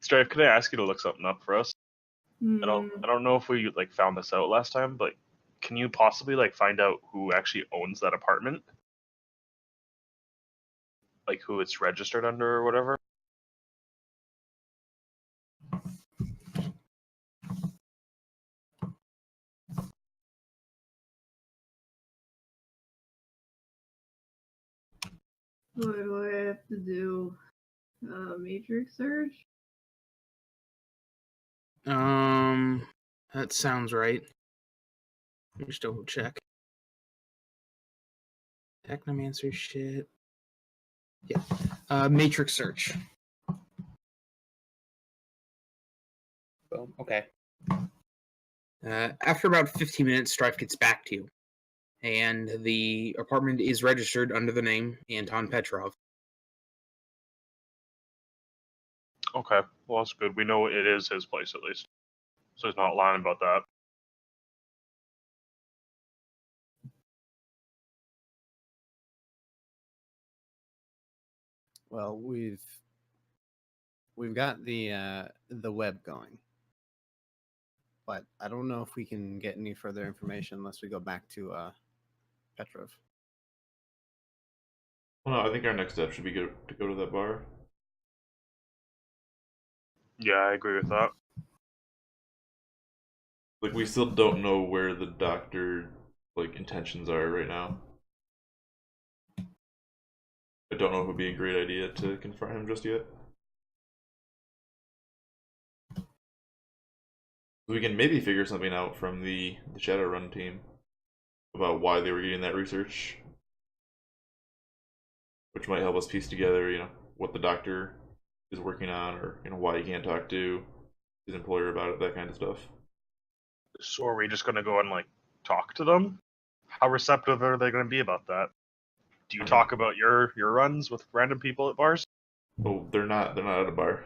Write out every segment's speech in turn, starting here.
Stryfe, can I ask you to look something up for us? I don't know if we found this out last time, but can you possibly find out who actually owns that apartment? Who it's registered under or whatever? What do I have to do? Matrix search? That sounds right. Let me just double check. Technomancer shit. Yeah. Matrix search. Boom. Okay. After about 15 minutes, Stryfe gets back to you. And the apartment is registered under the name Anton Petrov. Okay, well that's good. We know it is his place at least. So he's not lying about that. Well, we've got the web going, but I don't know if we can get any further information unless we go back to Petrov. Well, no, I think our next step should be to go to that bar. Yeah, I agree with that. We still don't know where the doctor intentions are right now. I don't know if it would be a great idea to confront him just yet. We can maybe figure something out from the Shadowrun team about why they were getting that research, which might help us piece together, what the doctor is working on, or why he can't talk to his employer about it, that kind of stuff. So are we just gonna go and talk to them? How receptive are they gonna be about that? Do you talk about your runs with random people at bars? Oh, they're not at a bar.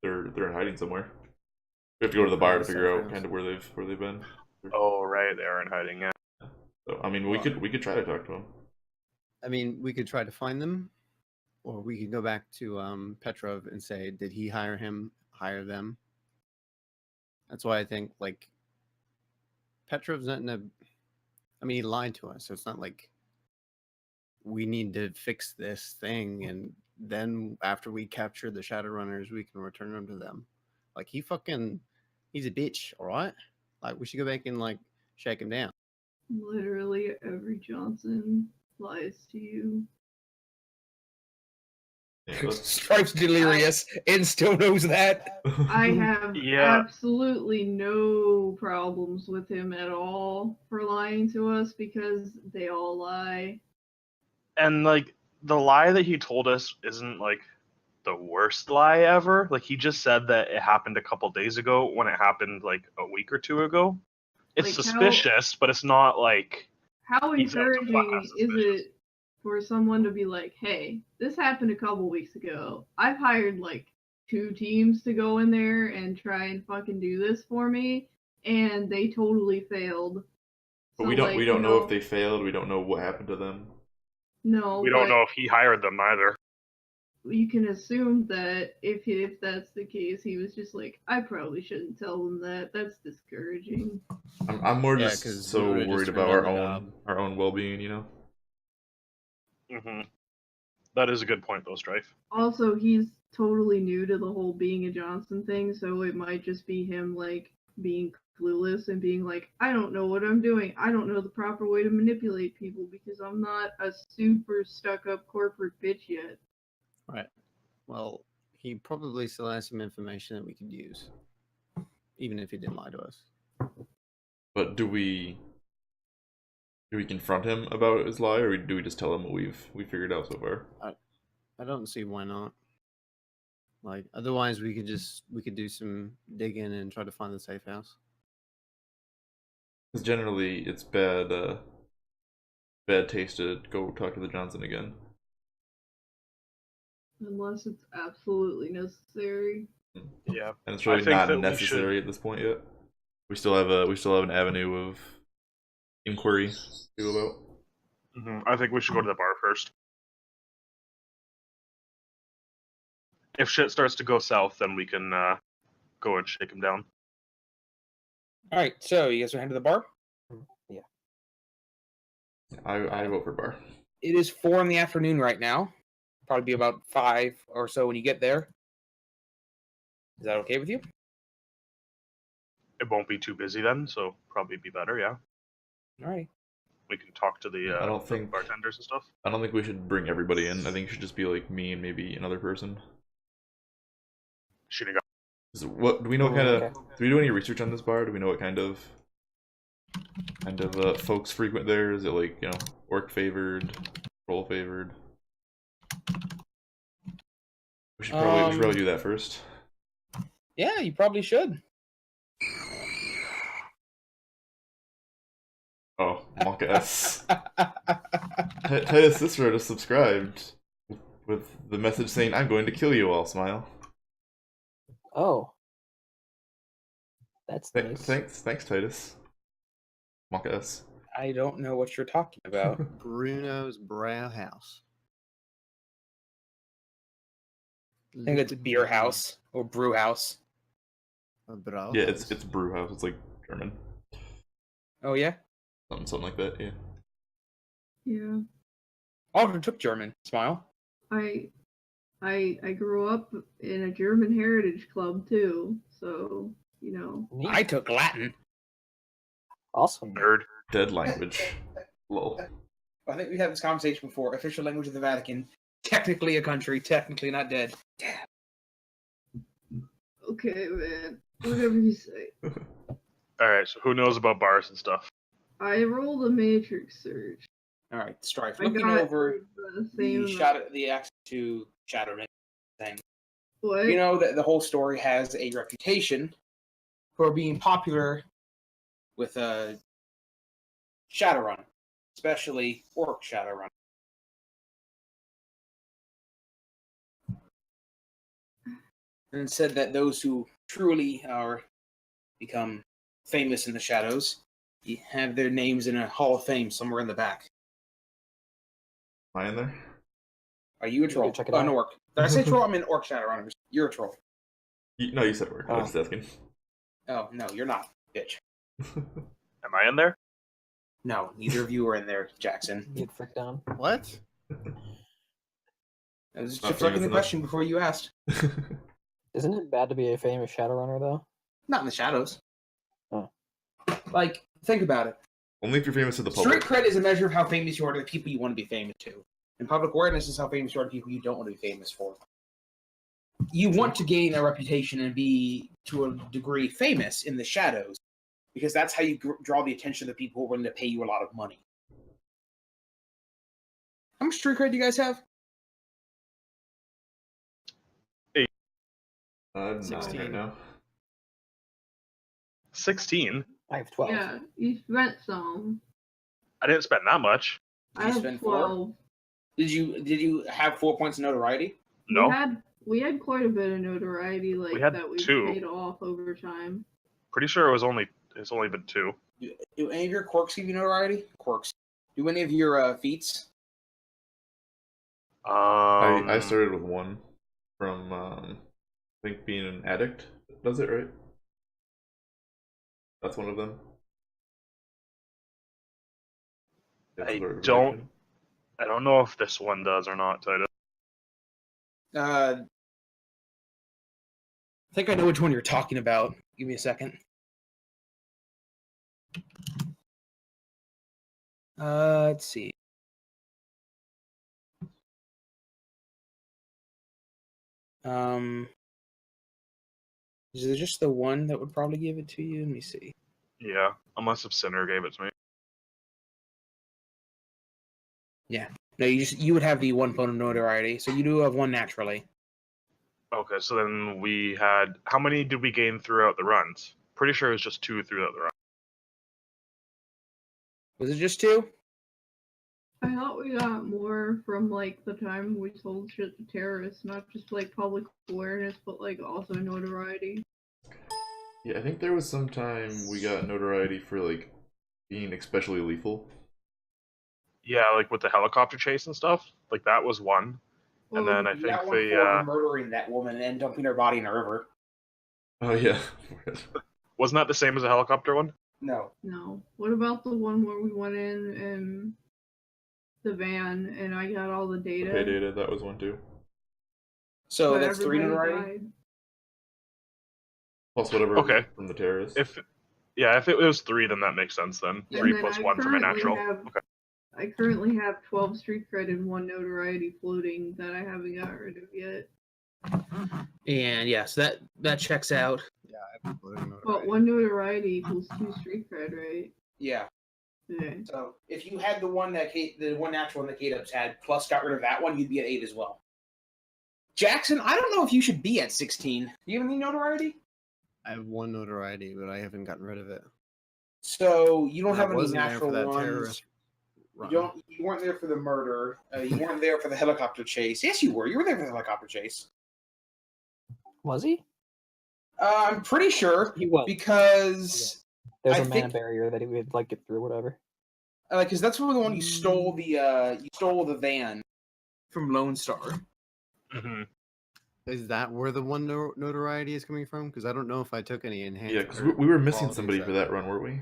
They're in hiding somewhere. We have to go to the bar to figure out kind of where they've been. Oh right, they are in hiding. Yeah. So I mean, we could try to talk to them. I mean, we could try to find them, or we could go back to Petrov and say, did he hire them? That's why I think Petrov's not in a. I mean, he lied to us, so it's not like we need to fix this thing, and then after we capture the Shadowrunners, we can return them to them. He's a bitch, all right? We should go back and shake him down. Literally every Johnson lies to you. Yeah, Stryfe's delirious and still knows that. I have absolutely no problems with him at all for lying to us because they all lie. And the lie that he told us isn't the worst lie ever. He just said that it happened a couple days ago when it happened a week or two ago. It's suspicious, but it's not how encouraging is it for someone to be like, hey, this happened a couple weeks ago. I've hired 2 teams to go in there and try and fucking do this for me, and they totally failed. But we don't know if they failed. We don't know what happened to them. No, we don't know if he hired them either. You can assume that if that's the case, he was just I probably shouldn't tell them that. That's discouraging. I'm more just so worried about our own well-being, Mm-hmm. That is a good point, though, Stryfe. Also, he's totally new to the whole being a Johnson thing, so it might just be him being clueless and being I don't know what I'm doing. I don't know the proper way to manipulate people because I'm not a super stuck-up corporate bitch yet. Right. Well, he probably still has some information that we could use, even if he didn't lie to us. But do we confront him about his lie, or do we just tell him what we figured out so far? I don't see why not. Otherwise we could do some digging and try to find the safe house. Because generally it's bad taste to go talk to the Johnson again. Unless it's absolutely necessary. Yeah. And it's really not necessary at this point yet. We still have an avenue of inquiry to go about. Mm-hmm. I think we should go to the bar first. if shit starts to go south, then we can go and shake him down. All right, so you guys are heading to the bar. Yeah. I vote for bar. It is 4 in the afternoon right now. Probably be about 5 or so when you get there. Is that okay with you? It won't be too busy then, so probably be better. Yeah, All right. we can talk to the I don't the think- bartenders and stuff. I don't think we should bring everybody in. I think it should just be like me and maybe another person. Shinigami. What do we know? Kind of. Okay. Do we do any research on this bar? Do we know what kind of folks frequent there? Is it like, you know, orc favored, troll favored? We should probably do that first. Yeah, you probably should. Oh, Monka S. TitusCicero just subscribed with the message saying, "I'm going to kill you all." Smile. Oh. That's nice. Thanks, Titus. Monka S. I don't know what you're talking about. Bruno's Brow House. I think it's beer house or brew house. Brow Yeah, House. it's brew house. It's like German, Oh yeah. something like that. Yeah. Yeah. Alter took German. Smile. I grew up in a German heritage club too, so you know. Neat. I took Latin. Awesome. Nerd. Dead language. Lol. I think we had this conversation before. Official language of the Vatican. Technically a country. Technically not dead. Okay, man. Whatever you say. All right, so who knows about bars and stuff? I rolled a matrix search. All right, Stryfe. I Looking got over the same. the access to Shadowrun thing. What? You know that the whole story has a reputation for being popular with Shadowrun, especially Orc Shadowrun. And it said that those who truly are become famous in the shadows have their names in a Hall of Fame somewhere in the back. Am I in there? Are you a can troll? check it An out. orc. Did I say troll? I'm an Orc Shadowrunners. You're a troll. No, you said work. I was just asking. Oh, no, you're not, bitch. Am I in there? No, neither of you are in there, Jackson. Get fricked down. What? I was Not just famous checking the enough. question before you asked. Isn't it bad to be a famous Shadowrunner though? Not in the shadows. Oh. Like, think about it. Only if you're famous to the Street public. cred is a measure of how famous you are to the people you want to be famous to. And public awareness is how famous you are to people you don't want to be famous for. You want to gain a reputation and be, to a degree, famous in the shadows, because that's how you draw the attention of the people who are willing to pay you a lot of money. How much street cred do you guys have? 9 16. right now. 16. I have 12. Yeah, you spent some. I didn't spend that much. Did I you have spend 4? 12. Did you have 4 points of notoriety? No, We had quite a bit of notoriety, like We had that we 2. paid off over time. pretty sure it's only been 2. Do any of your quirks give you notoriety? Quirks. Do any of your feats? I started with 1 from I think being an addict. Does it right? That's one of them. That's I sort of don't- reaction. I don't know if this one does or not, Titus. I think I know which one you're talking about. Give me a second. Let's see. Is it just the one that would probably give it to you? Let me see. Yeah, unless if Sinner gave it to me. No, you would have the 1 point of notoriety, so you do have 1 naturally. Okay, so then we had how many did we gain throughout the runs? Pretty sure it was just 2 throughout the run. Was it just 2? I thought we got more from like the time we sold shit to terrorists, not just like public awareness, but like also notoriety. Yeah, I think there was some time we got notoriety for like being especially lethal. Yeah, like with the helicopter chase and stuff. Like that was one. And then I think that one they for murdering that woman and dumping her body in a river. Oh yeah. wasn't that the same as a helicopter one? No. No. What about the one where we went in the van and I got all the data? Okay, data. That was one too. So but that's 3 everybody notoriety. died. Plus whatever Okay. from the terrorists. If it was 3, then that makes sense. Then Yeah. 3 And then plus I 1 from a natural. Okay. I currently have 12 street cred and 1 notoriety floating that I haven't got rid of yet. And yes, that checks out. Yeah, I have floating But notoriety. 1 notoriety equals 2 street cred, right? Yeah. Okay. So if you had the one natural one that Kdubs had, plus got rid of that one, you'd be at 8 as well. Jackson, I don't know if you should be at 16. Do you have any notoriety? I have 1 notoriety, but I haven't gotten rid of it. So you don't And I have any wasn't there natural for that ones. terrorist run. You weren't there for the murder. You weren't there for the helicopter chase. Yes, you were. You were there for the helicopter chase. Was he? I'm pretty sure He was. because There's I a mana think- barrier that he would like get through, whatever. because that's one of the one you stole the van from Lone Star. Mhm. Is that where the 1 notoriety is coming from? Because I don't know if I took any enhanced. Yeah, because or we were missing quality somebody check. for that run, weren't we?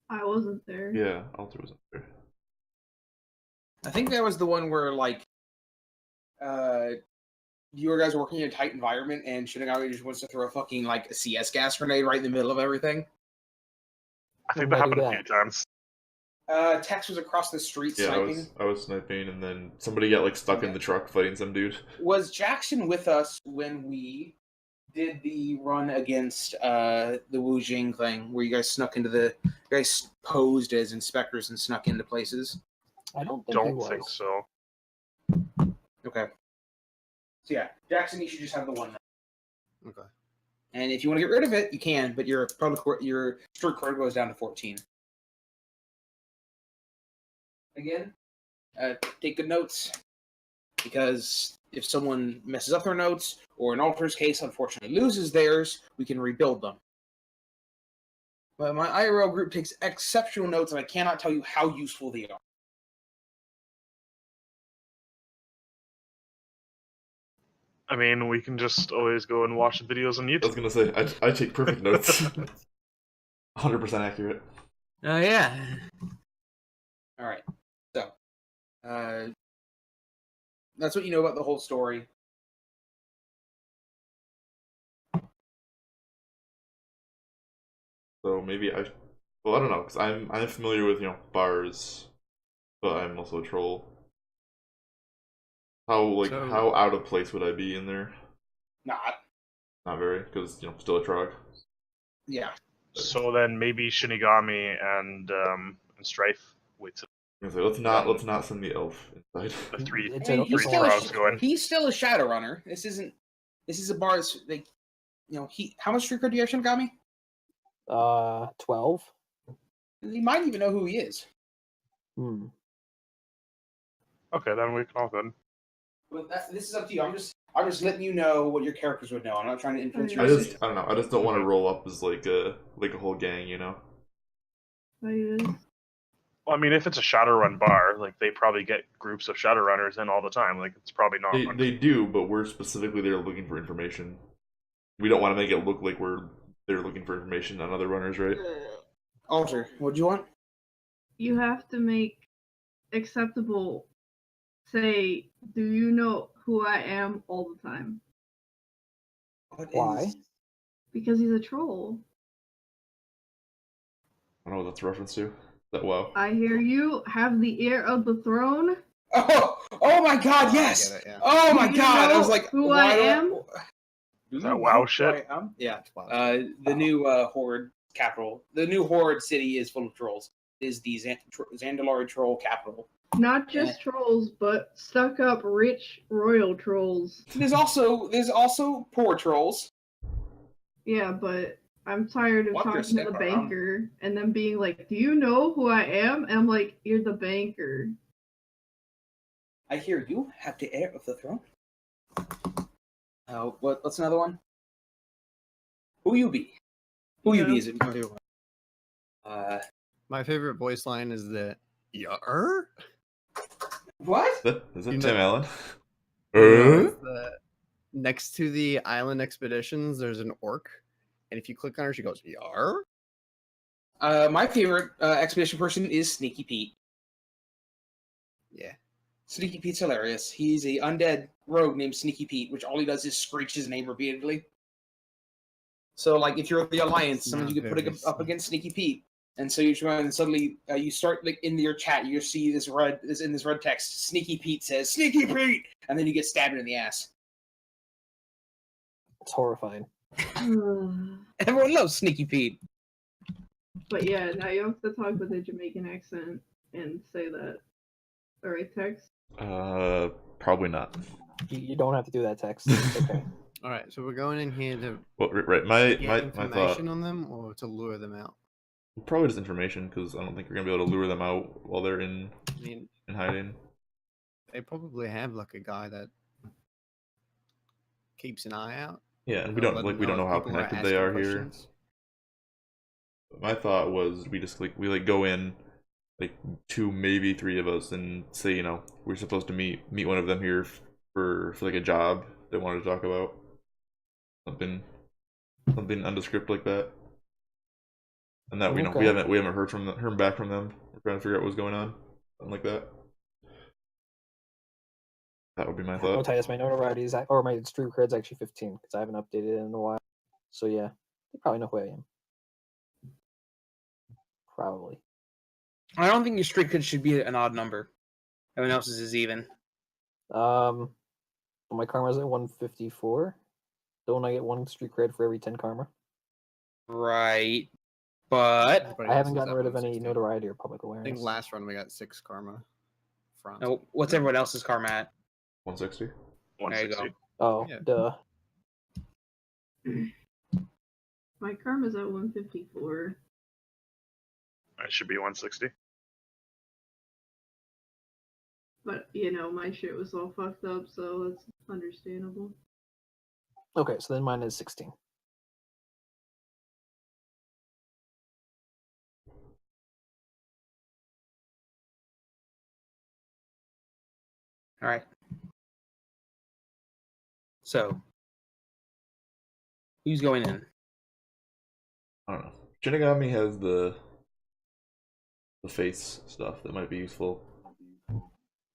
I wasn't there. Yeah, Alter wasn't there. I think that was the one where you guys were working in a tight environment, and Shinigami just wants to throw a fucking a CS gas grenade right in the middle of everything. I think When that did I happened do a few times. Tex was across the street Yeah, sniping. I was sniping, and then somebody got stuck in the truck fighting some dude. Was Jackson with us when we did the run against the Wu Jing thing, where you guys posed as inspectors and snuck into places? I don't think he Don't was. think so. Okay. So yeah, Jackson, you should just have the one. Okay. And if you want to get rid of it, you can, but your street card goes down to 14. Again, take good notes, because if someone messes up their notes, or in Alter's case, unfortunately loses theirs, we can rebuild them. But my IRL group takes exceptional notes, and I cannot tell you how useful they are. I mean, we can just always go and watch the videos on I was YouTube. gonna say, I take perfect notes. 100% accurate. Oh, yeah. All right. So, that's what you know about the whole story. So maybe I don't know, because I'm familiar with bars, but I'm also a troll. How out of place would I be in there? Not Not very, because still a trog. Yeah. So then maybe Shinigami and Stryfe. Wait till I'm gonna say, let's not send the elf inside. the three It's I mean, a- he's it's still frogs going. he's still a Shadowrunner. This is a bar. How much street cred do you have, Shinigami? 12. He might even know who he is. Hmm. Okay, then we can all good. But this is up to you. I'm just letting you know what your characters would know. I'm not trying to influence your I decision. don't know. I just don't want to roll up as like a whole gang, Well, I mean, if it's a Shadowrun bar, they probably get groups of Shadowrunners in all the time. It's probably not. They do, but we're specifically there looking for information. We don't want to make it look like we're there looking for information on other runners, right? Alter, what'd you want? You have to make acceptable say, do you know who I am all the time? Why? Because he's a troll. I don't know what that's a reference to. That wow. I hear you have the ear of the throne. Oh my God! Yes. I get it, yeah. Oh my Do you God! I was know like, who why I do am? Do Is you that know WoW who shit? I am? Yeah. Wow. The new Horde capital. The new Horde city is full of trolls. It is the Zandalari troll capital. Not just trolls, but stuck-up rich royal trolls. There's also poor trolls. Yeah, but I'm tired of What, they're talking to the stuck around? banker and then being like, do you know who I am? And I'm like, you're the banker. I hear you have the heir of the throne. What's another one? Who you be? Who you be is it? My favorite voice line is the "Yar." What? Is that You Tim know- Allen? It's next to the island expeditions, there's an orc, and if you click on her, she goes, "Yar." My favorite expedition person is Sneaky Pete. Yeah. Sneaky Pete's hilarious. He's a undead rogue named Sneaky Pete, which all he does is screech his name repeatedly. So, like, if you're the Alliance, sometimes you get put up against Sneaky Pete, and so you try, and suddenly you start like in your chat, you see this red text. Sneaky Pete says, "Sneaky Pete," and then you get stabbed in the ass. It's horrifying. Everyone loves Sneaky Pete. But yeah, now you have to talk with a Jamaican accent and say that. Alright, Tex? Probably not. You don't have to do that, Tex. It's okay. All right, so we're going in here to Well, right. My thought information on them or to lure them out. probably just information because I don't think we're gonna be able to lure them out while they're in I mean, hiding. they probably have like a guy that keeps an eye out. Yeah, and we They'll don't let we them don't know if how people connected they asking are here. questions. My thought was we just we go in, like 2 maybe 3 of us, and say we're supposed to meet one of them here for like a job they wanted to talk about, something undescript like that, and that we haven't heard back from them. We're trying to figure out what's going on, something like that. That would be my thought. Oh, Titus, my notoriety is or my stream cred's actually 15 because I haven't updated it in a while. So yeah, you probably know who I am. Probably. I don't think your street cred should be an odd number. Everyone else's is even. Well, my karma's at 154. Don't I get 1 street cred for every 10 karma? Right. But Everybody I else haven't is gotten at rid of any 160. notoriety or public I awareness. think last run we got 6 karma. Front. no, what's everyone else's karma at? 160. 160. There you Oh, Yeah. duh. My karma's at 154. It should be 160. But, my shit was all fucked up, so that's understandable. Okay, so then mine is 16. All right. So, who's going in? I don't know. Shinigami has the face stuff that might be useful.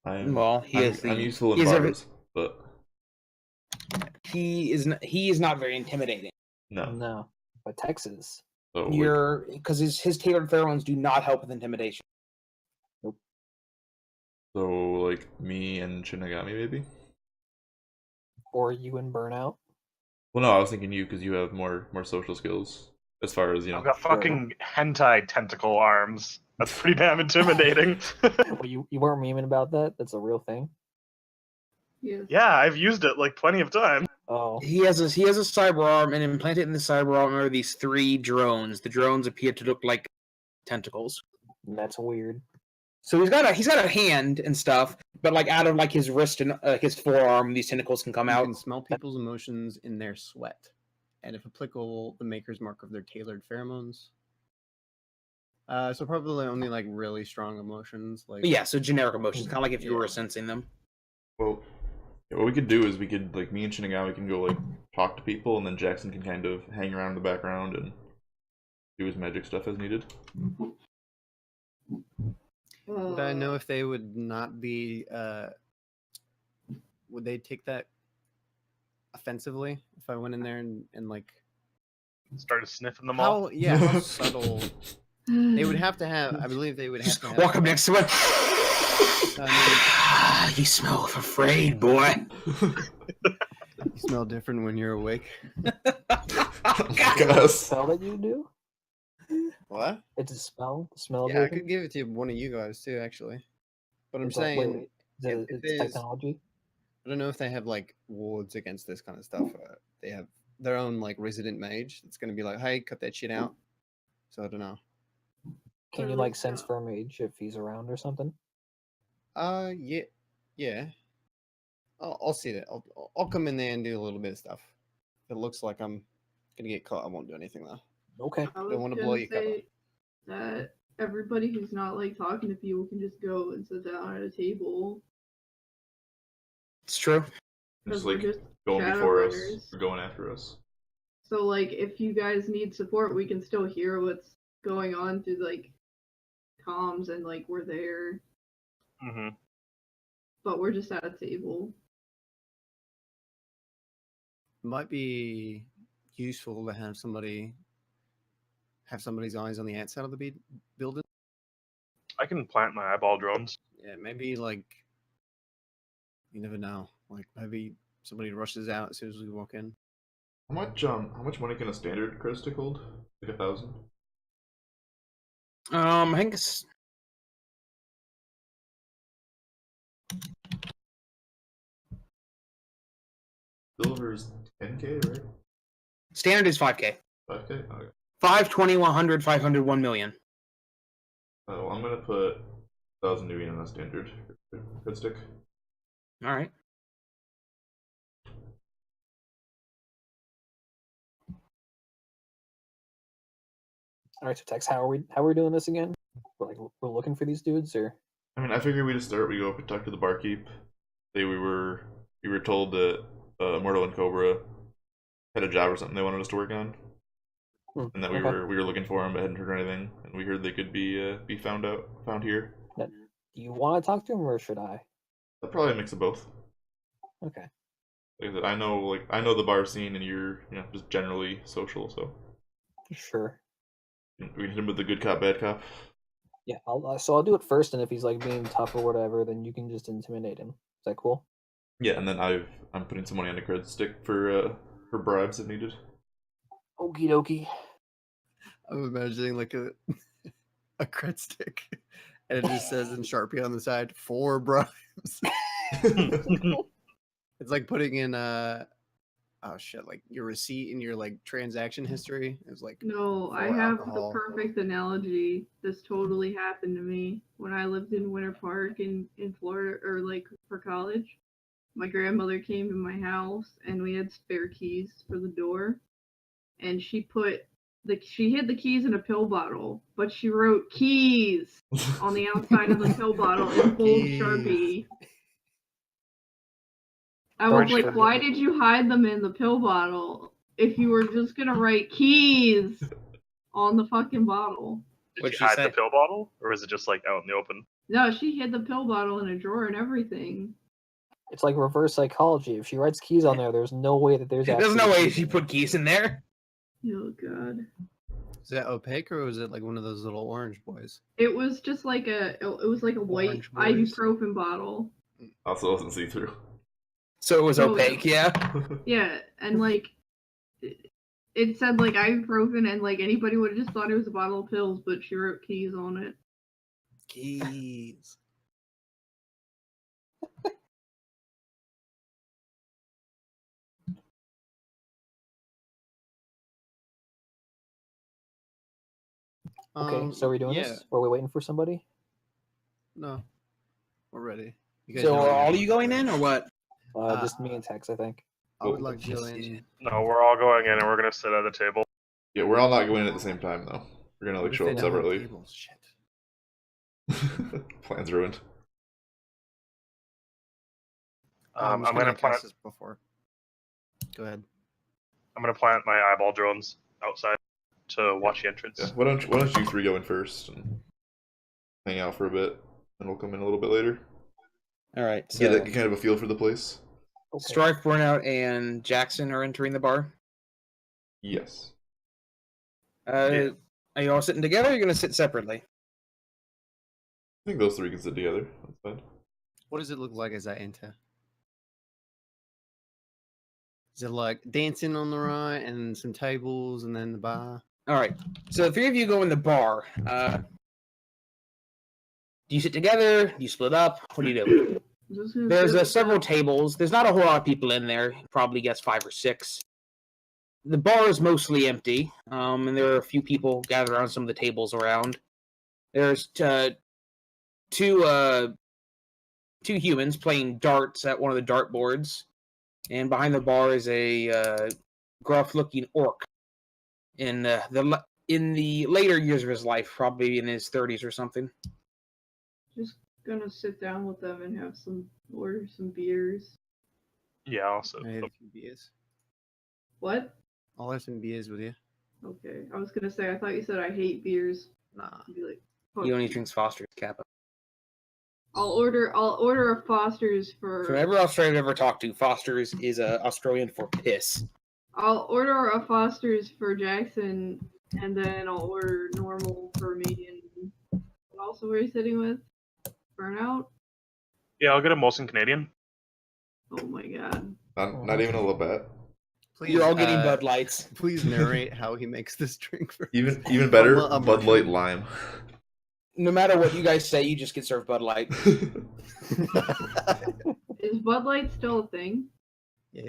I'm useful in bars, but he is not very intimidating. No, but Texas. So Because his tailored pheromones do not help with intimidation. So like me and Shinigami maybe. Or you and Burnout. Well, no, I was thinking you because you have more social skills as far as I've got fucking hentai tentacle arms. That's pretty damn intimidating. Well, you weren't memeing about that? That's a real thing? Yes. Yeah, I've used it like plenty of times. Oh. He has a cyber arm, and implanted in the cyber arm are these 3 drones. The drones appear to look like tentacles. That's weird. So he's got a hand and stuff, but like out of like his wrist and his forearm, these tentacles can come You out. can smell people's emotions in their sweat, and if applicable, the maker's mark of their tailored pheromones. So probably only like really strong emotions, like Yeah, so generic emotions, kind of like if you were sensing them. Well, what we could do is me and Shinigami can go like talk to people, and then Jackson can kind of hang around in the background and do his magic stuff as needed. Would I know if they would not be? Would they take that offensively if I went in there and like Started sniffing them all. how subtle? They would have to have. I believe they would have to have. Walk up next to him. You smell afraid, boy. You smell different when you're awake. Spell that you do? What? It's a spell? Smell Yeah, I ability? could give it to one of you guys too, actually. But I'm It's like- saying, wait, if it's it is- technology? I don't know if they have like wards against this kind of stuff. They have their own like resident mage that's going to be like, hey, cut that shit out. So I don't know. Can you like sense for a mage if he's around or something? Yeah. I'll see that. I'll come in there and do a little bit of stuff. If it looks like I'm gonna get caught, I won't do anything though. Okay. I Don't want was to blow gonna your cover. say that everybody who's not like talking to people can just go and sit down at a table. It's true. Just we're like just going before us, Shadowrunners. or going after us. So like, if you guys need support, we can still hear what's going on through like comms, and like we're there, Mm-hmm. but we're just at a table. Might be useful to have somebody's eyes on the outside of the building. I can plant my eyeball drones. Yeah, maybe like you never know. Like maybe somebody rushes out as soon as we walk in. How much money can a standard credit stick hold? Like 1,000? I think it's Silver's 10k, right? standard is 5k. 5k? Okay. 5, 20, 100, 500, 1 million. Oh, I'm gonna put 1,000 new yen on a standard credit stick. All right. All right, so Tex, how are we doing this again? We're looking for these dudes, or I mean, I figure we just start. We go up and talk to the barkeep. Say we were told that Mortal and Cobra had a job or something they wanted us to work on, and that we were looking for them but hadn't heard anything. And we heard they could be found here. do you want to talk to him, or should I? Probably a mix of both. Okay. Like I said, I know the bar scene, and you're just generally social, so Sure. we can hit him with the good cop, bad cop. Yeah, I'll do it first, and if he's like being tough or whatever, then you can just intimidate him. Is that cool? Yeah, and then I'm putting some money on the credit stick for bribes if needed. Okie dokie. I'm imagining like a a cred stick, and it just says in Sharpie on the side 4 bribes. It's like putting in like your receipt and your like transaction history. It's like No, I have the perfect analogy. This totally happened to me when I lived in Winter Park in Florida, or like for college. My grandmother came to my house and we had spare keys for the door, and she hid the keys in a pill bottle, but she wrote keys on the outside of the pill bottle in bold Sharpie. I was like, why did you hide them in the pill bottle if you were just gonna write keys on the fucking bottle? Did she hide the pill bottle, or was it just like out in the open? No, she hid the pill bottle in a drawer and everything. It's like reverse psychology. If she writes keys on there's no way that there's no way she put keys in there. Oh god. Is that opaque, or was it like one of those little orange boys? It was just like a white ibuprofen bottle. Also wasn't see-through. So it was opaque, yeah? Yeah, and like it said like ibuprofen, and like anybody would have just thought it was a bottle of pills, but she wrote keys on it. Keys. Okay, so are we doing this? Or are we waiting for somebody? No, we're ready. So are all of you going in, or what? Just me and Tex, I think. I would like to go in. No, we're all going in, and we're gonna sit at a table. Yeah, we're all not going in at the same time though. We're gonna like show up separately. Shit. Plan's ruined. I'm gonna plant this before. Go ahead. I'm gonna plant my eyeball drones outside to watch the entrance. Yeah. Why don't you 3 go in first and hang out for a bit, and we'll come in a little bit later. All right. So get kind of a feel for the place. Okay. Stryfe, Burnout, and Jackson are entering the bar. Yes. Are you all sitting together, or are you going to sit separately? I think those 3 can sit together. That's fine. What does it look like as I enter? Is it like dancing on the right and some tables and then the bar? All right. So the 3 of you go in the bar. Do you sit together? Do you split up? What do you do? There's several tables. There's not a whole lot of people in there. You probably guess 5 or 6. The bar is mostly empty, and there are a few people gathered around some of the tables around. There's 2 humans playing darts at one of the dart boards, and behind the bar is a gruff-looking orc in the later years of his life, probably in his 30s or something. Just gonna sit down with them and order some beers. Yeah, also. I had a few beers. What? I'll have some beers with you. Okay, I was gonna say I thought you said I hate beers. Nah. I'd be like, fuck He only you. drinks Foster's, Kappa. I'll order a Foster's From for. every Australian I've ever talked to, Foster's is Australian for piss. I'll order a Foster's for Jackson, and then I'll order normal for me. And what else were you sitting with? Burnout. Yeah, I'll get a Molson Canadian. Oh my god. Not even a little bit. Please, You're all getting Bud Lights. Please narrate how he makes this drink. For Even better, a Bud Light Lime. No matter what you guys say, you just get served Bud Light. Is Bud Light still a thing?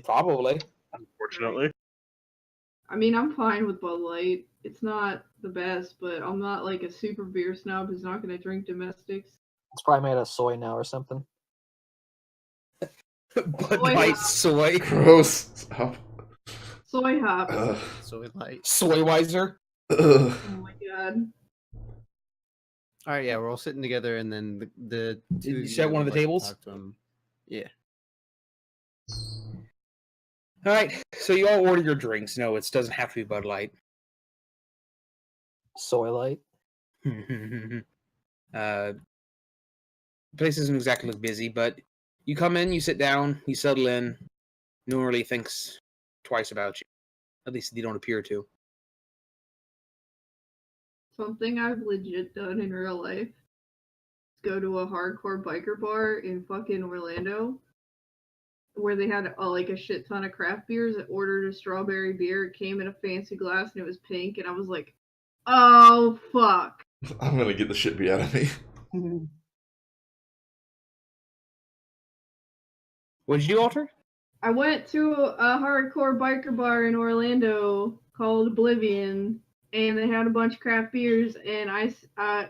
Probably. Unfortunately. I mean, I'm fine with Bud Light. It's not the best, but I'm not like a super beer snob who's not gonna drink domestics. It's probably made of soy now or something. Bud Soy Light hop. soy. Gross. Stop. Soy hops. Ugh. Soy light. Soywiser. Ugh. Oh my god. All right, yeah, we're all sitting together, and then the two Did you of set one of the would like to tables? talk to him. Yeah. All right, so you all order your drinks. No, it doesn't have to be Bud Light. Soy light. Place doesn't exactly look busy, but you come in, you sit down, you settle in. No one really thinks twice about you. At least they don't appear to. Something I've legit done in real life is go to a hardcore biker bar in fucking Orlando where they had like a shit ton of craft beers. I ordered a strawberry beer. It came in a fancy glass and it was pink, and I was like, oh fuck. I'm gonna get the shit beat out of me. What'd you do, Alter? I went to a hardcore biker bar in Orlando called Oblivion, and they had a bunch of craft beers, and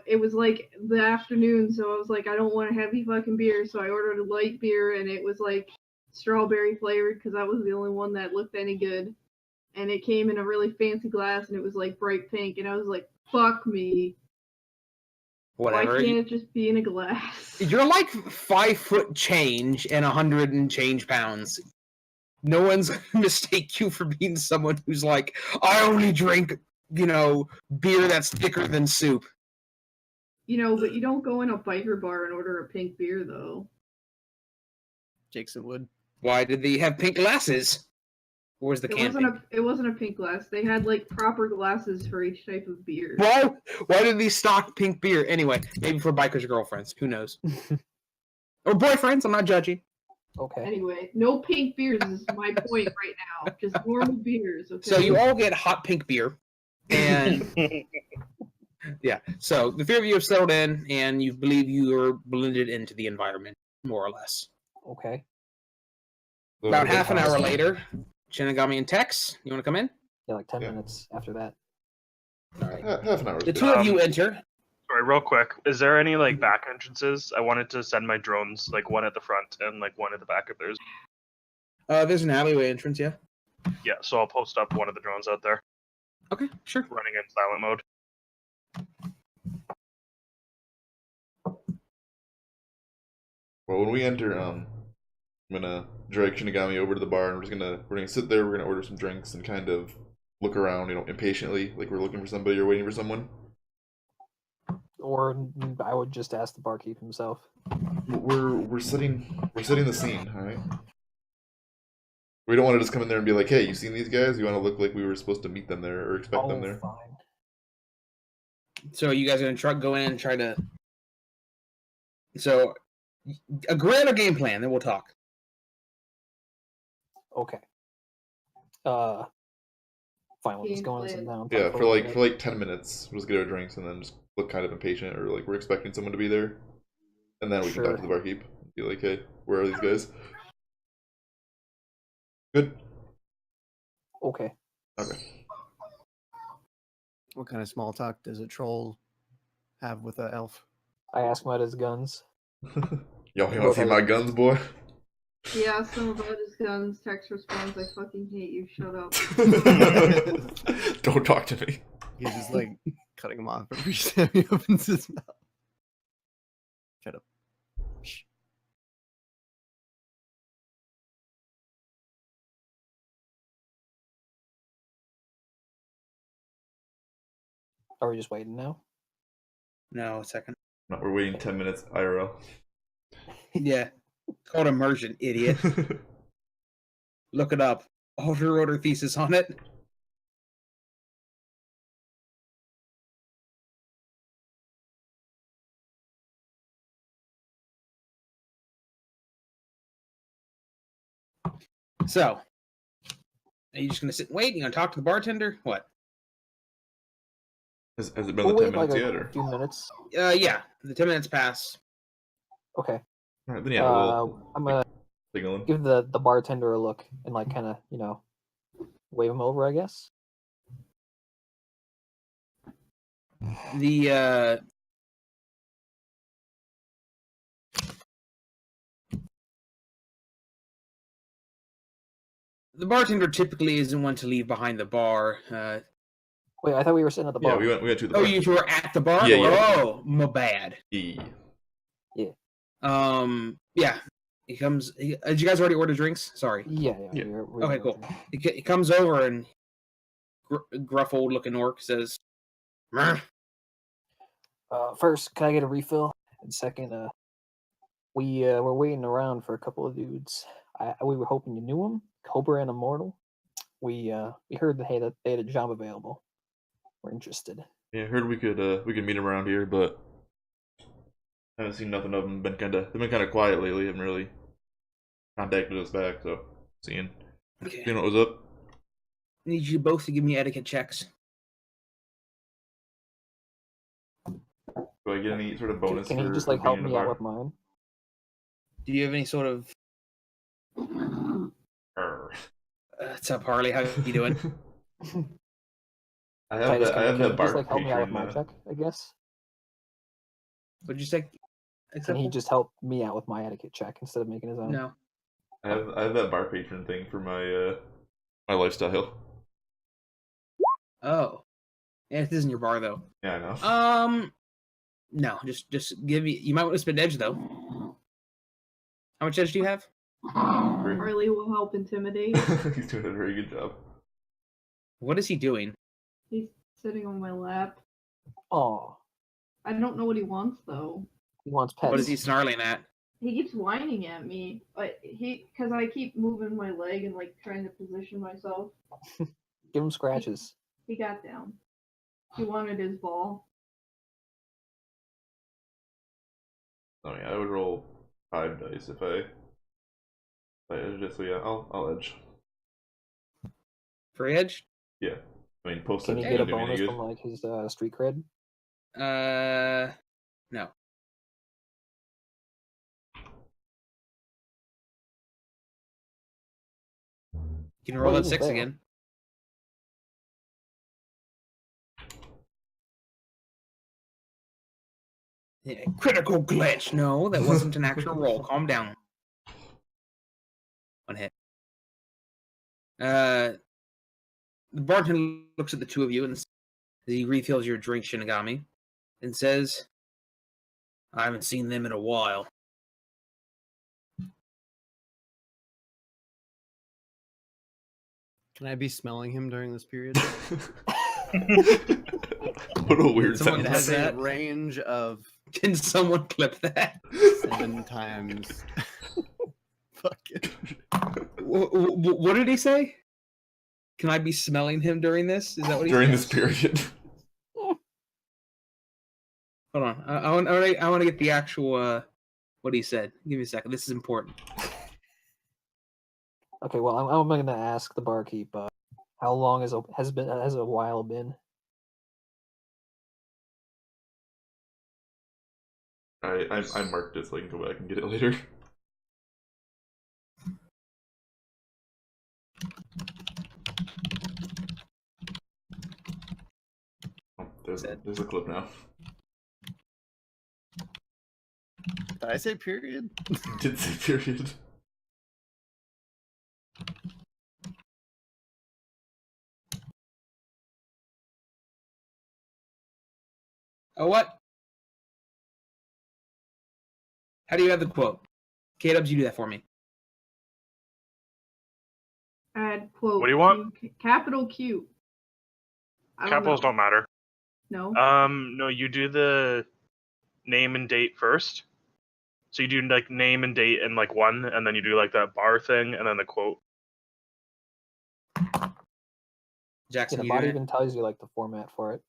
it was like the afternoon, so I was like, I don't want a heavy fucking beer, so I ordered a light beer, and it was like strawberry flavored because that was the only one that looked any good, and it came in a really fancy glass, and it was like bright pink, and I was like, fuck me. Whatever. Why can't it just be in a glass? You're like 5 foot change and 100 and change pounds. No one's gonna mistake you for being someone who's like, I only drink, beer that's thicker than soup. But you don't go in a biker bar and order a pink beer, though. Jackson would. Why did they have pink glasses? Or was the can pink? It wasn't a pink glass. They had like proper glasses for each type of beer. Why did they stock pink beer? Anyway, maybe for bikers or girlfriends. Who knows? Or boyfriends. I'm not judging. Okay. Anyway, no pink beers is my point right now. Just normal beers. Okay. So you all get hot pink beer, and yeah. So the three of you have settled in, and you believe you are blended into the environment, more or less. Okay. About half an hour later, Shinigami and Tex, you want to come in? Yeah, like 10 Yeah. minutes after that. All right. Half an hour. is The good. two of you enter. Sorry, real quick. Is there any like back entrances? I wanted to send my drones, like one at the front and like one at the back if there's. There's an alleyway entrance, yeah. Yeah, so I'll post up one of the drones out there, Okay, sure. running in silent mode. Well, when we enter, I'm gonna drag Shinigami over to the bar, and we're gonna sit there. We're gonna order some drinks and kind of look around, impatiently, like we're looking for somebody or waiting for someone. Or I would just ask the barkeep himself. We're setting the scene, all right? We don't want to just come in there and be like, "Hey, you seen these guys?" We want to look like we were supposed to meet them there or expect them there. Fine. So you guys are gonna go in and try to. So, agree on a game plan, then we'll talk. Okay. Fine, we'll just go in and sit down. Yeah, for like 10 minutes, we'll just get our drinks and then just look kind of impatient or like we're expecting someone to be there, and then we can talk to the barkeep. Be like, "Hey, where are these guys?" Good. Okay. Okay. What kind of small talk does a troll have with an elf? I ask him about his guns. Yo, you want to see my guns, boy? Yeah, some about his guns. Tex responds, I fucking hate you. Shut up. Don't talk to me. He's just like cutting him off every time he opens his mouth. Shut up. Shh. Are we just waiting now? No, a second. No, we're waiting 10 minutes IRL. Yeah. It's called immersion, idiot. Look it up. Alter wrote her thesis on it. So, are you just gonna sit and wait? You gonna talk to the bartender? What? Has it been We'll the wait 10 like minutes a yet? Or? few minutes. Yeah. The 10 minutes pass. Okay. All right, then yeah, we'll I'm gonna signal him. give the bartender a look and like kind of wave him over, I guess. The bartender typically isn't one to leave behind the bar. Wait, I thought we were sitting at the bar. Yeah, we went to the Oh, bar. you two were at the bar? Yeah, yeah. Oh, my bad. Yeah. Yeah. He comes. Did you guys already order drinks? Sorry. Yeah. Yeah. We're Okay, cool. He comes over and gruff old looking orc says, "Meh." First, can I get a refill? And second, we're waiting around for a couple of dudes. We were hoping you knew them, Cobra and Immortal. We heard that they had a job available. We're interested. Yeah, heard we could meet him around here, but haven't seen nothing of them. They've been kind of quiet lately. Haven't really contacted us back, so seeing what was up. I need you both to give me etiquette checks. Do I get any sort of bonus? Can he just for help being in me the out bar? with mine? Do you have any sort of? What's up, Harley? How you doing? I have that bar just help me out with patron. my check, I guess. What'd you say? Can he just help me out with my etiquette check instead of making his own? No. I have that bar patron thing for my my lifestyle. Oh. Yeah, it isn't your bar though. Yeah, I know. No, just give me. You might want to spend edge though. How much edge do you have? Harley will help intimidate. He's doing a very good job. What is he doing? He's sitting on my lap. Oh, I don't know what he wants though. he wants pets. What is he snarling at? He keeps whining at me, but because I keep moving my leg and like trying to position myself. Give him scratches. He got down. He wanted his ball. Oh yeah, I would roll 5 dice if I edged it. So yeah, I'll edge. For edge? Yeah, I mean post. Can he get a bonus from like his street cred? No. You can roll Well, that even 6 better. again. Yeah, critical glitch. No, that wasn't an actual roll. Calm down. One hit. The bartender looks at the two of you and he refills your drink, Shinigami, and says, "I haven't seen them in a while." Can I be smelling him during this period? What a weird Someone It sentence. has has a that. range of Can someone clip that? 7 times. Fuck it. What did he say? Can I be smelling him during this? Is that what he During said? this period. Hold on. I want to get the actual what he said. Give me a second. This is important. Okay, well, I'm going to ask the barkeep. How long has a while been? I marked it so I can go back and get it later. Oh, there's a clip now. Did I say period? Did say period. Oh, what? How do you have the quote? K-Dubs, you do that for me. Add quote. What do you want? Capital Q. I don't Capitals know. don't matter. No. No, you do the name and date first. So you do like name and date and like one, and then you do like that bar thing, and then the quote. Yeah, Jackson, the you bot doing it? even tells you like the format for it.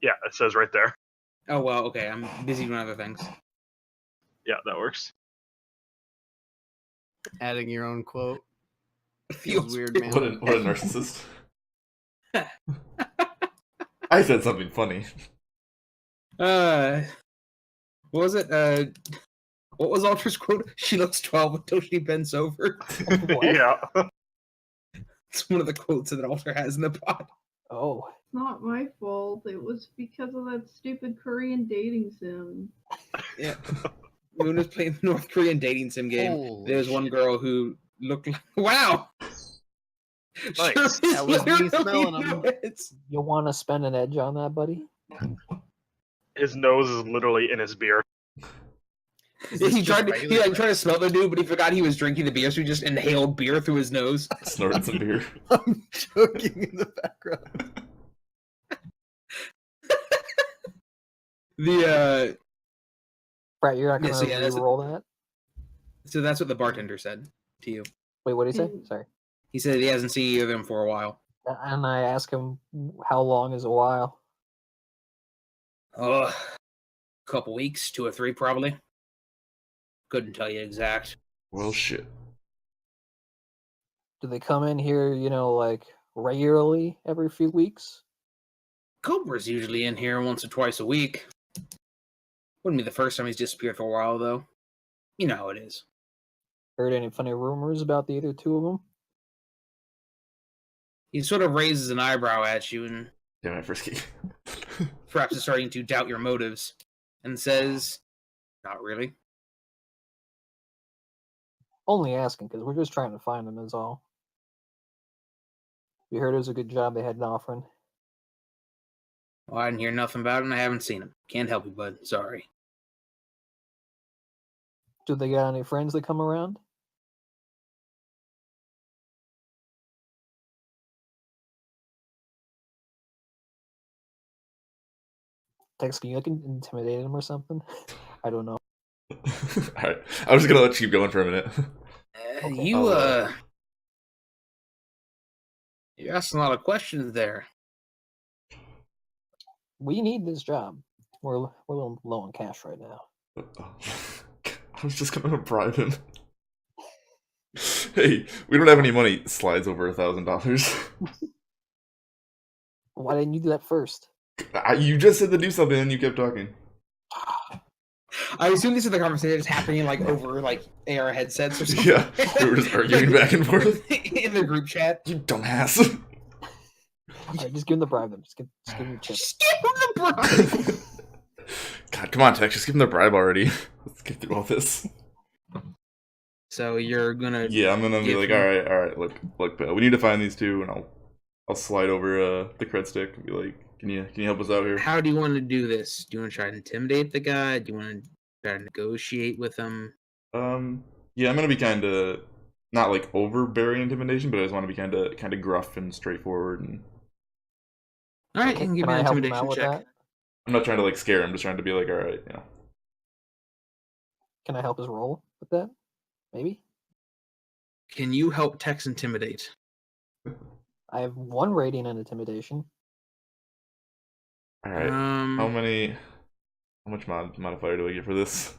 Yeah, it says right there. Oh well, okay. I'm busy doing other things. Yeah, that works. Adding your own quote. Feels Feels weird, weird. man. What a narcissist. I said something funny. What was it? What was Alter's quote? She looks 12 until she bends over. What? Yeah. It's one of the quotes that Alter has in the pod. Oh, It's not my fault. It was because of that stupid Korean dating sim. Yeah. Moon was playing the North Korean dating sim game. Holy There's one shit. girl who looked like wow. Nice. Sure, That was me literally smelling 'em. is. you want to spend an edge on that, buddy? His nose is literally in his beer. Is this He just tried to regular tried to smell the dude, but he forgot he was drinking the beer, so he just inhaled beer through his nose. Snorted some beer. I'm choking in the background. The Brett, you're not Yeah, gonna so yeah, that's- re-roll that? so that's what the bartender said to you. Wait, what did he say? Mm. Sorry. He said he hasn't seen either of them for a while. And I asked him, how long is a while? Oh, couple weeks, 2 or 3 probably. Couldn't tell you exact. Well, shit. Do they come in here, like regularly every few weeks? Cobra's usually in here once or twice a week. Wouldn't be the first time he's disappeared for a while, though. You know how it is. Heard any funny rumors about the other two of them? He sort of raises an eyebrow at you and Damn it, Frisky. perhaps is starting to doubt your motives and says, not really. Only asking, because we're just trying to find them, is all. We heard it was a good job they had an offering. Well, I didn't hear nothing about it and I haven't seen him. Can't help you, bud. Sorry. Do they got any friends that come around? Tex, can you intimidate him or something? I don't know. Alright. I was just gonna let you keep going for a minute. Okay. You're asking a lot of questions there. We need this job. We're a little low on cash right now. I was just gonna bribe him. Hey, we don't have any money. Slides over $1,000. Why didn't you do that first? You just said to do something and you kept talking. I assume these are the conversations happening like over like AR headsets or something. Yeah, we were just arguing back and forth. In the group chat. You dumbass. Alright, just give him the bribe then. Just give him the chip. Just give him the bribe. God, come on, Tex, just give him the bribe already. Let's get through all this. So you're gonna Yeah, I'm gonna be give like, him- alright, look, we need to find these two, and I'll slide over the cred stick and be like, can you help us out here? How do you want to do this? Do you want to try to intimidate the guy? Do you want to try to negotiate with him? Yeah, I'm gonna be kind of not like overbearing intimidation, but I just want to be kind of gruff and straightforward. And All right, you can give me I an help him intimidation out with check. that? I'm not trying to like scare him. I'm just trying to be like, all right, you know. Can I help his roll with that? Maybe? Can you help Tex intimidate? I have 1 rating in intimidation. All right, how much modifier do I get for this?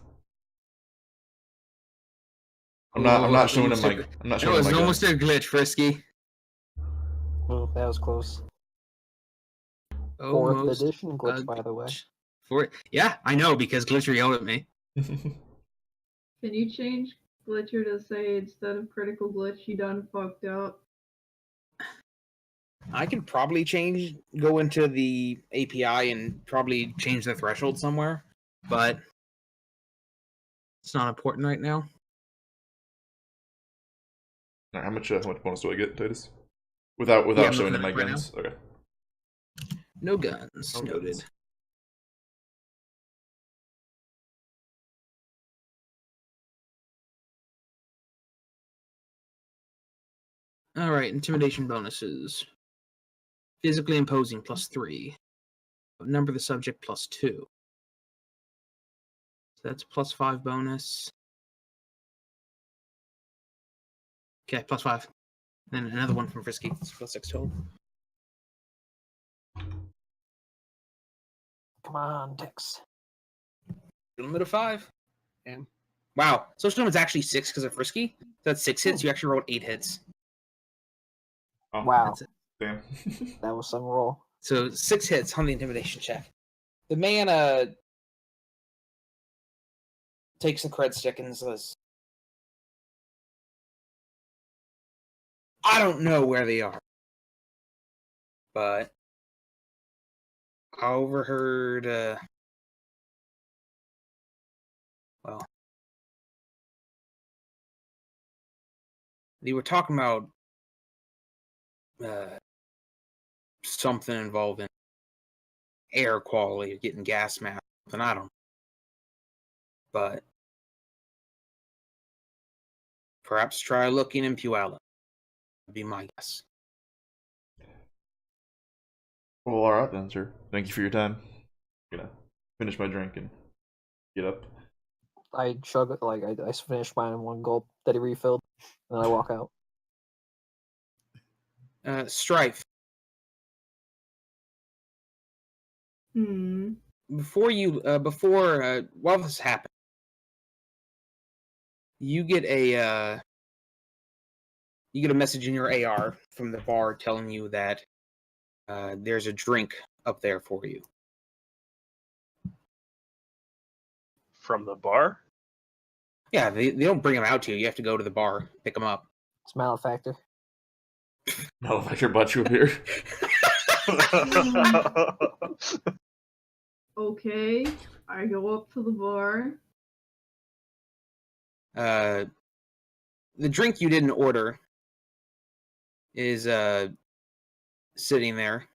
I'm not showing him my. I'm not That showing him was my gun. almost a glitch, Frisky. Oh, that was close. 4th Almost edition glitch, a by the way. Yeah, I know because Glitcher yelled at me. Can you change Glitcher to say instead of critical glitch, you done fucked up? I could probably go into the API and probably change the threshold somewhere, but it's not important right now. All right, how much bonus do I get, Titus? Without Yeah, I'm showing looking him my at it right guns. Okay. No guns, No noted. guns. All right, intimidation bonuses. Physically imposing +3. number of the subject plus 2. So that's +5 bonus. Okay, +5. Then another one from Frisky. It's +6 total. Come on, Tex. Limit of 5. Damn. Wow. Social number is actually 6 because of Frisky. So that's 6 hits. You actually rolled 8 hits. Oh, Wow, That's it. damn. that was some roll. So 6 hits on the intimidation check. The man takes the cred stick and says, I don't know where they are, but I overheard, well, they were talking about something involving air quality, getting gas masks, and I don't know. But perhaps try looking in Puyallup. Would be my guess. Well, all right then, sir. Thank you for your time. I'm gonna finish my drink and get up. I chug it, like, I finished mine in one gulp that he refilled, and then I walk out. Stryfe, while this happened, you get a message in your AR from the bar telling you that there's a drink up there for you. From the bar? Yeah, they don't bring them out to you. You have to go to the bar, pick them up. It's malefactor. No, like your butt you here. Okay, I go up to the bar. The drink you didn't order is sitting there.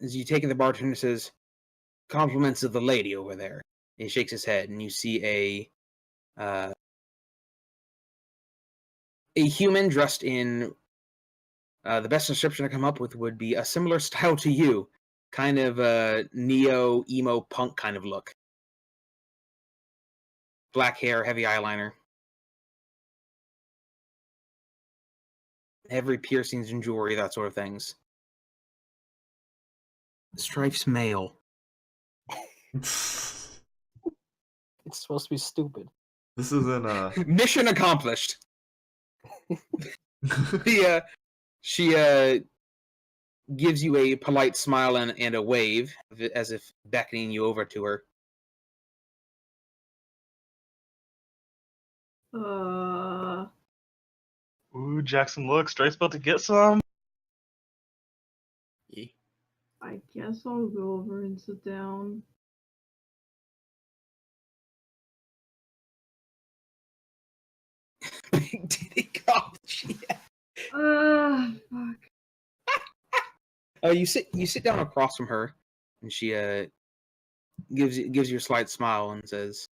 As you take it, the bartender says, "Compliments of the lady over there." And he shakes his head, and you see a human dressed in the best description I come up with would be a similar style to you, kind of neo emo punk kind of look. Black hair, heavy eyeliner, heavy piercings and jewelry, that sort of things. Strife's male. It's supposed to be stupid. This isn't Mission accomplished. She gives you a polite smile and a wave, as if beckoning you over to her. Ooh, Jackson, look, Strike's about to get some. I guess I'll go over and sit down. Big titty college. Fuck. You sit down across from her, and she gives you a slight smile and says,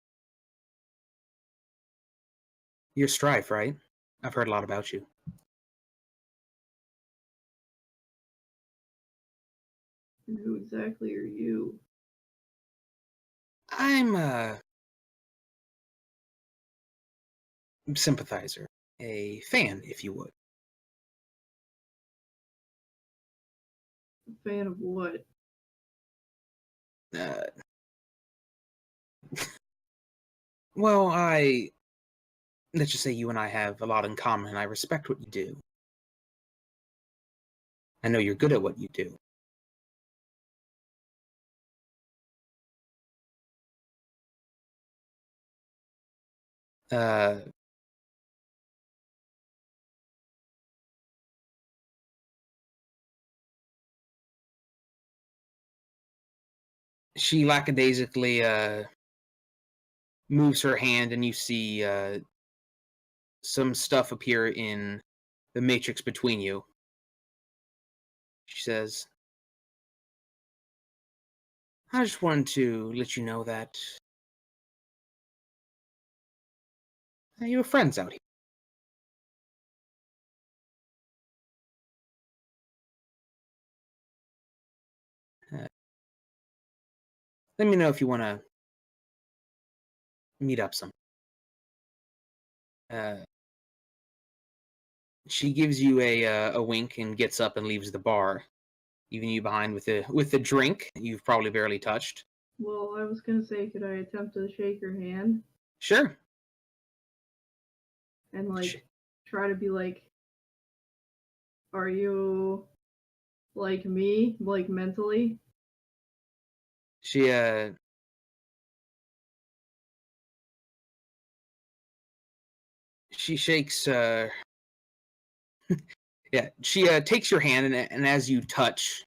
"You're Stryfe, right? I've heard a lot about you." And who exactly are you? I'm a sympathizer, a fan, if you would. A fan of what? Well, let's just say you and I have a lot in common, and I respect what you do. I know you're good at what you do. She lackadaisically moves her hand, and you see some stuff appear in the matrix between you. She says, I just wanted to let you know that you have friends out here. Let me know if you want to meet up some. She gives you a wink and gets up and leaves the bar, leaving you behind with the drink you've probably barely touched. Well, I was gonna say, could I attempt to shake her hand Sure. and like try to be like, are you like me, like mentally? She shakes yeah, she takes your hand and as you touch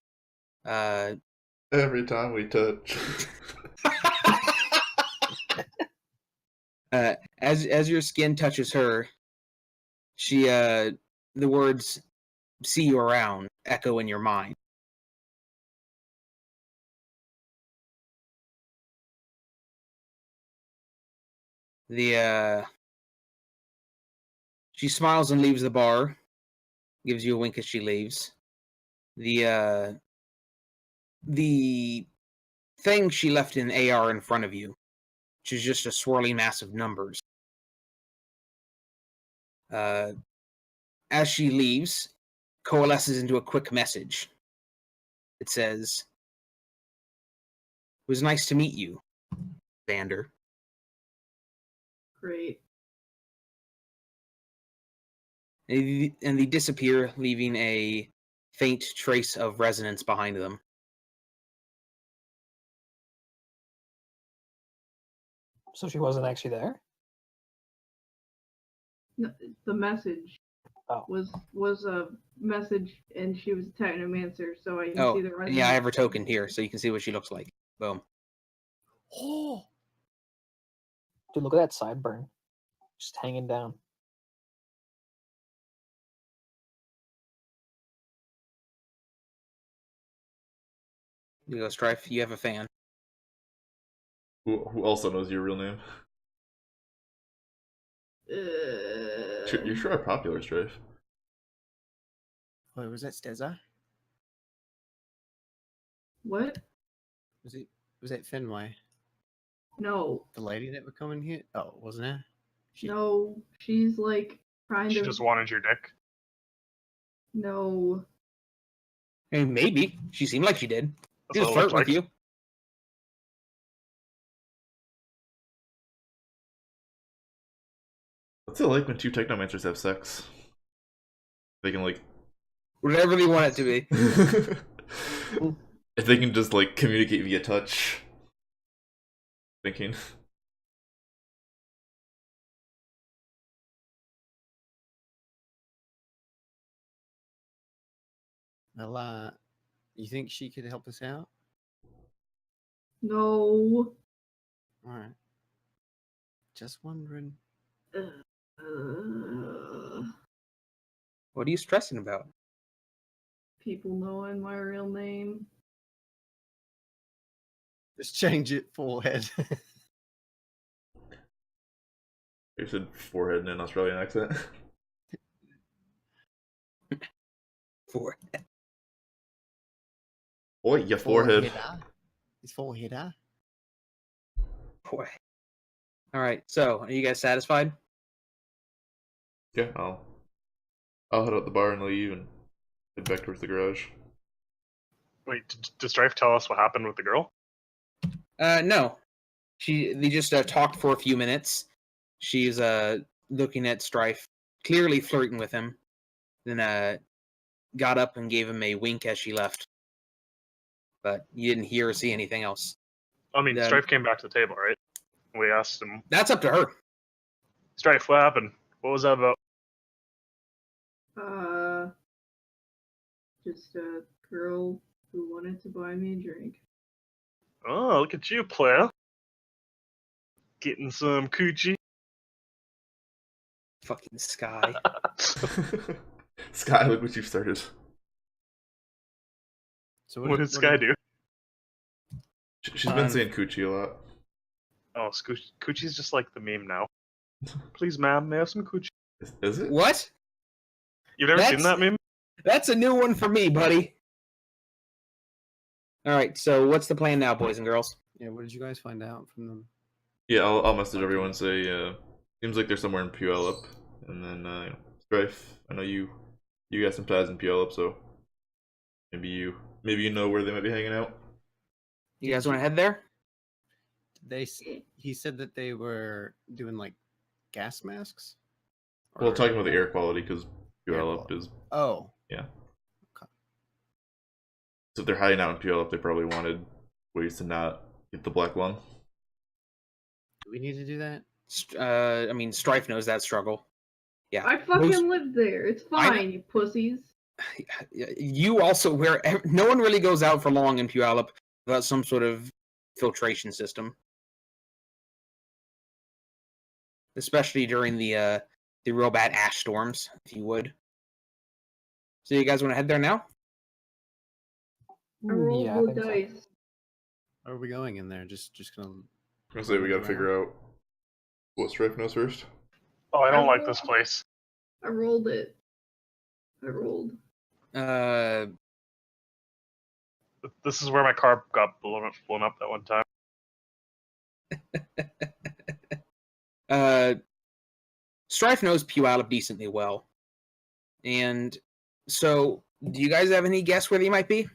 Every time we touch. as your skin touches her, she the words "see you around" echo in your mind. She smiles and leaves the bar, gives you a wink as she leaves. The thing she left in AR in front of you, which is just a swirling mass of numbers. As she leaves, coalesces into a quick message. It says, "It was nice to meet you, Vander." Great. And they disappear, leaving a faint trace of resonance behind them. So she wasn't actually there? No, the message Oh. was a message, and she was a technomancer, so I can see the resonance. Yeah, I have her token here, so you can see what she looks like. Boom. Oh! Dude, look at that sideburn. Just hanging down. You go, Stryfe, you have a fan. Who also knows your real name? You're sure I'm popular, Stryfe. Wait, was that Steza? What? Was it Finway? No. The lady that would come in here? Oh, wasn't it? No, she's like kind She of. just wanted your dick. No. I mean, maybe. She seemed like she did. That's She was what it looked flirting with like. you. What's it like when two technomancers have sex? They can like Whatever they want it to be. if they can just like communicate via touch. Thinking. Well, you think she could help us out? No. Alright. Just wondering. What are you stressing about? People knowing my real name. Just change it, forehead. You said forehead in an Australian accent. Forehead. Oi, your forehead. His forehead, huh? Boy. Alright, so, are you guys satisfied? Yeah, I'll head out the bar and leave and head back towards the garage. Wait, did Stryfe tell us what happened with the girl? No. They just talked for a few minutes. She's looking at Stryfe, clearly flirting with him. Then got up and gave him a wink as she left. But you didn't hear or see anything else. I mean, Then- Stryfe came back to the table, right? We asked him, That's up to her. Stryfe, what happened? What was that about? Just a girl who wanted to buy me a drink. Oh, look at you, player. Getting some coochie. Fucking Sky. Sky, look what you've started. So What did Sky do? She's been saying coochie a lot. Oh, coochie's just like the meme now. Please, ma'am, may I have some coochie? Is it? What? You've never seen that meme? That's a new one for me, buddy. Alright, so what's the plan now, boys and girls? Yeah, what did you guys find out from them? Yeah, I'll message everyone. Say, seems like they're somewhere in Puyallup, and then Stryfe. I know you got some ties in Puyallup, so maybe you know where they might be hanging out. You guys want to head there? He said that they were doing like gas masks. Well, talking about the air quality because Puyallup is. Oh. Yeah. Okay. So if they're hiding out in Puyallup, they probably wanted ways to not get the black lung. Do we need to do that? I mean, Stryfe knows that struggle. Yeah. I fucking lived there. It's fine, you pussies. You also no one really goes out for long in Puyallup without some sort of filtration system, especially during the real bad ash storms, if you would. So you guys want to head there now? I rolled Yeah, I blue think so. dice. Are we going in there? Just gonna. I'm gonna say we gotta figure out what Stryfe knows first. Oh, I don't like this place. I rolled it. I rolled. This is where my car got blown up that one time. Stryfe knows Puyallup decently well, and so do you guys have any guess where they might be,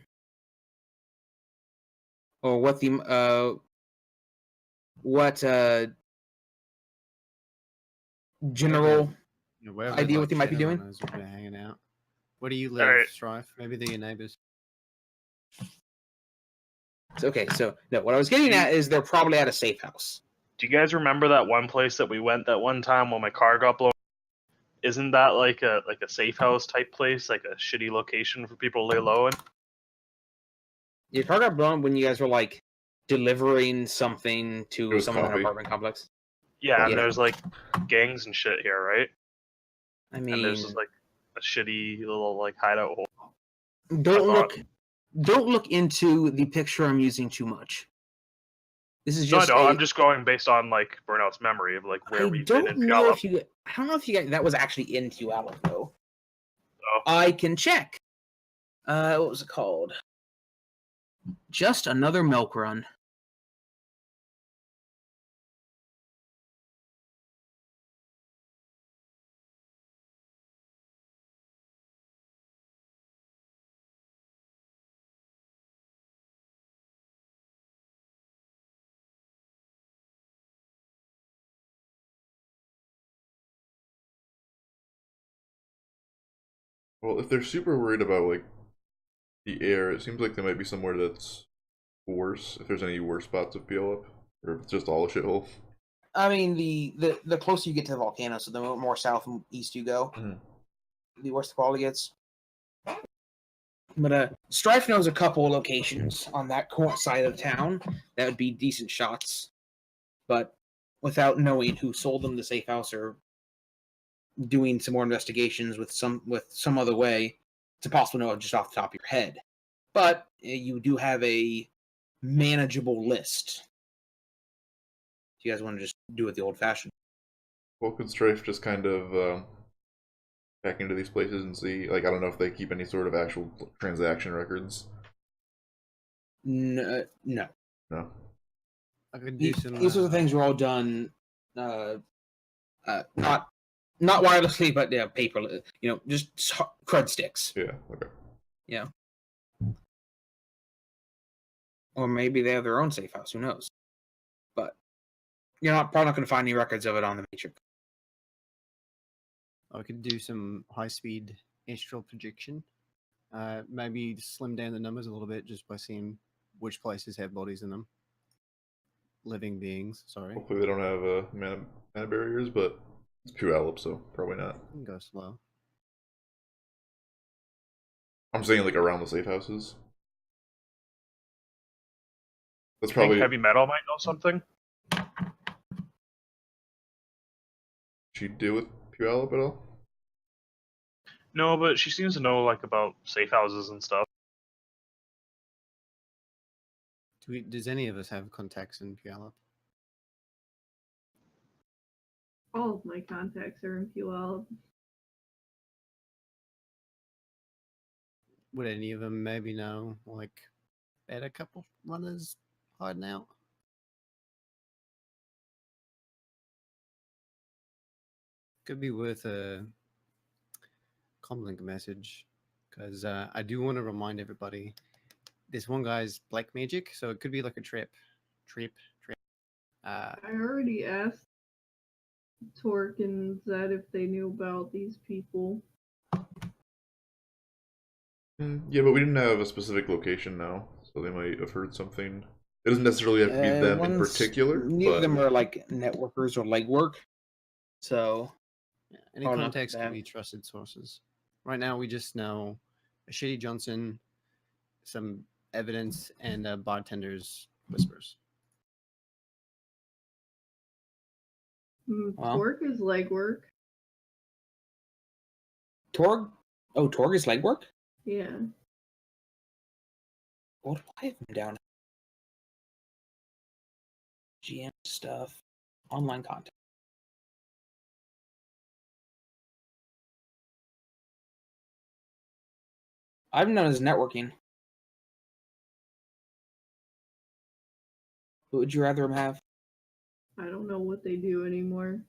or what the general idea what they might be doing? Hanging out. Where do you live, Right. Stryfe? Maybe they're your neighbors. Okay, so no, what I was getting at is they're probably at a safe house. Do you guys remember that one place that we went that one time when my car got blown? Isn't that like a safe house type place, like a shitty location for people to lay low in? Your car got blown when you guys were like delivering something to someone in an coffee. apartment complex. Yeah, and Yeah. there's like gangs and shit here, right? I mean, And there's just like a shitty little like hideout hole. Don't look into the picture I'm using too much. This is just. No, I'm just going based on like Burnout's memory of like where we've been in Puyallup. I don't know if you guys that was actually in Puyallup though. Oh. I can check. What was it called? Just Another Milk Run. Well, if they're super worried about like the air, it seems like they might be somewhere that's worse. If there's any worse spots of Puyallup, or if it's just all a shithole. I mean, the closer you get to the volcano, so the more south and east you go, the worse the quality gets. But Stryfe knows a couple of locations on that side of town that would be decent shots, but without knowing who sold them the safe house or doing some more investigations with some other way, it's impossible to know just off the top of your head. But you do have a manageable list. You guys want to just do it the old-fashioned? Well, could Stryfe just kind of back into these places and see? Like, I don't know if they keep any sort of actual transaction records. No. I could do some. These are the things were all done, not wirelessly, but paper. Just crud sticks. Yeah. Okay. Yeah. Or maybe they have their own safe house. Who knows? But you're probably not going to find any records of it on the Matrix. I could do some high-speed astral projection. Maybe slim down the numbers a little bit just by seeing which places have bodies in them. Living beings, sorry. Hopefully they don't have mana barriers, but it's Puyallup, so probably not. You can go slow. I'm saying like around the safe houses. That's Think probably. Heavy Metal might know something. She deal with Puyallup at all? No, but she seems to know like about safe houses and stuff. Does any of us have contacts in Puyallup? All of my contacts are in Puyallup. Would any of them maybe know, like, at a couple runners hiding out? Could be worth a comlink message, because I do want to remind everybody this one guy's black magic, so it could be like a trip. I already asked Torque and Zed if they knew about these people. Yeah, but we didn't have a specific location now, so they might have heard something. It doesn't necessarily have to be them in particular. Neither of But them are like networkers or legwork. So yeah, any Probably not contacts can them. be trusted sources. Right now, we just know a shitty Johnson, some evidence, and a bartender's whispers. Well. Torque is legwork. Torg? Oh, Torg is legwork? Yeah. What do I have them down? GM stuff. Online content. I've known as networking. Who would you rather him have? I don't know what they do anymore.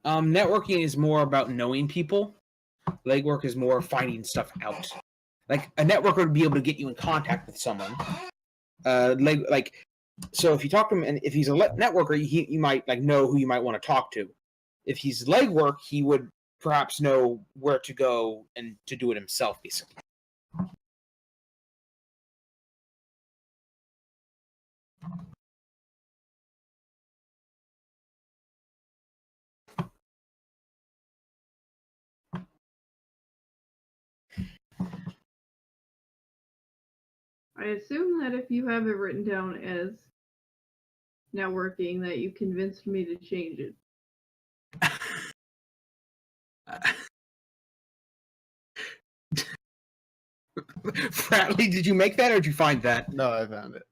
Networking is more about knowing people. Legwork is more finding stuff out. Like a networker would be able to get you in contact with someone. So if you talk to him, and if he's a networker, you might like know who you might want to talk to. If he's legwork, he would perhaps know where to go and to do it himself, basically. I assume that if you have it written down as networking, that you convinced me to change it. Fratly, did you make that or did you find that? No, I found it.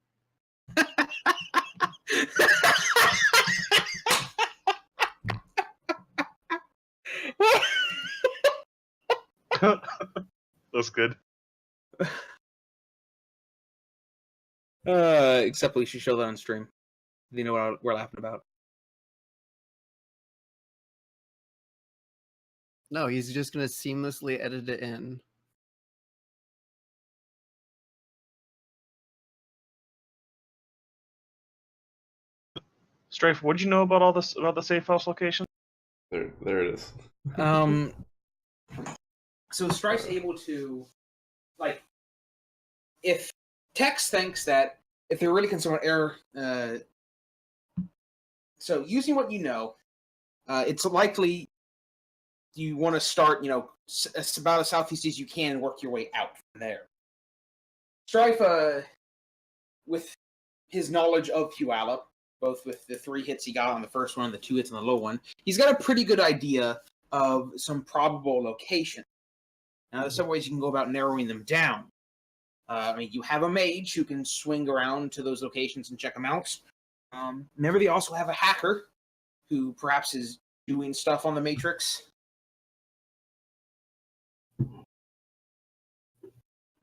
That's good. Except we should show that on stream. You know what we're laughing about. No, he's just gonna seamlessly edit it in. Stryfe, what did you know about all this about the safe house location? there it is. So Stryfe's able to, like, if Tex thinks that if they're really concerned with error, so using what you know, it's likely you want to start, about as southeast as you can and work your way out from there. Stryfe, with his knowledge of Puyallup, both with the 3 hits he got on the first one and the 2 hits on the low one, he's got a pretty good idea of some probable location. Now, there's some ways you can go about narrowing them down. You have a mage who can swing around to those locations and check them out. Remember, they also have a hacker who perhaps is doing stuff on the Matrix.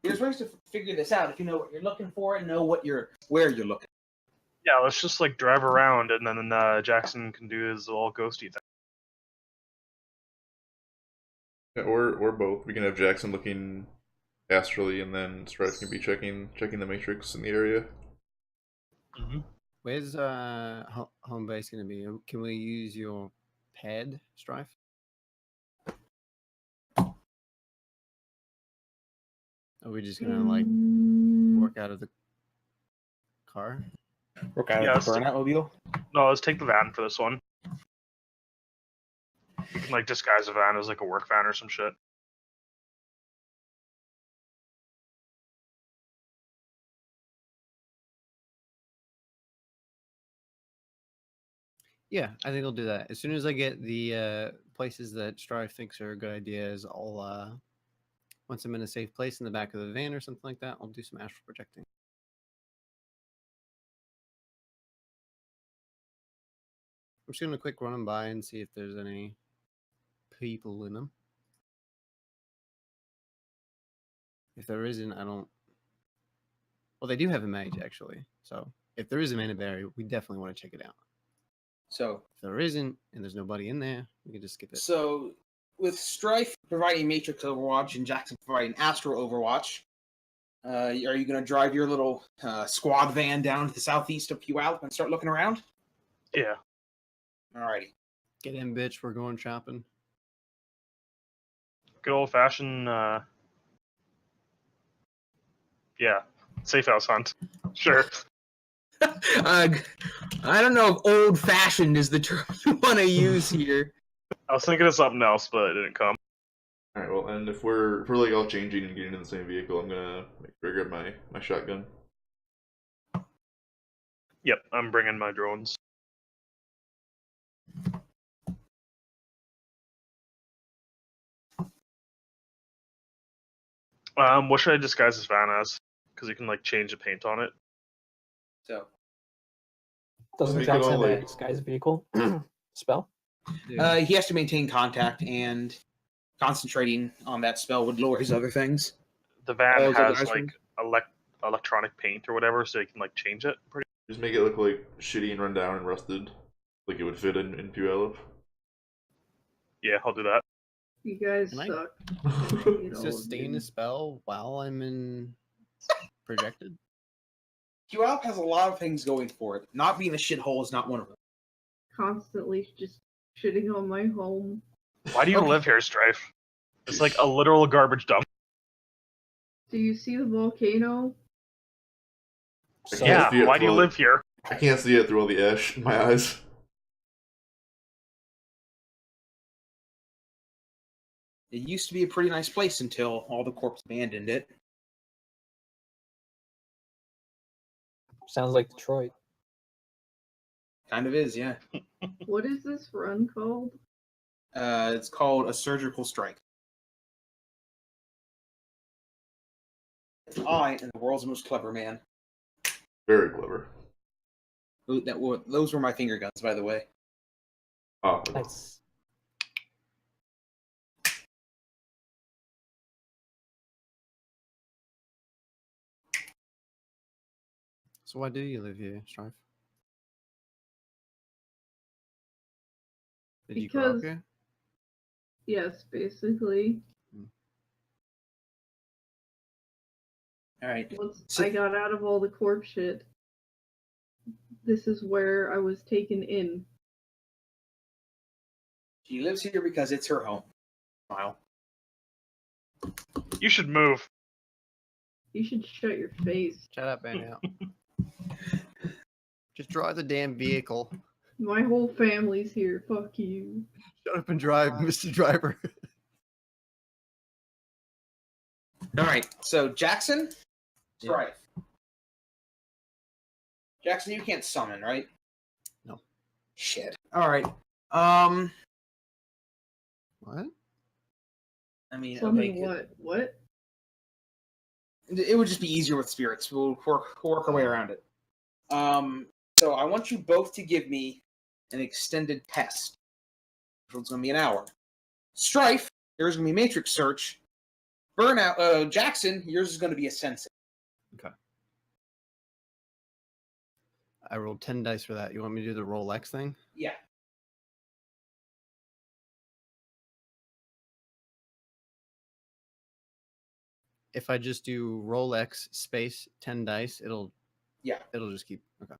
There's ways to figure this out if you know what you're looking for and know where you're looking. Yeah, let's just like drive around and then Jackson can do his little ghosty thing. Yeah, or both. We can have Jackson looking astrally, and then Stryfe can be checking the matrix in the area. Mm-hmm. Where's home base gonna be? Can we use your pad, Stryfe? Are we just gonna like work out of the car? Work out of the Burnout mobile? No, let's take the van for this one. We can like disguise a van as like a work van or some shit. Yeah, I think I'll do that. As soon as I get the places that Stryfe thinks are good ideas, I'll once I'm in a safe place in the back of the van or something like that, I'll do some astral projecting. I'm just gonna quick run them by and see if there's any people in them. If there isn't, I don't. Well, they do have a mage actually, so if there is a mana barrier, we definitely want to check it out. So If there isn't, and there's nobody in there, we can just skip it. So, with Stryfe providing Matrix Overwatch and Jackson providing Astro Overwatch, are you going to drive your little squad van down to the southeast of Puyallup and start looking around? Yeah. Alrighty. Get in, bitch. We're going shopping. Good old fashioned. Yeah. Safe house hunt. Sure. I don't know if old fashioned is the term you want to use here. I was thinking of something else, but it didn't come. All right. Well, and if we're like all changing and getting in the same vehicle, I'm gonna make sure I grab my shotgun. Yep, I'm bringing my drones. What should I disguise this van as? Because you can like change the paint on it. So, Doesn't Make it all, Jackson have a like- disguise vehicle spell? he has to maintain contact, and concentrating on that spell would lower his other things. The van Oh, is that has nice like electronic paint or whatever, so you can like change it. Pretty. Just make it look like shitty and run down and rusted, like it would fit in Puyallup. Yeah, I'll do that. You guys Can I- suck. Sustain a spell while I'm in projected? Puyallup has a lot of things going for it. Not being a shithole is not one of them. Constantly just shitting on my home. Why do you Okay. live here, Stryfe? It's like a literal garbage dump. Do you see the volcano? I So, can't see Yeah, it why do you through- live here? I can't see it through all the ash in my eyes. It used to be a pretty nice place until all the corps abandoned it. sounds like Detroit. Kind of is, yeah. What is this run called? It's called a surgical strike. I am the world's most clever man. Very clever. Those were my finger guns, by the way. Oh, Nice. So why do you live here, Stryfe? Did you grow up Because- here? Yes, basically. All right. Once So- I got out of all the corp shit, this is where I was taken in. She lives here because it's her home. Smile. You should move. You should shut your face. Shut up, Burnout. Just drive the damn vehicle. My whole family's here. Fuck you. Shut up and drive, Mr. Driver. All right. So Jackson, Yeah. Stryfe. Jackson, you can't summon, right? No. Shit. All right. What? I mean, Tell okay, me what? What? it would just be easier with spirits. We'll work our way around it. So I want you both to give me an extended test. It's going to be an hour. Stryfe, yours is going to be Matrix Search. Burnout, Jackson, yours is going to be a Sensei. I rolled 10 dice for that. You want me to do the roll X thing? Yeah. If I just do roll X space 10 dice, it'll just keep. Okay.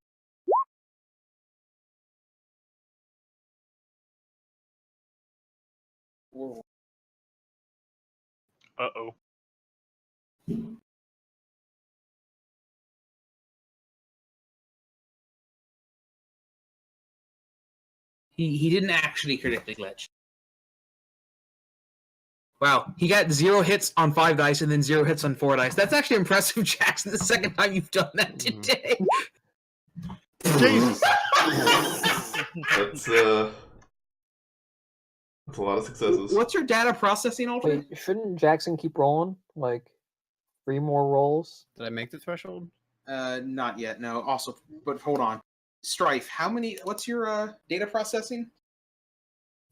Uh-oh. He didn't actually predict the glitch. Wow, he got 0 hits on 5 dice and then 0 hits on 4 dice. That's actually impressive, Jackson. The second time you've done that today. Jesus! That's a lot of successes. What's your data processing alter? Wait, shouldn't Jackson keep rolling? Like 3 more rolls? Did I make the threshold? Not yet. No. Also, but hold on. Stryfe, what's your data processing?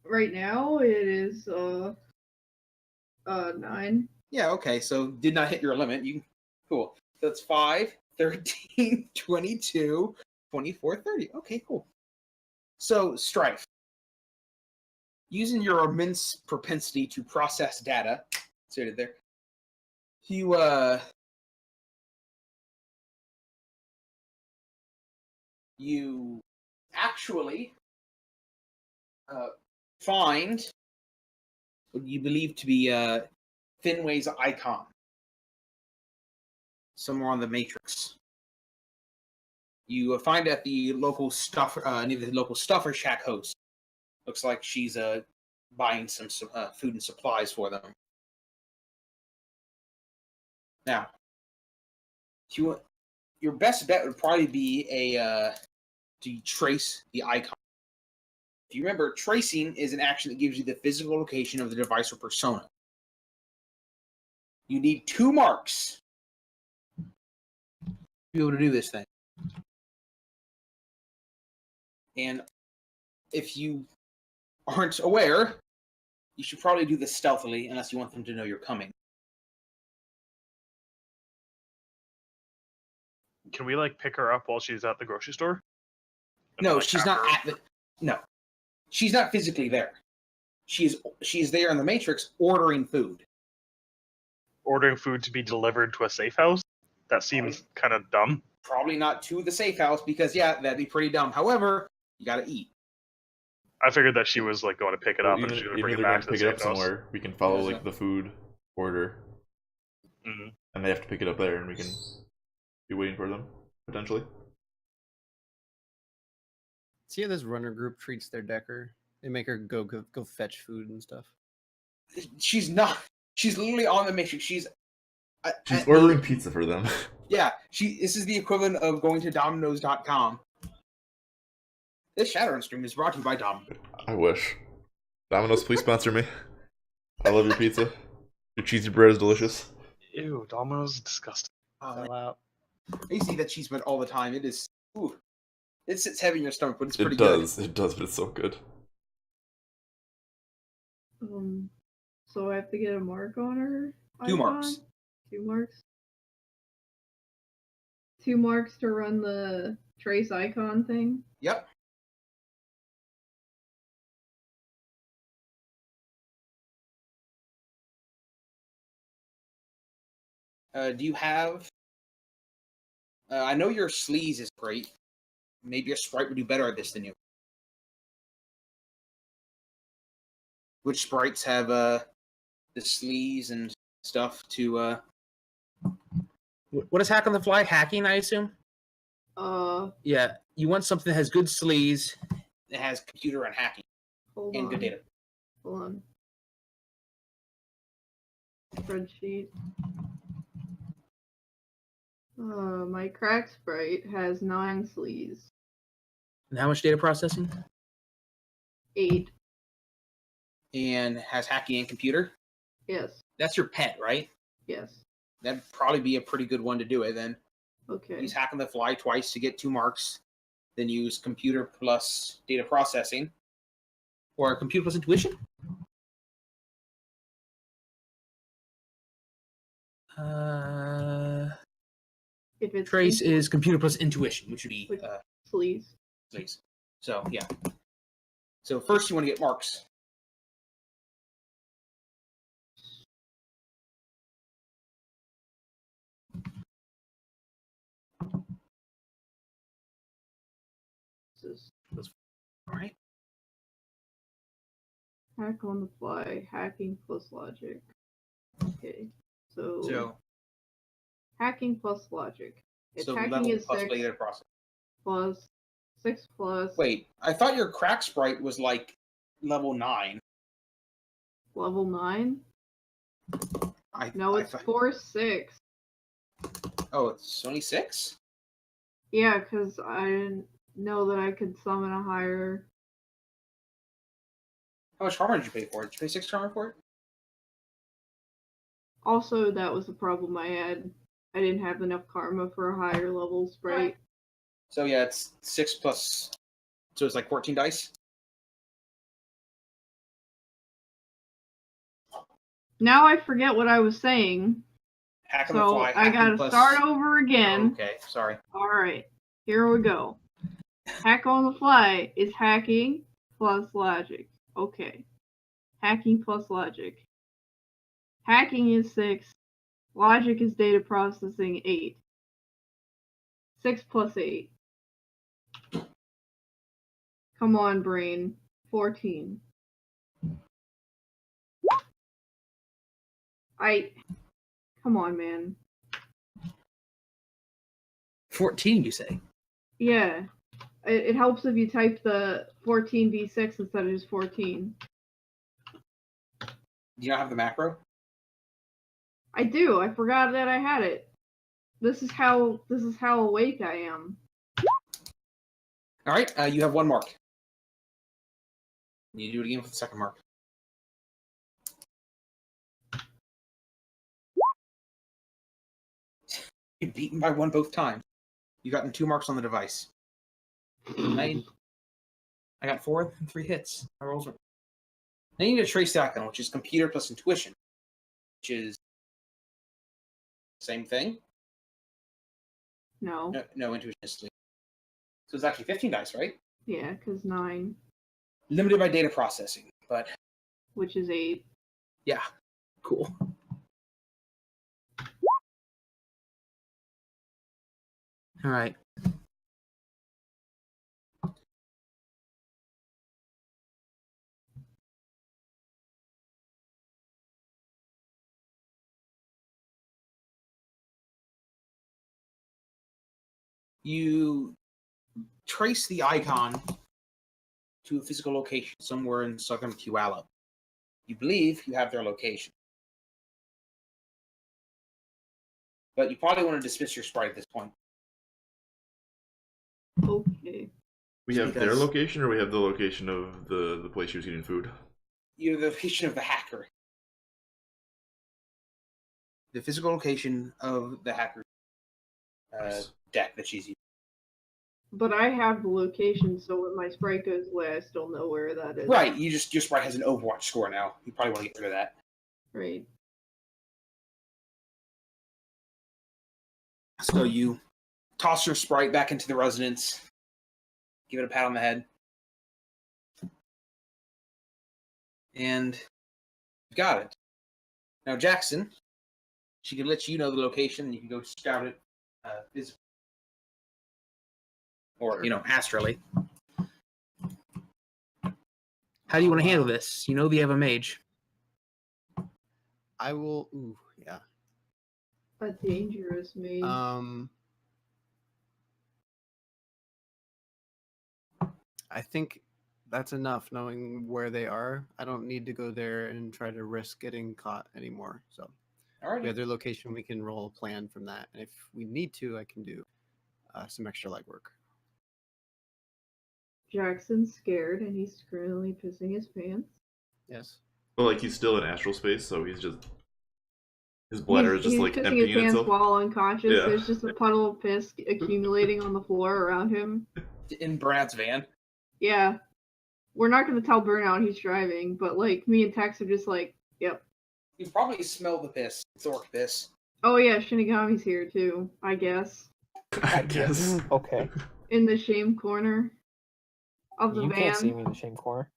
Right now it is 9. Yeah, okay. So did not hit your limit. Cool. So that's 5, 13, 22, 24, 30. Okay, cool. So, Stryfe, using your immense propensity to process data, see what I did there? You actually find what you believe to be Finway's icon somewhere on the Matrix. You find at the local near the local Stuffer Shack host. Looks like she's buying some food and supplies for them. Now, your best bet would probably be to trace the icon. If you remember, tracing is an action that gives you the physical location of the device or persona. You need 2 marks to be able to do this thing. And if you aren't aware, you should probably do this stealthily unless you want them to know you're coming. Can we like pick her up while she's at the grocery store? No, like, she's have not her- at the. No, she's not physically there. She's there in the Matrix ordering food. Ordering food to be delivered to a safe house? That seems kind of dumb. Probably not to the safe house because that'd be pretty dumb. However, you gotta eat. I figured that she was like going to pick it up and she was Even bring if it they're back going to to the pick it safe up house. somewhere, we can follow Yeah, like the food order, Mhm. and they have to pick it up there, and we can be waiting for them potentially. See how this runner group treats their decker? They make her go fetch food and stuff. She's not. She's literally on the Matrix. She's Ordering pizza for them. Yeah, this is the equivalent of going to Domino's.com. This Shadowrun stream is brought to you by Dom. I wish. Domino's, please sponsor me. I love your pizza. Your cheesy bread is delicious. Ew, Domino's is disgusting. Sell out. You see that cheese bread all the time. It is. Ooh, it sits heavy in your stomach, but it's pretty It does, but it's so good. So I have to get a mark on her? 2 icon? marks. 2 marks? 2 marks to run the trace icon thing? Yep. Do you have... I know your sleaze is great. Maybe a sprite would do better at this than you. Which sprites have the sleaze and stuff to... What is Hack on the Fly? Hacking, I assume? Yeah, you want something that has good sleaze, that has computer and hacking, Hold and on. good data. Hold on. Spreadsheet. My crack sprite has 9 sleaze. And how much data processing? 8. And has hacking and computer? Yes. That's your pet, right? Yes. That'd probably be a pretty good one to do it then. Okay. Use Hack on the Fly twice to get 2 marks. Then use computer plus data processing. Or computer plus intuition? If it's Trace is computer plus intuition, which would be sleaze. sleaze. So, yeah. So first you want to get marks. Alright. Hack on the fly. Hacking plus logic. Okay. So hacking plus logic. If So hacking level is plus 6 data processing. plus 6 plus Wait, I thought your crack sprite was like level 9. level 9? No, I it's thought- 4-6. Oh, it's only 6? Yeah, because I didn't know that I could summon a higher. How much karma did you pay for it? Did you pay 6 karma for it? Also, that was the problem I had. I didn't have enough karma for a higher level sprite. So yeah, it's 6 plus... So it's like 14 dice? Now I forget what I was saying. Hack on the So fly. I hacking gotta plus- start over again. Okay, sorry. Alright, here we go. Hack on the fly is hacking plus logic. Okay. Hacking plus logic. Hacking is 6. Logic is data processing 8. 6 plus 8. Come on, brain. 14. Come on, man. 14, you say? Yeah. It helps if you type the 14d6 instead of just 14. Do you not have the macro? I do. I forgot that I had it. This is how awake I am. All right, you have 1 mark. You do it again for the second mark. You're beaten by 1 both times. You gotten 2 marks on the device. I got 4 and 3 hits. My rolls are. Now you need a trace icon, which is computer plus intuition, which is same thing. No. No, intuition is sleep. So it's actually 15 dice, right? Yeah, because 9. Limited by data processing, but Which is 8. yeah, cool. All right. You trace the icon to a physical location somewhere in southern Puyallup. You believe you have their location. But you probably want to dismiss your sprite at this point. Okay. We have their Because- location, or we have the location of the place she was eating food? You have the location of the hacker. The physical location of the hacker deck that she's using. But I have the location, so when my sprite goes away, I still know where that is. Right, your sprite has an Overwatch score now. You probably want to get rid of that. Right. So you toss your sprite back into the resonance, give it a pat on the head, and you've got it. Now, Jackson, she can let you know the location, and you can go scout it physically. Or, astrally. How do you want to handle this? You know they have a mage. I will. Ooh, yeah. A dangerous mage. I think that's enough knowing where they are. I don't need to go there and try to risk getting caught anymore. So, All right. we have their location. We can roll a plan from that. And if we need to, I can do some extra legwork. Jackson's scared and he's currently pissing his pants. Yes. But like he's still in astral space, so he's just his bladder is just he's like pissing emptying his pants itself. while unconscious. Yeah. There's just a puddle of piss accumulating on the floor around him. In Burnout's van. Yeah. We're not going to tell Burnout he's driving, but like me and Tex are just like, yep. You probably smell the piss. It's orc piss. Oh yeah, Shinigami's here too, I guess. I guess. Okay. In the shame corner of the You van. can't see me in the shame corner.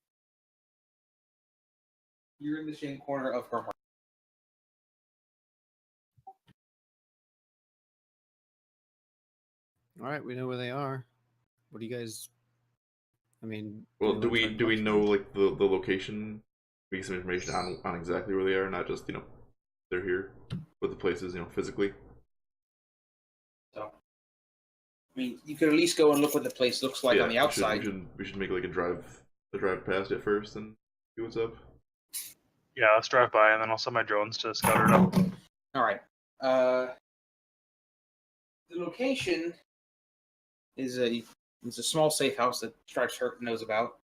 You're in the shame corner of her heart. All right, we know where they are. What do you guys? I mean, Well, do we know like the location? We get some information on exactly where they are, not just they're here, but the places physically. So, I mean, you could at least go and look what the place looks like on the outside. We should make like a drive past it first and see what's up. Yeah, let's drive by and then I'll send my drones to scout it out. All right. The location is a small safe house that Stryfe knows about.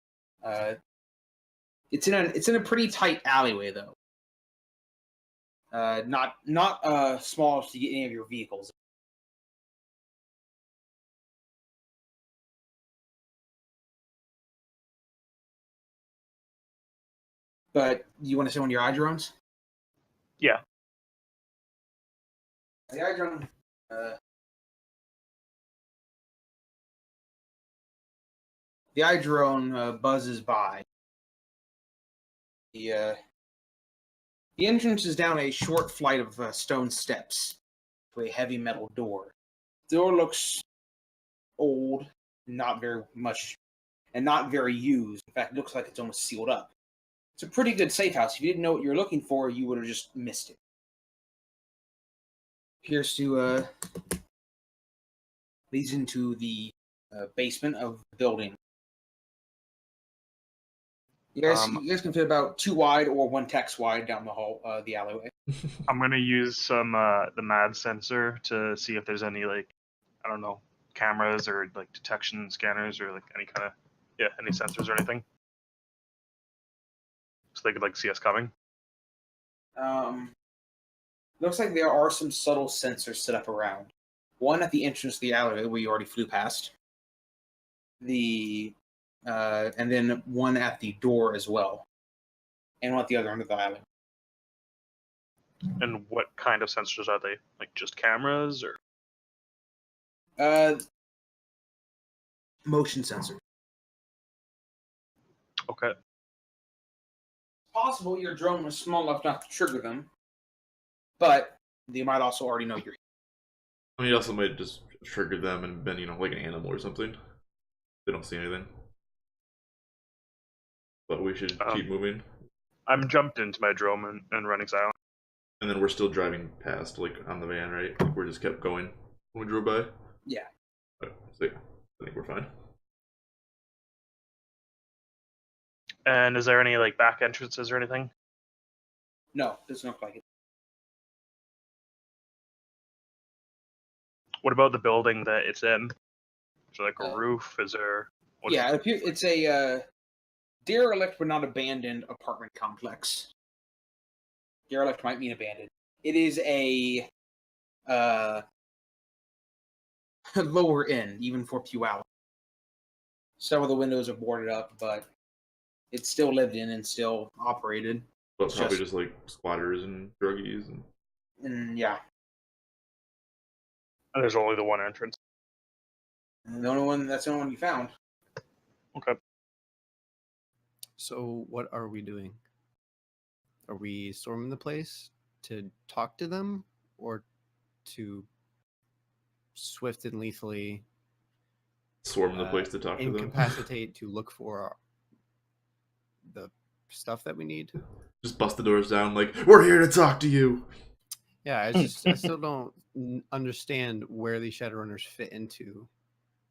It's in a pretty tight alleyway though. Not small enough to get any of your vehicles. But you want to send one of your eye drones? Yeah. The eye drone The eye drone buzzes by. The entrance is down a short flight of stone steps to a heavy metal door. The door looks old, not very much, and not very used. In fact, it looks like it's almost sealed up. It's a pretty good safe house. If you didn't know what you were looking for, you would have just missed it. Appears to leads into the basement of the building. You guys can fit about 2 wide or 1 text wide down the hall, the alleyway. I'm gonna use some the MAD sensor to see if there's any like, I don't know, cameras or like detection scanners or like any kind of any sensors or anything, so they could like see us coming. Looks like there are some subtle sensors set up around. One at the entrance to the alleyway where you already flew past. And then one at the door as well, and one at the other end of the island. And what kind of sensors are they? Like just cameras or? Motion sensor. Okay. Possible your drone was small enough not to trigger them, but they might also already know you're. I mean, you also might just trigger them and been, like an animal or something. They don't see anything. But we should keep moving. I'm jumped into my drone and running silent. And then we're still driving past, like, on the van, right? Like, we just kept going when we drove by? Yeah. Right, so yeah, I think we're fine. And is there any, like, back entrances or anything? No, doesn't look like it. What about the building that it's in? Is there, like, a roof? Is there... Yeah, it's a derelict but not abandoned apartment complex. Derelict might mean abandoned. It is a lower end, even for Puyallup. Some of the windows are boarded up, but it's still lived in and still operated. But probably just like squatters and druggies and yeah. And there's only the one entrance. And the only one that's the only one you found. Okay. So what are we doing? Are we storming the place to talk to them, or to swift and lethally swarm the place to talk to them? Incapacitate to look for the stuff that we need? Just bust the doors down like, we're here to talk to you! Yeah, I still don't understand where these Shadowrunners fit into.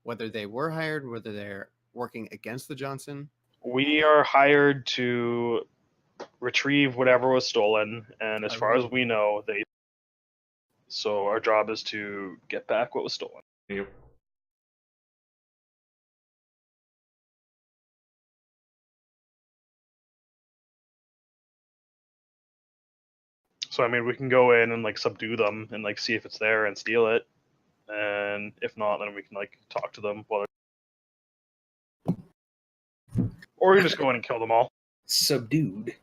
Whether they were hired, whether they're working against the Johnson. We are hired to retrieve whatever was stolen, and as far as we know, so our job is to get back what was stolen. Yep. So I mean, we can go in and like subdue them and like see if it's there and steal it, and if not, then we can like talk to them. Or we can just go in and kill them all. Subdued.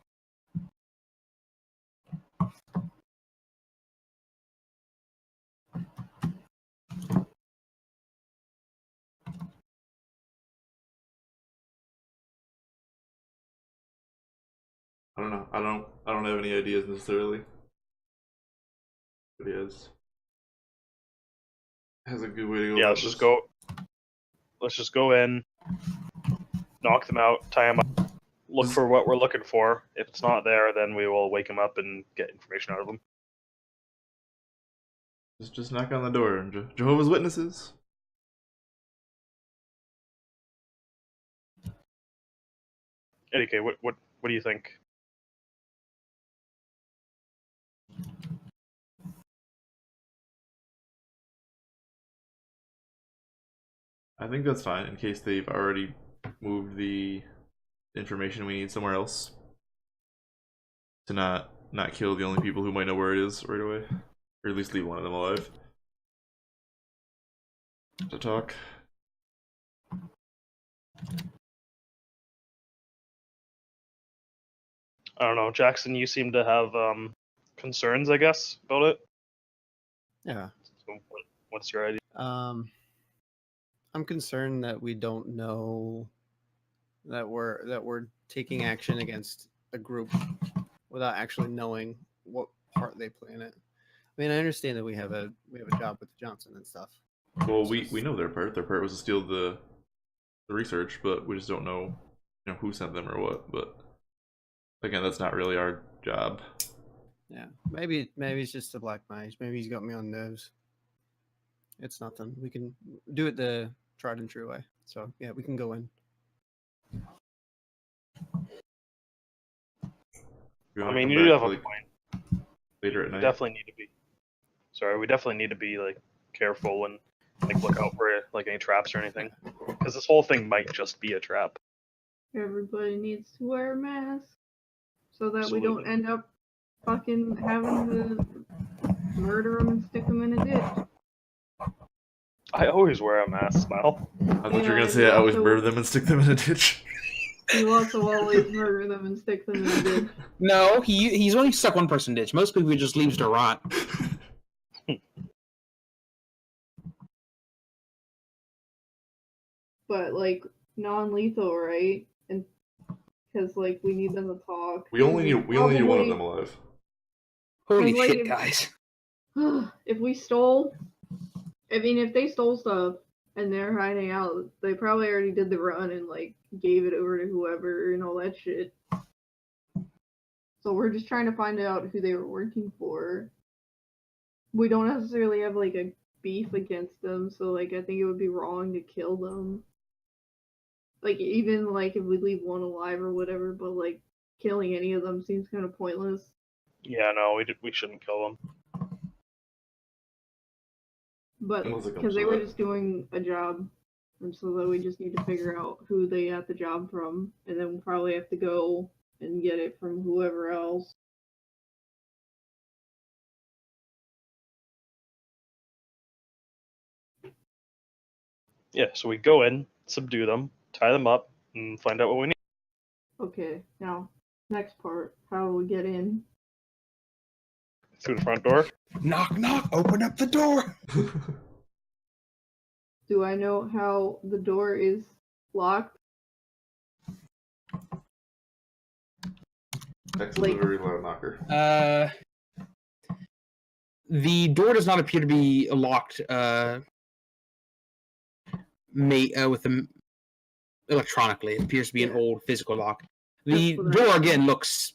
I don't know. I don't have any ideas necessarily. But he has a good way to go. Yeah, let's just go in, knock them out, tie them up, look for what we're looking for. If it's not there, then we will wake them up and get information out of them. Just knock on the door. Jehovah's Witnesses. Okay, what do you think? I think that's fine in case they've already moved the information we need somewhere else. To not kill the only people who might know where it is right away. Or at least leave one of them alive. To talk. I don't know, Jackson, you seem to have concerns, I guess, about it. Yeah. So what's your idea? I'm concerned that we don't know that we're taking action against a group without actually knowing what part they play in it. I mean, I understand that we have a job with Johnson and stuff. Well, we know their part. Their part was to steal the research, but we just don't know, who sent them or what. But again, that's not really our job. Yeah, maybe it's just the black mage. Maybe he's got me on nerves. It's nothing. We can do it the tried and true way. So yeah, we can go in. You I wanna mean, come you do back, have a like, point. later at We night. definitely need to be. Sorry, we definitely need to be like careful and like look out for like any traps or anything, because this whole thing might just be a trap. Everybody needs to wear a mask so that we Absolutely. don't end up fucking having to murder them and stick them in a ditch. I always wear a mask, Smile. I thought you were Yeah, gonna and say I always also- murder them and stick them in a ditch. You also always murder them and stick them in a ditch. No, he's only stuck one person ditch. Most people he just leaves to rot. But like non-lethal, right? And because like we need them to talk. We only need one of them alive. Holy Like, shit, if- guys! If we stole, I mean, if they stole stuff and they're hiding out, they probably already did the run and like gave it over to whoever and all that shit. So we're just trying to find out who they were working for. We don't necessarily have like a beef against them, so like I think it would be wrong to kill them. Like even like if we leave one alive or whatever, but like killing any of them seems kind of pointless. Yeah, no, we shouldn't kill them. But Unless it comes because to they were that. just doing a job, and so that we just need to figure out who they got the job from, and then we'll probably have to go and get it from whoever else. Yeah, so we go in, subdue them, tie them up, and find out what we need. Okay, now next part: how do we get in? Through the front door. Knock, knock! Open up the door. Do I know how the door is locked? X is Like- a very loud knocker. The door does not appear to be locked. With them electronically, it appears to be an Yeah. old physical lock. The That's what I door thought. again looks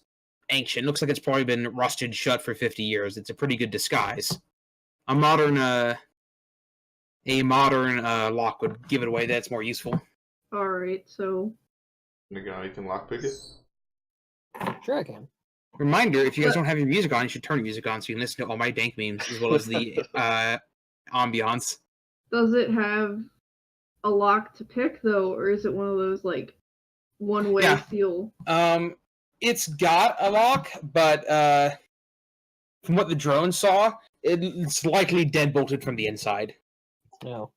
ancient. Looks like it's probably been rusted shut for 50 years. It's a pretty good disguise. A modern lock would give it away. That's more useful. All right, so The guy can lockpick it. Sure, I can. Reminder: if you guys don't have your music on, you should turn your music on so you can listen to all my dank memes as well as the ambiance. does it have a lock to pick though, or is it one of those like one-way Yeah. seal? It's got a lock, but from what the drone saw, it's likely dead bolted from the inside. No.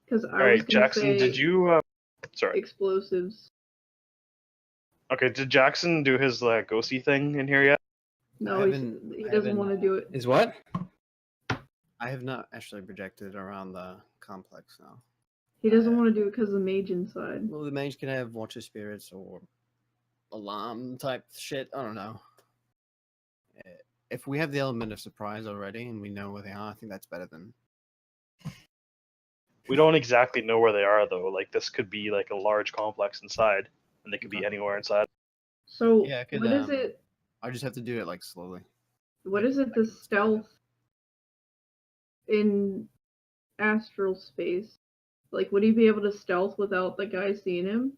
Because All I was right, gonna Jackson, say did you? Sorry. explosives. Okay, did Jackson do his ghosty thing in here yet? No, he doesn't haven't- want to do it. Is what? I have not actually projected around the complex now. He doesn't want to do it because of the mage inside. Well, the mage can have watch of spirits or alarm type shit. I don't know. If we have the element of surprise already and we know where they are, I think that's better than. We don't exactly know where they are though. Like this could be like a large complex inside, and they could be Okay. anywhere inside. So Yeah, I could, what is it? I just have to do it like slowly. What is it? The stealth in astral space. Like, would he be able to stealth without the guy seeing him?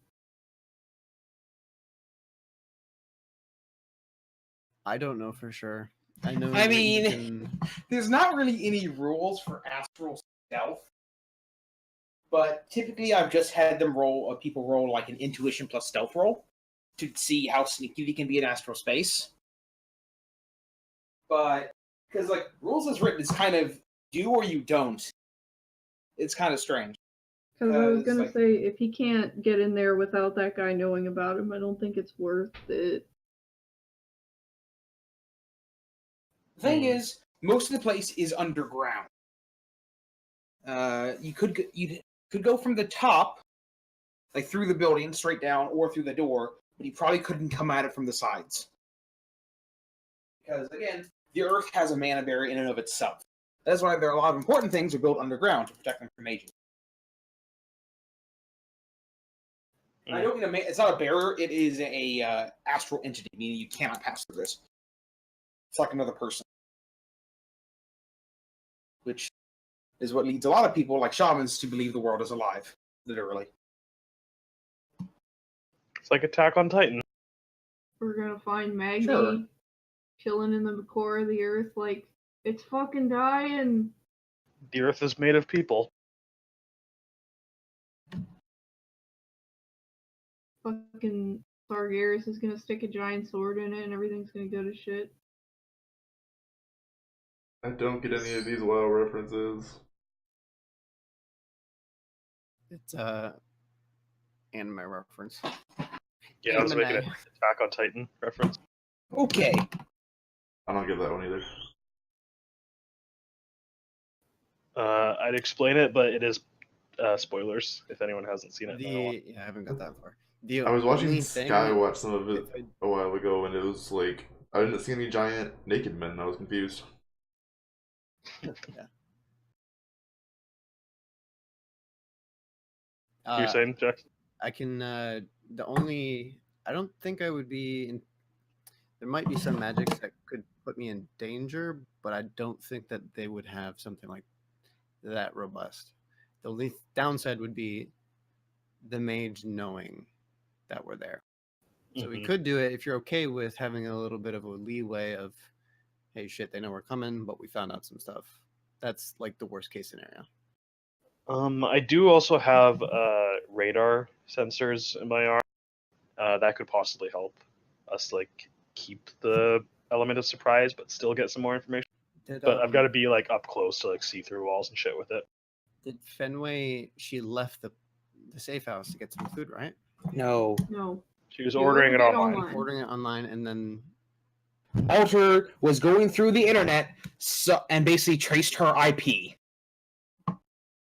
I don't know for sure. I know. I that you mean- can- There's not really any rules for astral stealth, but typically I've just had them people roll like an intuition plus stealth roll to see how sneaky they can be in astral space. But because like rules as written is kind of do or you don't. It's kind of strange. Because I was Because, gonna like- say, if he can't get in there without that guy knowing about him, I don't think it's worth it. The thing is, most of the place is underground. You could go from the top like through the building, straight down, or through the door, but he probably couldn't come at it from the sides. Because, again, the Earth has a mana barrier in and of itself. That's why there are a lot of important things are built underground to protect them from mages. I don't mean it's not a barrier, it is a astral entity, meaning you cannot pass through this. It's like another person. Which is what leads a lot of people, like shamans, to believe the world is alive. Literally. It's like Attack on Titan. We're gonna find Magni chilling in the core of the earth like, it's fucking dying. The Earth is made of people. Fucking Sargeras is gonna stick a giant sword in it and everything's gonna go to shit. I don't get any of these WoW references. It's anime reference. Yeah, I was making an Attack on Titan reference. Okay. I don't get that one either. I'd explain it, but it is spoilers if anyone hasn't seen it. Yeah, I haven't got that far. I was watching Sky watch some of it a while ago, and it was like I didn't see any giant naked men. I was confused. Yeah. You're saying, Jackson? I can. I don't think I would be in. There might be some magics that could put me in danger, but I don't think that they would have something like that robust. The only downside would be the mage knowing that we're there. So we could do it if you're okay with having a little bit of a leeway of, hey, shit, they know we're coming, but we found out some stuff. That's like the worst case scenario. I do also have radar sensors in my arm. That could possibly help us like keep the element of surprise, but still get some more information. But I've got to be like up close to like see through walls and shit with it. Did Fenway? She left the safe house to get some food, right? No. She was ordering it online. Ordering it online, and then Alter was going through the internet and basically traced her IP.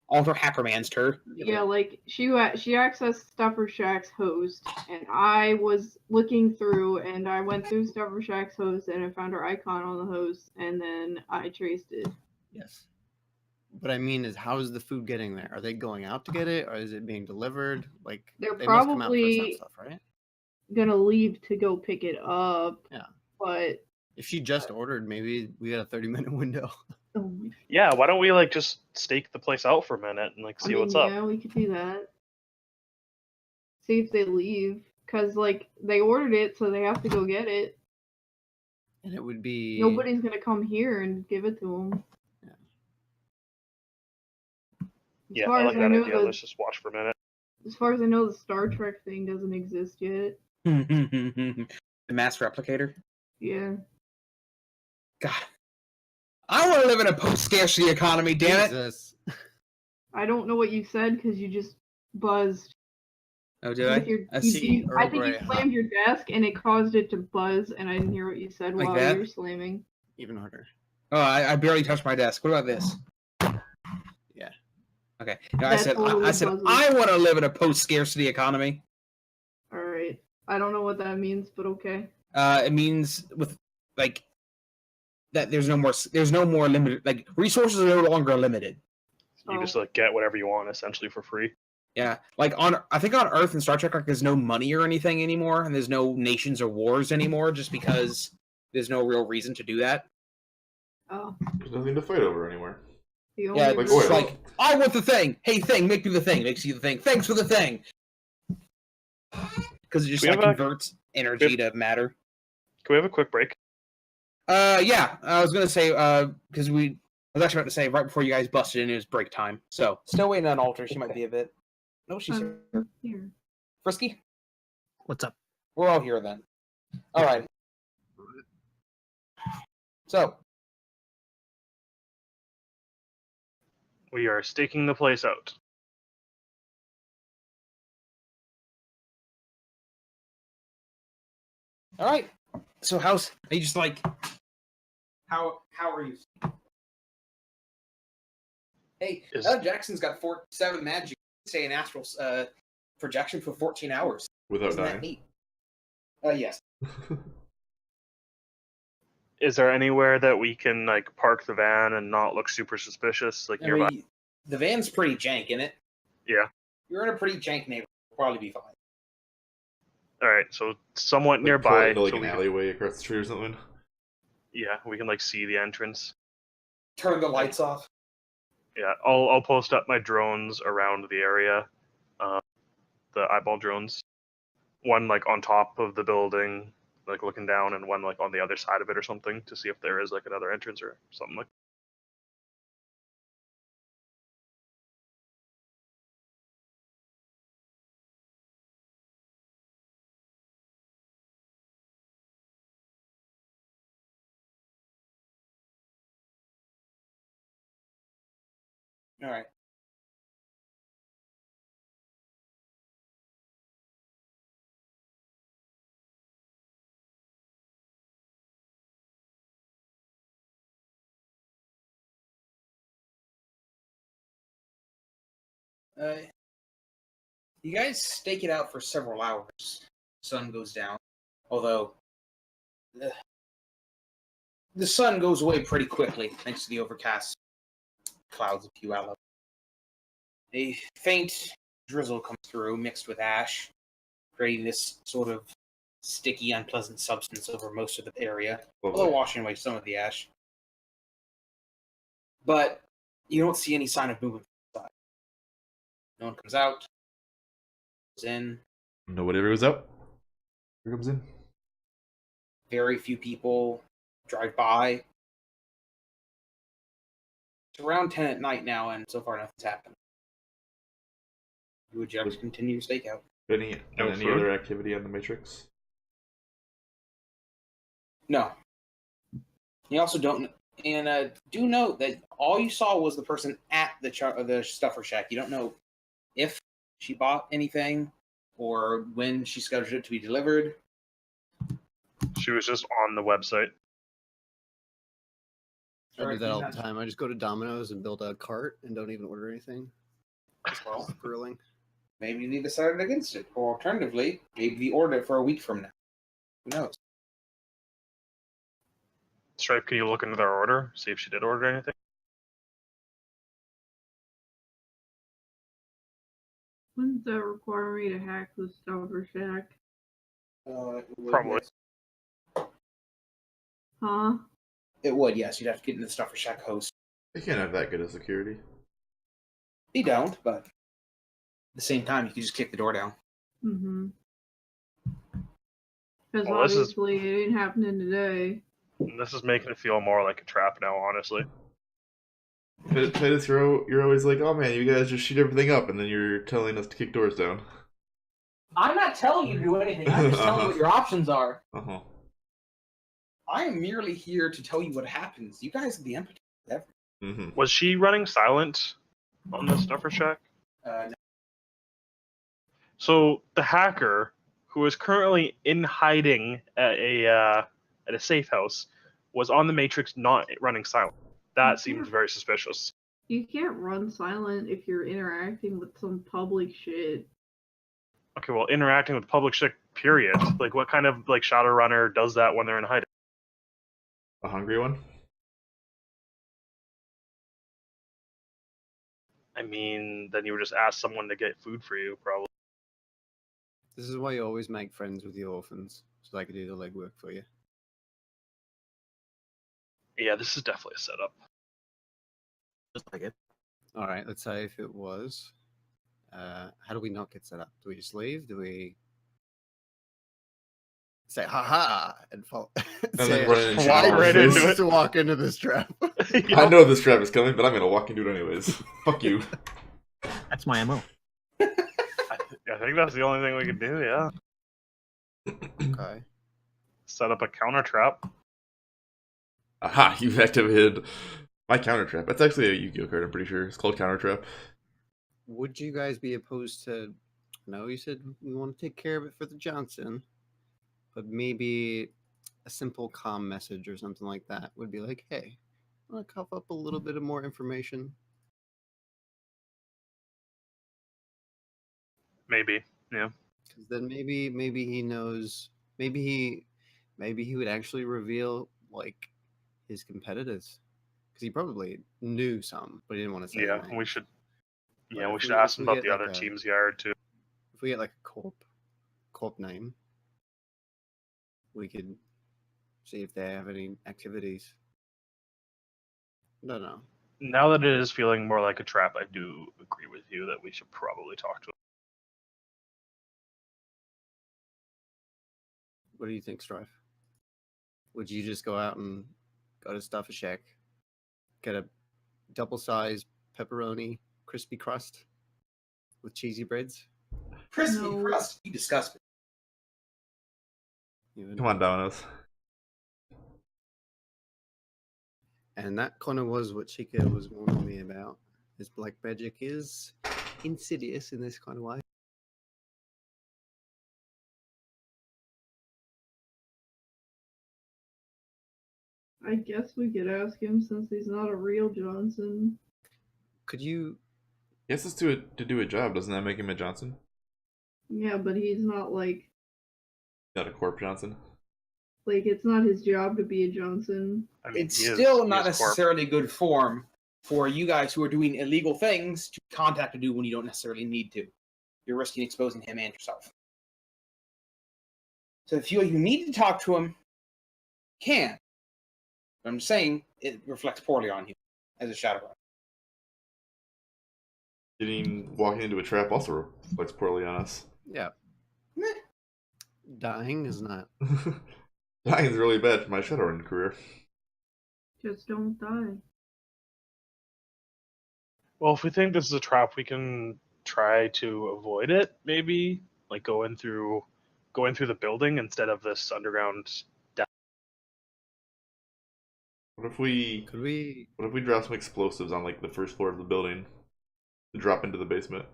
Alter hackermansed her. Yeah, like she accessed Stuffer Shack's host, and I was looking through, and I went through Stuffer Shack's host, and I found her icon on the host, and then I traced it. Yes. What I mean is, how is the food getting there? Are they going out to get it, or is it being delivered? Like They're they must come out for some probably stuff, right? gonna leave to go pick it up. Yeah. But if she just ordered, maybe we got a 30-minute window. Yeah, why don't we like just stake the place out for a minute and like see what's up? Yeah, we could do that. See if they leave, cause like they ordered it, so they have to go get it. And it would be nobody's gonna come here and give it to them. Yeah, I like that idea. Let's just watch for a minute. As far as I know, the Star Trek thing doesn't exist yet. The mass replicator? Yeah. God. I want to live in a post-scarcity economy, damn it! I don't know what you said because you just buzzed. Oh, did I? I think you slammed your desk and it caused it to buzz, and I didn't hear what you said like while that? you were slamming. Even harder. Oh, I barely touched my desk. What about this? Yeah. Okay. No, I said I want to live in a post-scarcity economy. All right. I don't know what that means, but okay. It means with like that there's no more limited, like resources are no longer limited. You just like get whatever you want essentially for free. Yeah, like I think on Earth and Star Trek, like there's no money or anything anymore, and there's no nations or wars anymore, just because there's no real reason to do that. Oh. There's nothing to fight over anymore. Yeah, like oil. Like I want the thing. Hey, thing, make me the thing. Makes you the thing. Thanks for the thing. Because it just like converts energy to matter. Can we have a quick break? Yeah, I was gonna say because I was actually about to say right before you guys busted in, it was break time. So still waiting on Alter. She might be a bit. No, she's here. Frisky, what's up? We're all here then. All right. So we are staking the place out. All right. So are you just like how are you? Hey, Jackson's got 47 magic. Say an astral projection for 14 hours. Without Isn't that dying. neat? Yes. Is there anywhere that we can like park the van and not look super suspicious, like I nearby? mean, the van's pretty jank, isn't it? Yeah. You're in a pretty jank neighborhood. You'll probably be fine. All right, so somewhat Like, nearby. pull into like so an we can, alleyway across the street or something. yeah, we can like see the entrance. Turn the lights off. Yeah, I'll post up my drones around the area, the eyeball drones. One like on top of the building, like looking down, and one like on the other side of it or something to see if there is like another entrance or something like. All right. You guys stake it out for several hours. Sun goes down, although the sun goes away pretty quickly thanks to the overcast clouds of few hours. A faint drizzle comes through mixed with ash, creating this sort of sticky, unpleasant substance over most of the area, although washing away some of the ash. But you don't see any sign of movement from inside. No one comes out, goes in. Nobody ever goes out. Who comes in? Very few people drive by. It's around 10 at night now, and so far nothing's happened. Would you like to continue your stakeout? Any food? other activity on the Matrix? No. You also don't, and do note that all you saw was the person at the stuffer shack. You don't know if she bought anything or when she scheduled it to be delivered. She was just on the website. I do that all the time. I just go to Domino's and build a cart and don't even order anything. Well, Grilling. maybe they decided against it. Or alternatively, maybe they ordered it for a week from now. Who knows? Stripe, can you look into their order, see if she did order anything? Wouldn't that require me to hack the stuffer shack? Probably. Yes. Huh? It would, yes. You'd have to get in the stuffer shack host. They can't have that good of security. They don't, but at the same time, you can just kick the door down. Mm-hmm. Because Well, this is- obviously it ain't happening today. This is making it feel more like a trap now, honestly. TitusCicero, you're always like, oh man, you guys just shoot everything up, and then you're telling us to kick doors down. I'm not telling you to do anything. I'm just telling you what your options are. Uh-huh. I am merely here to tell you what happens. You guys are the empathy. Mm-hmm. Was she running silent on the stuffer shack? No. So the hacker, who is currently in hiding at a safe house, was on the Matrix not running silent. That seems very suspicious. You can't run silent if you're interacting with some public shit. Okay, well, interacting with public shit, period. Like, what kind of like Shadowrunner does that when they're in hiding? A hungry one? I mean, then you would just ask someone to get food for you, probably. This is why you always make friends with the orphans, so I can do the legwork for you. Yeah, this is definitely a setup. Just like it. All right, let's say if it was. How do we not get set up? Do we just leave? Do we say "ha ha" and fall? then run into fly Shadowrun's right face. into it. To walk into this trap. I know this trap is coming, but I'm gonna walk into it anyways. Fuck you. That's my MO. I think that's the only thing we could do, yeah. Okay. Set up a counter trap. Aha, you've activated my counter trap. That's actually a Yu-Gi-Oh card, I'm pretty sure. It's called counter trap. Would you guys be opposed to? No, you said we want to take care of it for the Johnson, but maybe a simple comm message or something like that would be like, "Hey, I want to cough up a little bit of more information." Maybe. Yeah. Because then maybe he knows. Maybe he would actually reveal like his competitors. Because he probably knew some, but he didn't want to say. Yeah, anything. we should. But Yeah, we if should ask if him we about get the like other a- teams he hired too. If we get like a corp name, we could see if they have any activities. No. Now that it is feeling more like a trap, I do agree with you that we should probably talk to him. What do you think, Stryfe? Would you just go out and go to Stuff a Shack, get a double-sized pepperoni crispy crust with cheesy breads? Crispy No. crust. You disgust me. Even- Come on, Domino's. And that kind of was what Chica was warning me about. His black magic is insidious in this kind of way. I guess we could ask him since he's not a real Johnson. He Could you? has to do a job. Doesn't that make him a Johnson? Yeah, but he's not like Not a Corp Johnson. it's not his job to be a Johnson. I mean, It's he is- still he not is corp. necessarily good form for you guys who are doing illegal things to contact a dude when you don't necessarily need to. You're risking exposing him and yourself. So if you need to talk to him, you can. But I'm just saying it reflects poorly on you as a Shadowrun. Walking into a trap also reflects poorly on us. Yeah. Meh. Dying is not. Dying's really bad for my Shadowrun career. Just don't die. Well, if we think this is a trap, we can try to avoid it. Maybe like going through the building instead of this underground. What if we Could we? drop some explosives on like the first floor of the building to drop into the basement?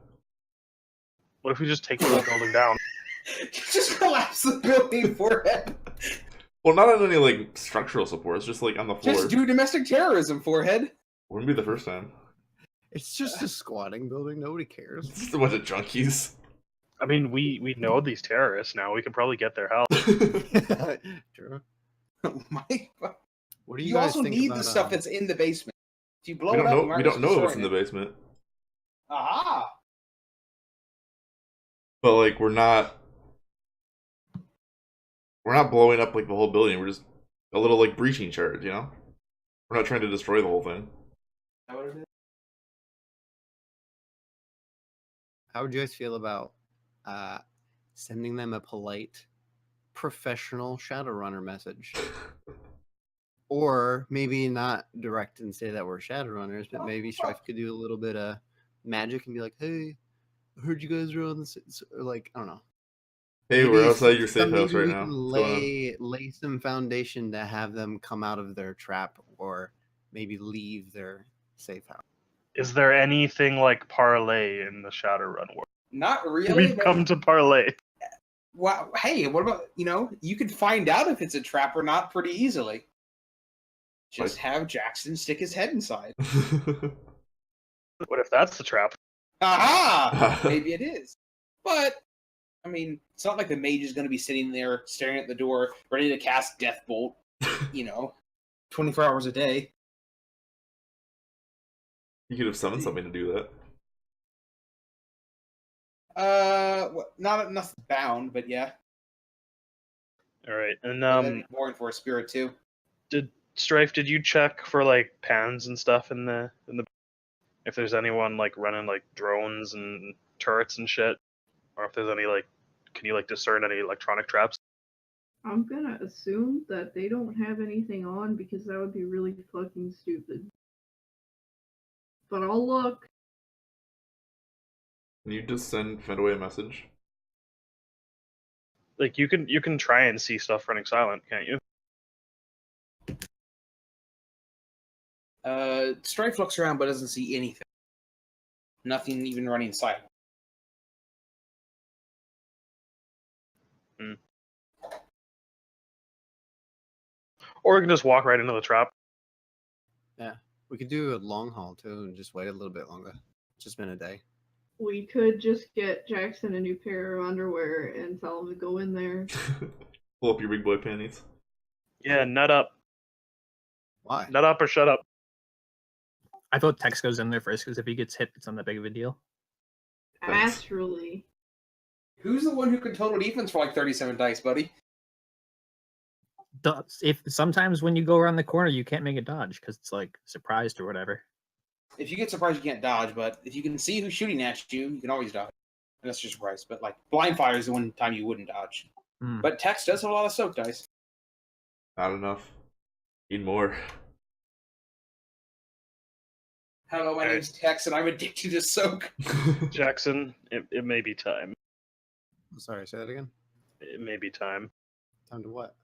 What if we just take the whole building down? Just collapse the building forehead. Well, not on any like structural support. It's just like on the floor. Just do domestic terrorism forehead. Wouldn't be the first time. It's just a squatting building. Nobody cares. It's just a bunch of junkies. I mean, we know these terrorists now. We could probably get their help. True. My, What do you you guys also think need about, the stuff that's in the basement. If you blow We it don't up, know. you might We risk don't know if it's in the destroying basement. it. Aha! But like we're not blowing up like the whole building. We're just a little like breaching charge, you know? We're not trying to destroy the whole thing. Is that what it is? How would you guys feel about sending them a polite, professional Shadowrunner message? Or maybe not direct and say that we're Shadowrunners, but maybe Stryfe could do a little bit of magic and be like, "Hey, I heard you guys are on this," or like, I don't know. Hey, Maybe we're outside your safe maybe house right we now. can What's going on? lay some foundation to have them come out of their trap, or maybe leave their safe house. Is there anything like parlay in the Shadowrun world? Not really. We've but- come to parlay. Wow. Hey, what about, you could find out if it's a trap or not pretty easily. Just have Jackson stick his head inside. What if that's the trap? Aha! Maybe it is. But, I mean, it's not like the mage is going to be sitting there staring at the door, ready to cast Death Bolt, 24 hours a day. You could have summoned something to do that. Nothing bound, but yeah. All right, and That'd be boring for a spirit too. Stryfe, did you check for like pans and stuff in the if there's anyone like running like drones and turrets and shit, or if there's any like, can you like discern any electronic traps? I'm gonna assume that they don't have anything on because that would be really fucking stupid. But I'll look. Can you just send Fendaway a message? Like you can try and see stuff running silent, can't you? Stryfe looks around but doesn't see anything. Nothing even running silent. Or we can just walk right into the trap. Yeah, we could do a long haul too and just wait a little bit longer. It's just been a day. We could just get Jackson a new pair of underwear and tell him to go in there. Pull up your big boy panties. Yeah, nut up. Why? Nut up or shut up. I thought Tex goes in there first because if he gets hit, it's not that big of a deal. Thanks. Astrally. Who's the one who can total defense for like 37 dice, buddy? If sometimes when you go around the corner, you can't make a dodge because it's like surprised or whatever. If you get surprised, you can't dodge, but if you can see who's shooting at you, you can always dodge. Unless you're surprised. But like blind fire is the one time you wouldn't dodge. But Tex does have a lot of soak dice. Not enough. Need more. Hello, my Okay. name's Tex, and I'm addicted to soak. Jackson, it may be time. Sorry, say that again. It may be time. Time to what?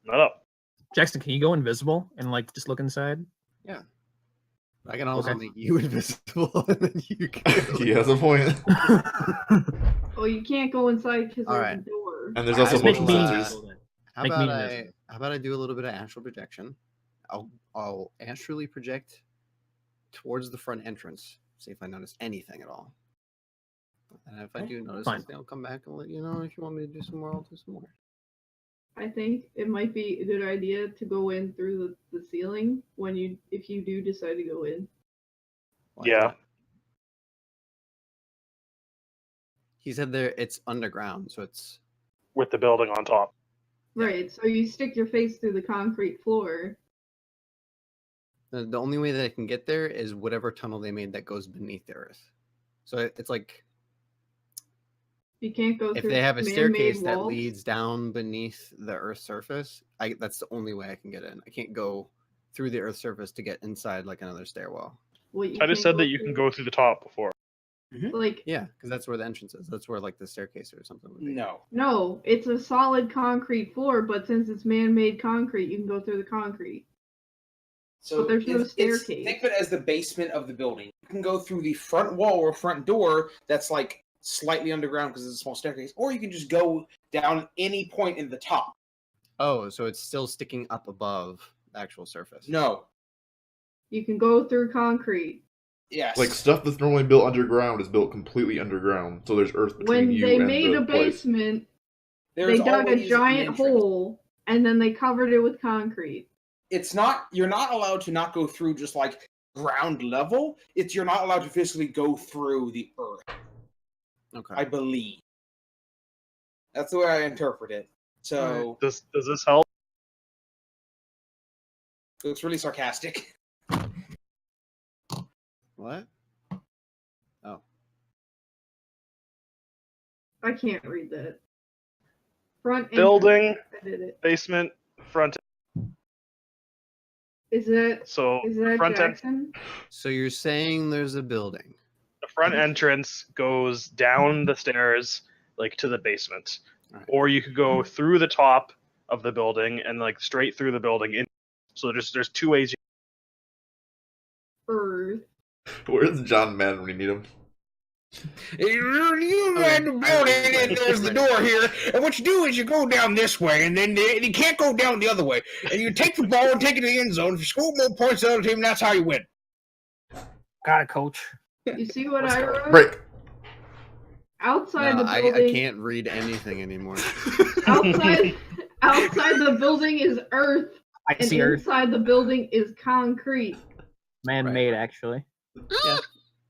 Nut up. Jackson, can you go invisible and like just look inside? Yeah. I can also Okay. make you invisible, and then you can. He has a point. Oh, you can't go inside because there's Alright. a door. And there's Alright, also let's motion make me sensors. invisible then. How Make about me I? invisible. How about I do a little bit of astral projection? I'll astrally project towards the front entrance. See if I notice anything at all. And if I do notice Fine. something, I'll come back and let you know. If you want me to do some more, I'll do some more. I think it might be a good idea to go in through the ceiling if you do decide to go in. Why is Yeah. that? He said there it's underground, so it's With the building on top. Right, so you stick your face through the concrete floor. the only way that I can get there is whatever tunnel they made that goes beneath the earth. So it's like You can't go if through they have a man-made staircase that walls. leads down beneath the earth's surface, that's the only way I can get in. I can't go through the earth's surface to get inside like another stairwell. What, you I just can't said that you can through- go through the top before. Like, Yeah, because that's where the entrance is. That's where like the staircase or something would be. No. no, it's a solid concrete floor, but since it's man-made concrete, you can go through the concrete. So But there's no staircase. Think of it as the basement of the building. You can go through the front wall or front door that's like slightly underground because it's a small staircase, or you can just go down any point in the top. Oh, so it's still sticking up above the actual surface. No. You can go through concrete. Yes. Like stuff that's normally built underground is built completely underground, so there's earth between When you they and made the a place. basement, There's they dug a always an giant entrance. hole, and then they covered it with concrete. It's not. You're not allowed to not go through just like ground level. You're not allowed to physically go through the earth. Okay. I believe. That's the way I interpret it. So Does this help? it's really sarcastic. What? Oh. I can't read that. Front Building, entrance. I did it. basement, front. Is that So front Jackson? So you're saying there's a building? the front entrance goes down the stairs like to the basement, Alright. or you could go through the top of the building and like straight through the building. So there's two ways. Earth. Where's John Madden when you need him? You got the building, and there's the door here. And what you do is you go down this way, and then you can't go down the other way. And you take the ball and take it to the end zone. If you score more points than the other team, that's how you win. Got it, coach. You see what I wrote? Break. Outside No, the I building. can't read anything anymore. Outside the building is earth, I and see Earth. inside the building is concrete. Man-made, actually. Yeah.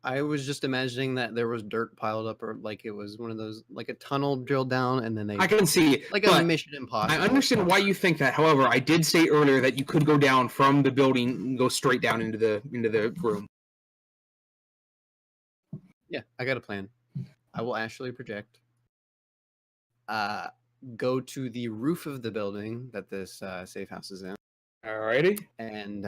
I was just imagining that there was dirt piled up, or like it was one of those, like a tunnel drilled down, and then they I can see it. like but a Mission Impossible. I understand why you think that. However, I did say earlier that you could go down from the building and go straight down into the room. Yeah, I got a plan. I will actually project. Go to the roof of the building that this safe house is in, Alrighty. and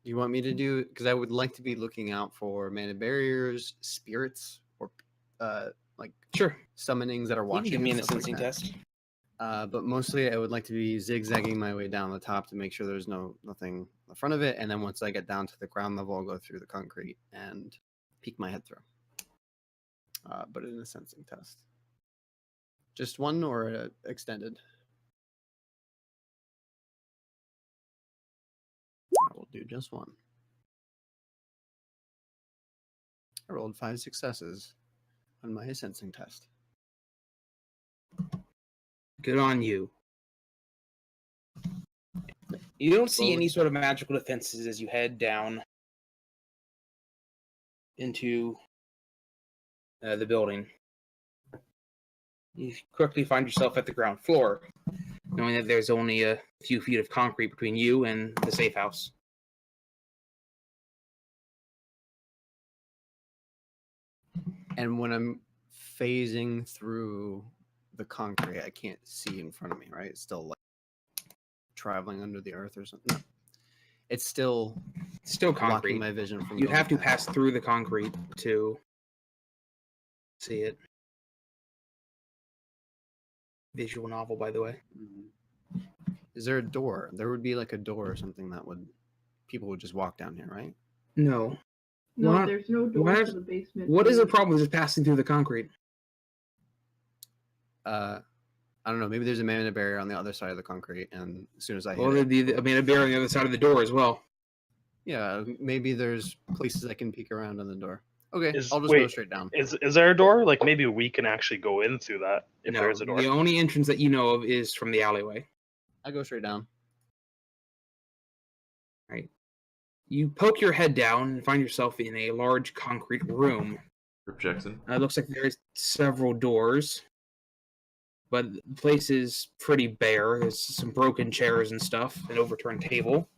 you want me to do, because I would like to be looking out for mana barriers, spirits, or like Sure. summonings that are You watching. can give me and an stuff like sensing that. test. But mostly I would like to be zigzagging my way down the top to make sure there's nothing in the front of it, and then once I get down to the ground level, I'll go through the concrete and peek my head through. But in a sensing test, just one or extended. I will do just one. I rolled 5 successes on my sensing test. Good on you. You don't see Well, any sort of magical defenses as you head down into the building. You quickly find yourself at the ground floor, knowing that there's only a few feet of concrete between you and the safe house. And when I'm phasing through the concrete, I can't see in front of me, right? It's still like traveling under the earth or something. No. It's still concrete. blocking my vision from You'd going have to past. pass through the concrete to see it. Visual novel, by the way. Mhm. Is there a door? There would be like a door or something that would people would just walk down here, right? No. No, What? there's no door What? to the basement. What is the problem with just passing through the concrete? I don't know. Maybe there's a mana barrier on the other side of the concrete, and as soon as I hit Well, there'd be a barrier on the other side of the door as well. yeah, maybe there's places I can peek around on the door. Okay, Is- I'll just go wait, straight down. Is there a door? Like maybe we can actually go in through that if No, there's a door. the only entrance that you know of is from the alleyway. I go straight down. Right. You poke your head down and find yourself in a large concrete room. Rip Jackson. It looks like there's several doors, but the place is pretty bare. There's some broken chairs and stuff, an overturned table.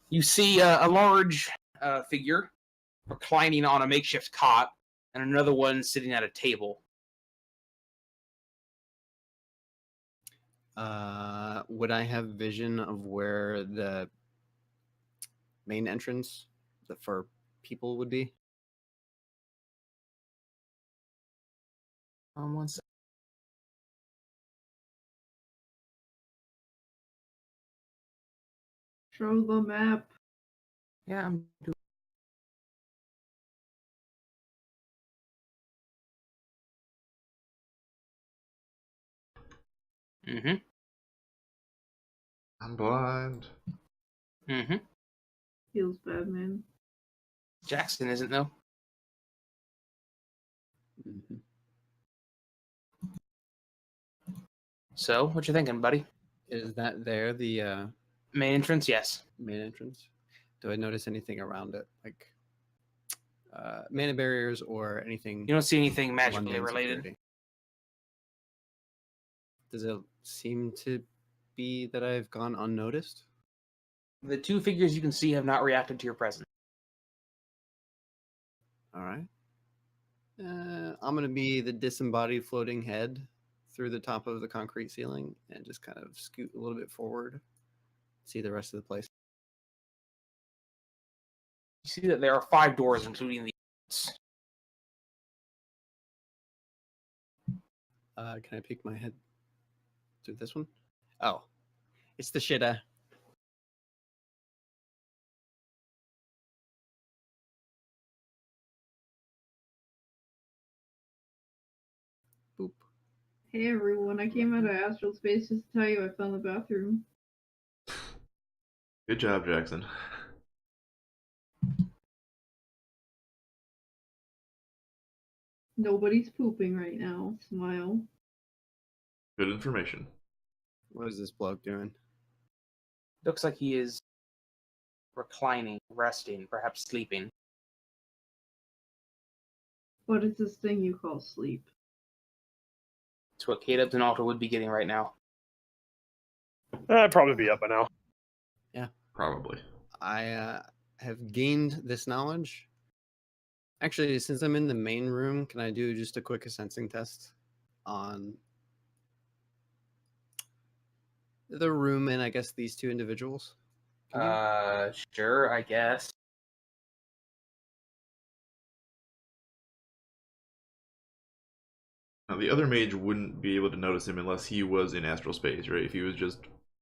You see a large figure reclining on a makeshift cot, and another one sitting at a table. Would I have vision of where the main entrance for people would be? One second. Show the map. Yeah, I'm doing. Mm-hmm. I'm blind. Mm-hmm. Feels bad, man. Jackson isn't, though. Mm-hmm. So, what you thinking, buddy? Is that there the Main entrance, yes. main entrance? Do I notice anything around it, like mana barriers or anything? You don't see anything magically mundane related. security? Does it seem to be that I've gone unnoticed? The two figures you can see have not reacted to your presence. All right. I'm going to be the disembodied floating head through the top of the concrete ceiling and just kind of scoot a little bit forward, see the rest of the place. You see that there are 5 doors, including the entrance. Can I peek my head through this one? Oh, it's the shitter. Boop. Hey everyone, I came out of astral space just to tell you I found the bathroom. Good job, Jackson. Nobody's pooping right now. Smile. Good information. What is this bloke doing? Looks like he is reclining, resting, perhaps sleeping. What is this thing you call sleep? It's what KdubiousOne and Alter would be getting right now. I'd probably be up by now. Probably. I have gained this knowledge. Actually, since I'm in the main room, can I do just a quick sensing test on the room and I guess these two individuals? Can you? Sure, I guess. Now, the other mage wouldn't be able to notice him unless he was in astral space, right? If he was just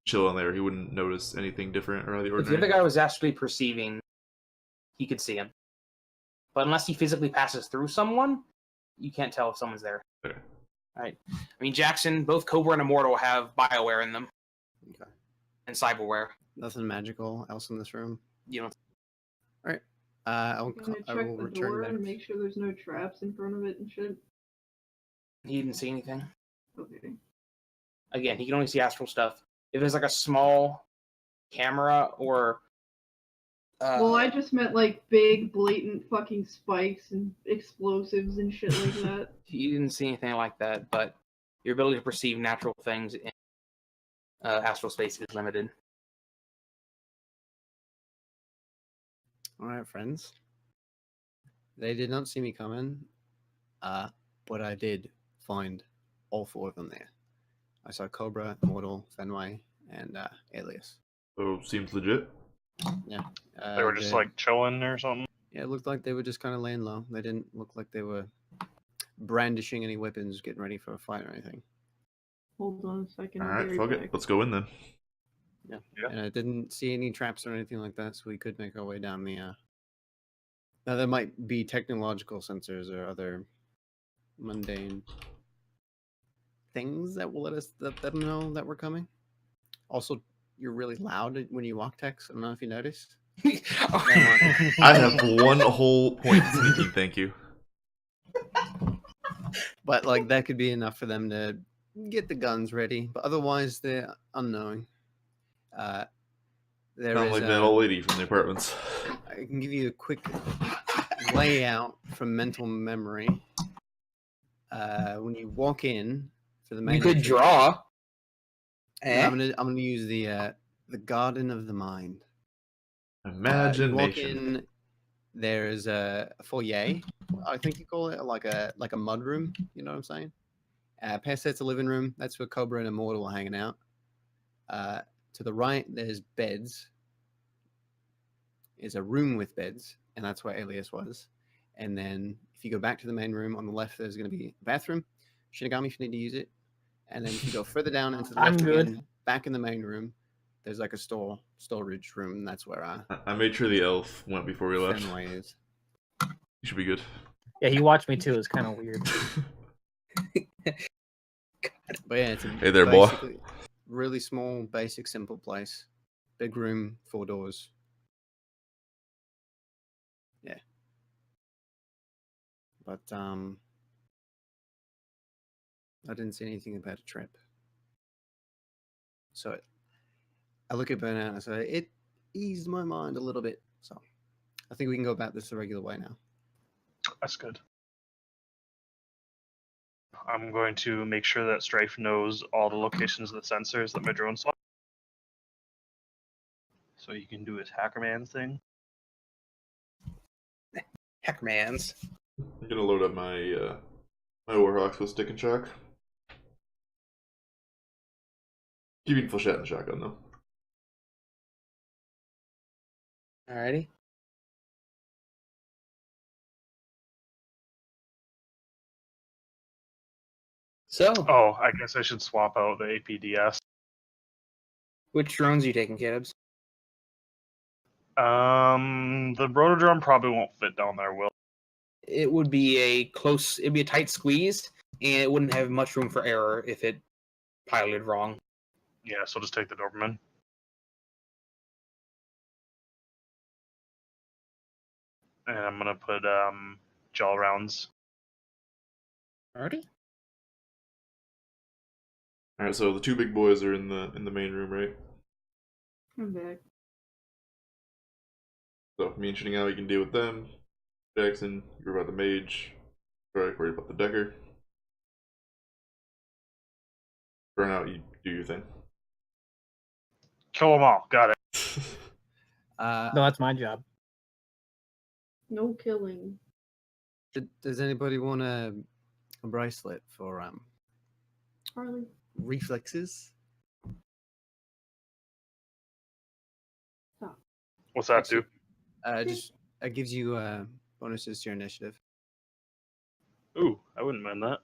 chilling there, he wouldn't notice anything different or out of the If the ordinary. other guy was actually perceiving, he could see him. But unless he physically passes through someone, you can't tell if someone's there. Okay. Right. I mean, Jackson, both Cobra and Immortal have Bioware in them. Okay. And Cyberware. Nothing magical else in this room. You know, All right. I'm gonna I check will the return door back. and make sure there's no traps in front of it and shit. You didn't see anything. Okay. Again, he can only see astral stuff. If there's like a small camera or Well, I just meant like big, blatant fucking spikes and explosives and shit like that. you didn't see anything like that, but your ability to perceive natural things in astral space is limited. All right, friends. They did not see me coming, but I did find all 4 of them there. I saw Cobra, Immortal, Fenway, and Alias. So seems legit. Yeah. They were just like chilling or something. Yeah, it looked like they were just kind of laying low. They didn't look like they were brandishing any weapons, getting ready for a fight or anything. Hold on a second. All I'll right, be fuck right it. back. Let's go in then. Yeah. Yeah. And I didn't see any traps or anything like that, so we could make our way down the. Now there might be technological sensors or other mundane things that will let them know that we're coming. Also, you're really loud when you walk, Tex. I don't know if you noticed. I have 1 whole point sneaking, thank you. But like that could be enough for them to get the guns ready. But otherwise, they're unknowing. There Sound is like that old lady from the apartments. I can give you a quick layout from mental memory. When you walk in for the main, You could entrance, draw. I'm gonna use the Garden of the Mind. You walk Imagination. in. There is a foyer. I think you call it like a mud room. You know what I'm saying? Past that's a living room. That's where Cobra and Immortal are hanging out. To the right, there's beds. Is a room with beds, and that's where Alias was. And then if you go back to the main room on the left, there's going to be a bathroom. Shinigami if you need to use it. And then if you go further down into the I'm left good. again, back in the main room, there's like a storage room, and that's where I made sure the elf went before we left. Fenway is. You should be good. Yeah, he watched me too. It's kind of weird. But yeah, it's a Hey there, boy. basically really small, basic, simple place. Big room, 4 doors. Yeah. But I didn't see anything about a trip. So I look at Burnout and I say, it eased my mind a little bit. So I think we can go about this the regular way now. That's good. I'm going to make sure that Stryfe knows all the locations of the sensors that my drone saw. So he can do his Hackerman thing. Heckmans. I'm gonna load up my my Warhawks with stick and shock. Keeping flechette and shotgun though. Alrighty. So, Oh, I guess I should swap out the APDS. which drones are you taking, Kibbs? The rotodrome probably won't fit down there, Will. It would be it'd be a tight squeeze, and it wouldn't have much room for error if it piloted wrong. Yeah, so just take the Doberman. And I'm gonna put gel rounds. Alrighty. Alright, so the 2 big boys are in the main room, right? I'm back. So me and Shinigami can deal with them. Jackson, you're about the mage. Right, worry about the Decker. Burnout, you do your thing. Kill them all. Got it. No, that's my job. No killing. Does anybody want a bracelet for Harley. reflexes? Stop. What's that do? Just it gives you bonuses to your initiative. Ooh, I wouldn't mind that.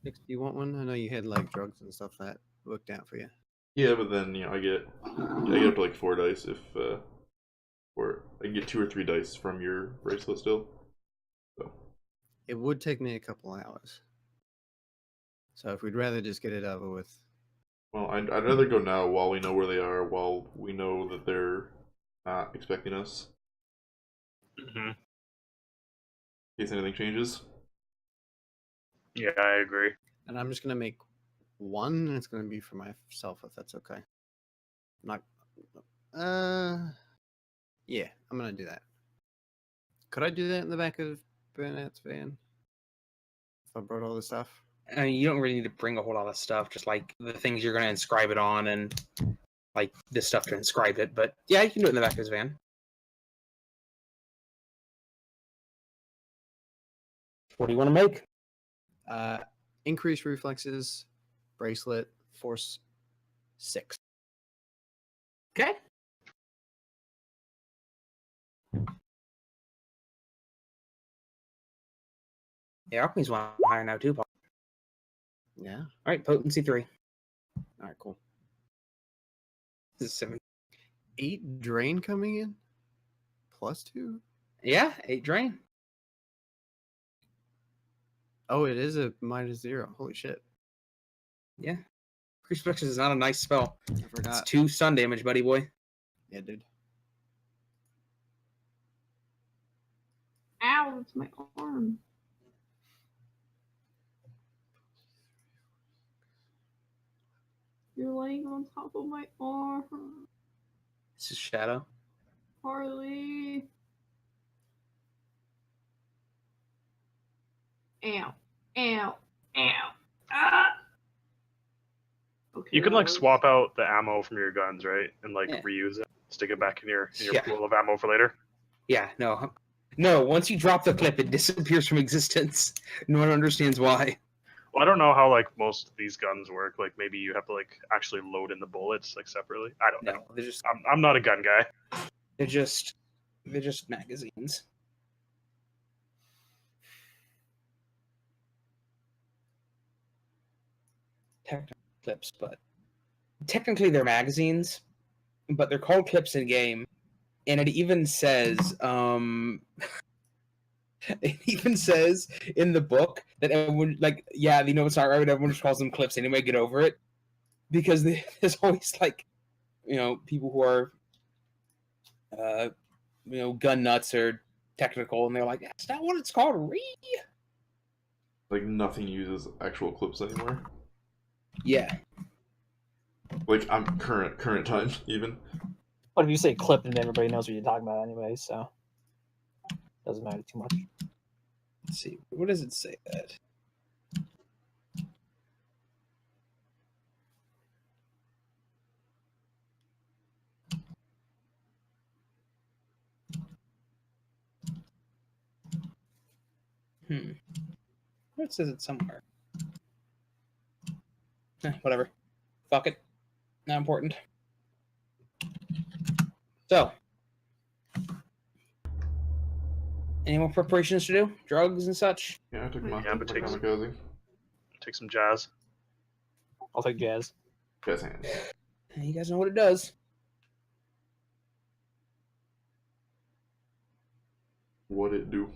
Do you want one? I know you had like drugs and stuff that worked out for you. Yeah, but then I get up to like 4 dice if or I can get 2 or 3 dice from your bracelet still. So It would take me a couple hours. So if we'd rather just get it over with. well, I'd rather go now while we know where they are, while we know that they're not expecting us. Hmm. In case anything changes. Yeah, I agree. And I'm just gonna make one, and it's gonna be for myself if that's okay. Not. Yeah, I'm gonna do that. Could I do that in the back of Burnout's van? If I brought all this stuff? I mean, you don't really need to bring a whole lot of stuff, just like the things you're going to inscribe it on and like this stuff to inscribe it. But yeah, you can do it in the back of his van. What do you want to make? Increase reflexes, bracelet, force 6. Okay. Yeah, alchemy's one higher now too, Paul. Yeah. All right, potency 3. All right, cool. This is 7. 8 drain coming in? +2? Yeah, 8 drain. Oh, it is a -0. Holy shit. Yeah. Increased reflexes is not a nice spell. I It's forgot. 2 stun damage, buddy boy. Yeah, dude. Ow, it's my arm. You're laying on top of my arm. This is Shadow. Harley. Ow. Ow. Ow. Ah! Okay, You can that like was- swap out the ammo from your guns, right, and like Yeah. reuse it, stick it back in your Yeah. pool of ammo for later. Yeah, no. No, once you drop the clip, it disappears from existence. No one understands why. Well, I don't know how like most of these guns work. Like maybe you have to like actually load in the bullets like separately. I don't know. No, they're just I'm not a gun guy. they're just magazines. Technical clips, but technically they're magazines, but they're called clips in game. And it even says it even says in the book that everyone like, yeah, you know, it's not right, but everyone just calls them clips anyway, get over it. Because there's always like, you know, people who are you know, gun nuts or technical, and they're like, that's not what it's called. Like nothing uses actual clips anymore. Yeah. Like I'm current time even. But if you say clip, then everybody knows what you're talking about anyway, so doesn't matter too much. Let's see. What does it say that? It says it somewhere. Whatever. Fuck it. Not important. So, any more preparations to do? Drugs and such? Yeah, I took my Yeah, but take some- kamikaze. Take some jazz. I'll take jazz. Jazz hands. You guys know what it does. What it do?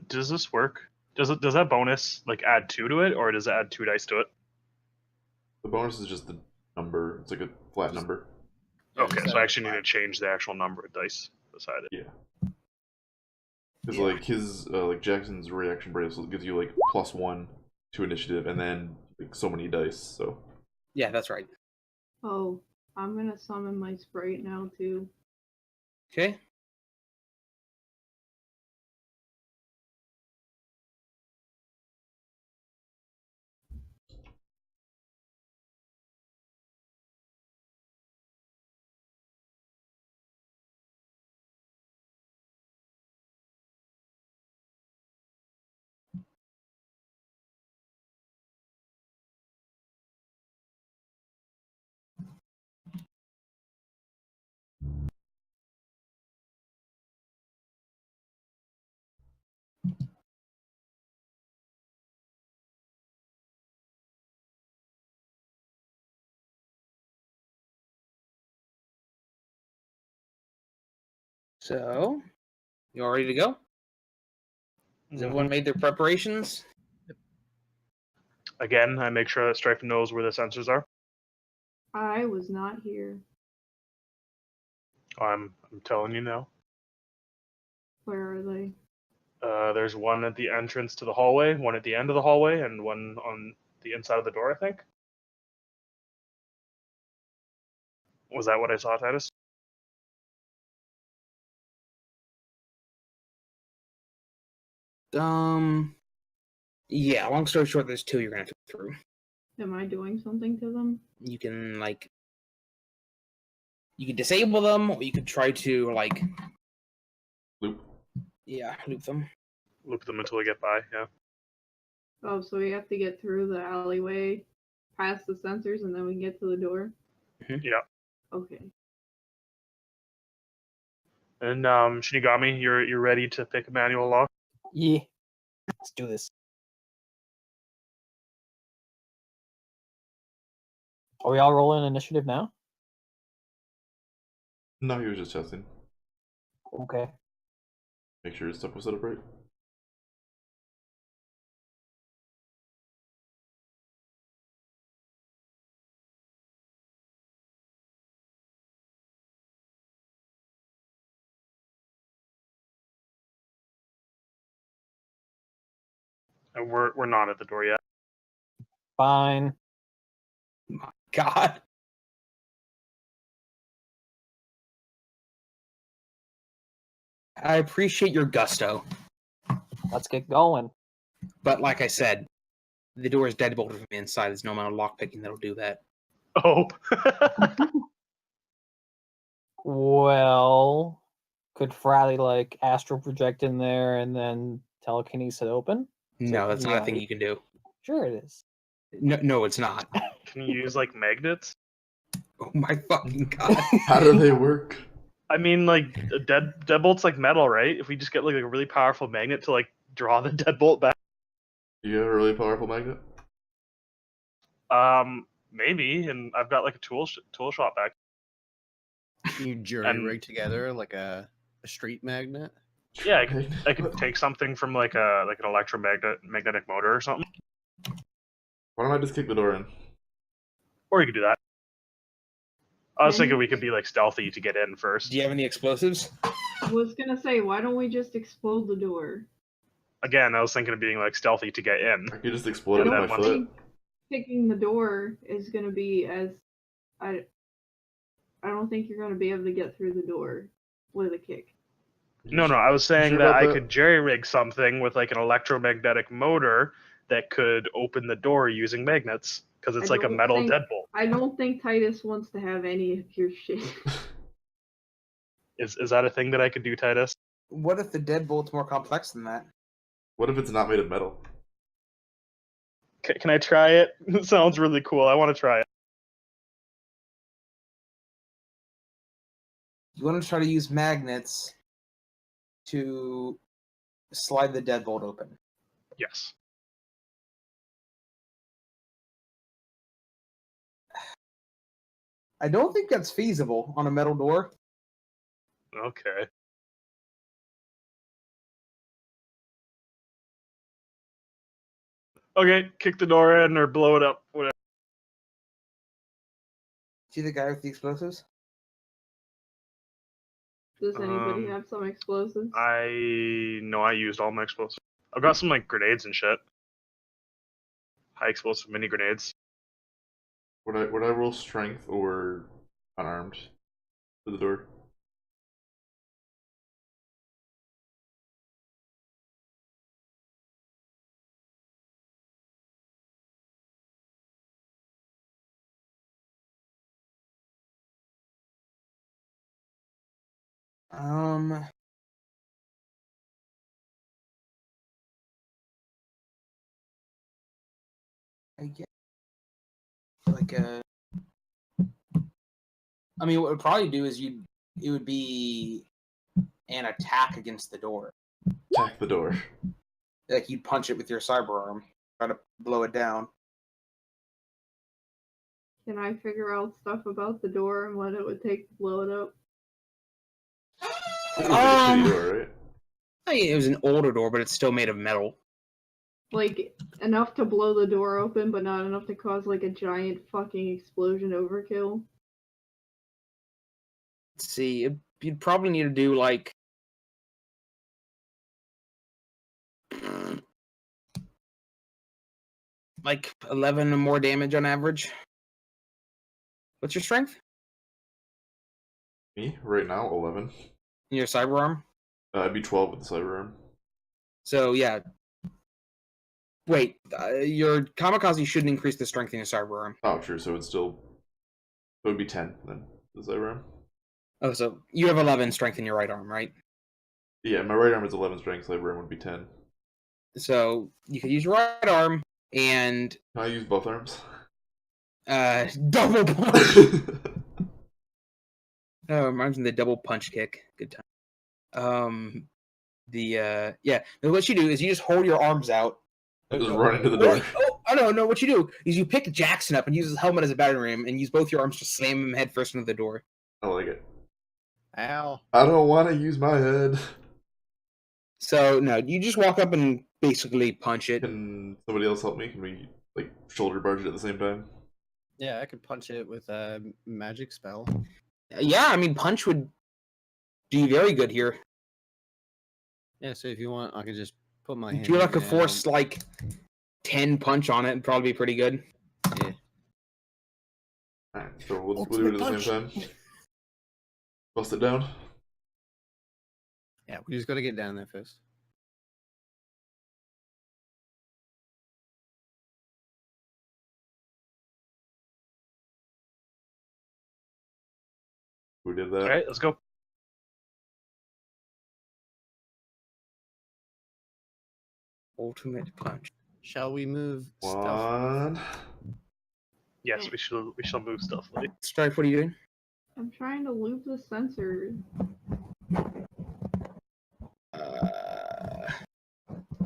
Does this work? Does that bonus like add 2 to it, or does it add 2 dice to it? The bonus is just the number. It's like a flat number. Okay, so I actually need to change the actual number of dice beside it. Yeah. Because Yeah. like his like Jackson's reaction bracelet gives you like +1 to initiative, and then like so many dice. So Yeah, that's right. Oh, I'm gonna summon my sprite now too. Okay. So, you all ready to go? Has everyone made their preparations? Again, I make sure that Stryfe knows where the sensors are. I was not here. I'm telling you now. Where are they? There's one at the entrance to the hallway, one at the end of the hallway, and one on the inside of the door, I think. Was that what I saw, Titus? Yeah, long story short, there's two you're gonna have to go through. Am I doing something to them? You can, like, you can disable them, or you could try to, like, Loop. yeah, loop them. Loop them until we get by, yeah. Oh, so we have to get through the alleyway, past the sensors, and then we can get to the door? Yeah. Okay. And Shinigami, you're ready to pick a manual lock? Yeah. Let's do this. Are we all rolling initiative now? No, he was just testing. Okay. Make sure his stuff was set up right. And we're not at the door yet. Fine. My God. I appreciate your gusto, Let's get going. but like I said, the door is deadbolted from the inside. There's no amount of lockpicking that'll do that. Oh. Well, could Fratly like astral project in there and then telekinesis it open? No, that's not a thing right. you can do. Sure it is. No, it's not. Can you use like magnets? Oh my fucking God. How do they work? I mean, like a deadbolt's like metal, right? If we just get like a really powerful magnet to like draw the deadbolt back. You have a really powerful magnet? Maybe. And I've got like a tool shop back. You jury rig together like a street magnet. Yeah, I could take something from like an magnetic motor or something. Why don't I just kick the door in? Or you could do that. I was thinking we could be like stealthy to get in first. Do you have any explosives? I was gonna say, why don't we just explode the door? Again, I was thinking of being like stealthy to get in. I could just explode it with my foot. Kicking the door is gonna be as I don't think you're gonna be able to get through the door with a kick. No, I was saying sure that about I that? could jerry rig something with like an electromagnetic motor that could open the door using magnets because it's I like a don't metal think- deadbolt. I don't think Titus wants to have any of your shit. Is that a thing that I could do, Titus? What if the deadbolt's more complex than that? What if it's not made of metal? Can I try it? It sounds really cool. I want to try it. You want to try to use magnets to slide the deadbolt open. Yes. I don't think that's feasible on a metal door. Okay. Okay, kick the door in or blow it up, whatever. See the guy with the explosives? Does anybody have some explosives? I used all my explosives. I've got some like grenades and shit. High explosive mini grenades. Would I roll strength or unarmed for the door? I guess like a. I mean, what it would probably do is it would be an attack against the door. Attack the door. Like you'd punch it with your cyber arm, try to blow it down. Can I figure out stuff about the door and what it would take to blow it up? It was like a shitty door, right? It was an older door, but it's still made of metal. Like, enough to blow the door open, but not enough to cause, like, a giant fucking explosion overkill. Let's see, you'd probably need to do, like... like 11 or more damage on average. What's your strength? Me? Right now, 11. In your cyber arm? I'd be 12 with the cyber arm. So, yeah. Wait, your kamikaze shouldn't increase the strength in your cyber arm. Oh, true, so it would be 10 then, the cyber arm. Oh, so you have 11 strength in your right arm, right? Yeah, my right arm is 11 strength, cyber arm would be 10. So, you could use your right arm, and... Can I use both arms? Double punch! Oh, reminds me of the double punch kick. Good time. Yeah. Now what you do is you just hold your arms out. Just run into the door. No, what you do is you pick Jackson up and use his helmet as a battering ram and use both your arms to slam him head first into the door. I like it. Ow. I don't want to use my head. So, no, you just walk up and basically punch it. Can somebody else help me? Can we, like, shoulder barge it at the same time? Yeah, I could punch it with a magic spell. Yeah, I mean, punch would do very good here. Yeah, so if you want, I could just put my hand Do like a in force, like, 10 punch on it and probably be pretty good. Yeah. Alright, so we'll do it at the same time. Bust it down. Yeah, we just got to get down there first. We did that. Alright, let's go. Ultimate punch. Shall we move stuff? One. Yes, we shall move stealthily. Stryfe, what are you doing? I'm trying to loop the sensor.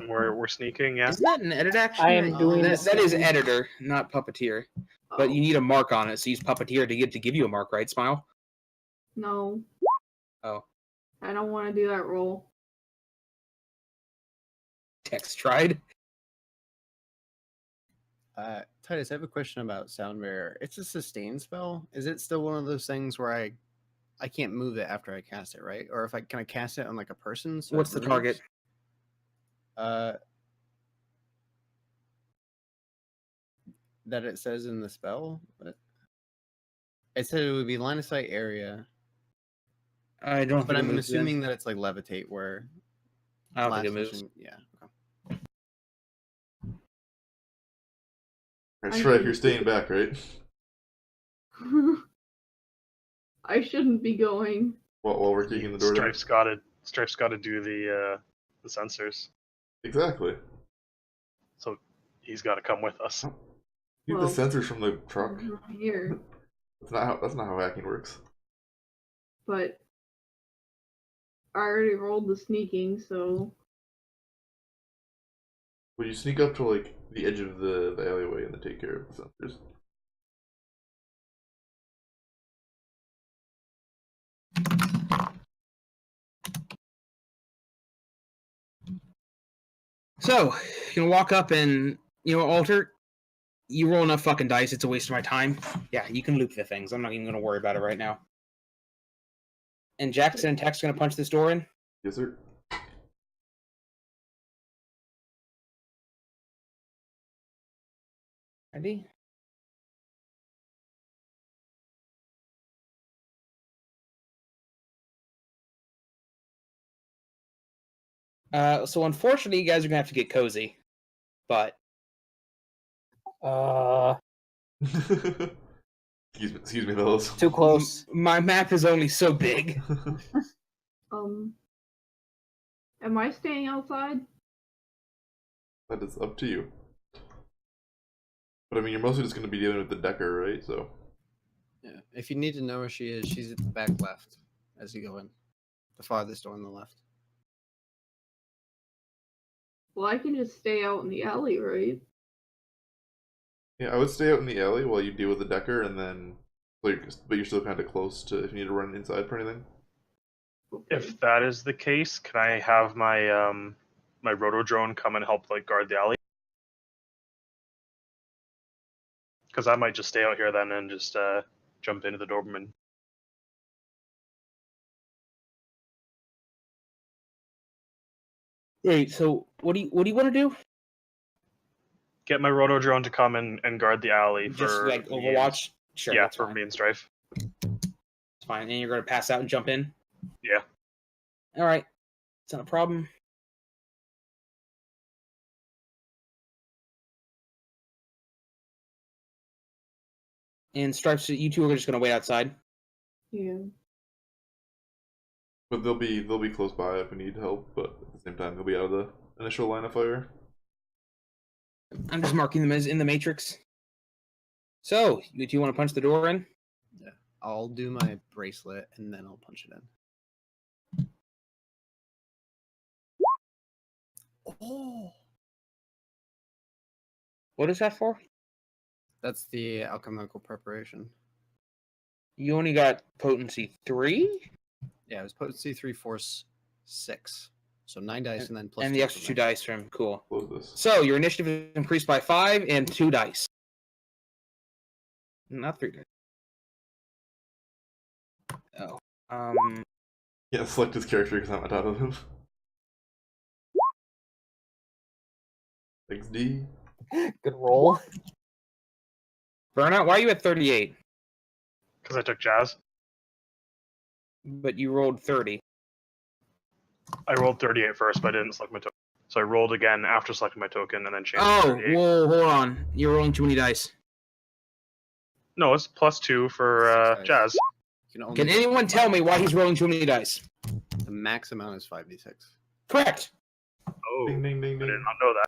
We're sneaking, yeah. Is that an edit action? I am doing that the is same. editor, not puppeteer. But you need a mark on it, so use puppeteer to give you a mark, right, Smile? No. Oh. I don't want to do that roll. Text tried. Titus, I have a question about Sound Bearer. It's a sustain spell. Is it still one of those things where I can't move it after I cast it, right? Or can I cast it on like a person? So What's it the target? That it says in the spell. It said it would be line of sight area. I don't. But I'm assuming that it's like levitate, where I don't last think it moves. session- yeah. Okay. Alright, Shrek, you're staying back, right? I shouldn't be going. While we're kicking the door down? Strife's got to do the sensors, Exactly. so he's got to come with us. Leave Well, the sensors from the truck. Here, That's not how hacking works. but I already rolled the sneaking, so Well, you sneak up to like the edge of the alleyway and then take care of the sensors. So, you can walk up and, Alter, you roll enough fucking dice, it's a waste of my time. Yeah, you can loop the things. I'm not even going to worry about it right now. And Jackson and Tech's going to punch this door in? Yes, sir. Ready? So unfortunately, you guys are going to have to get cozy. But... Excuse me, fellas. Too close. My map is only so big. am I staying outside? That is up to you. But I mean, you're mostly just going to be dealing with the Decker, right? So. Yeah. If you need to know where she is, she's at the back left as you go in. The farthest door on the left. Well, I can just stay out in the alley, right? Yeah, I would stay out in the alley while you deal with the Decker, and then, but you're still kind of close to if you need to run inside for anything. Okay. If that is the case, can I have my my roto drone come and help like guard the alley? Because I might just stay out here then and just jump into the Doberman. Wait, so what do you want to do? Get my roto drone to come and guard the alley Just for like me Overwatch? Sure, yeah, that's for fine. me and Stryfe. It's fine. And you're gonna pass out and jump in? Yeah. All right. It's not a problem. And Stripes, you two are just gonna wait outside. Yeah. But they'll be close by if we need help, but at the same time they'll be out of the initial line of fire. I'm just marking them as in the matrix. So, do you want to punch the door in? Yeah. I'll do my bracelet and then I'll punch it in. Oh. What is that for? That's the alchemical preparation. You only got potency 3? Yeah, it was potency 3, force 6. So 9 dice and then plus and the extra 2 dice from cool. Close this. So your initiative is increased by 5 and 2 dice. Not 3 dice. Oh. Yeah, select his character because I'm on top of him. Thanks, D. Good roll. Burnout, why are you at 38? Because I took Jazz. But you rolled 30. I rolled 38 first, but I didn't select my token. So I rolled again after selecting my token and then changed to Oh, 38. whoa, hold on. You're rolling too many dice. No, it's +2 for 6 dice. Jazz. You can, Can anyone tell me why he's rolling too many dice? The max amount is 5d6. Correct. Oh, Ding, ding, I ding, did ding. not know that.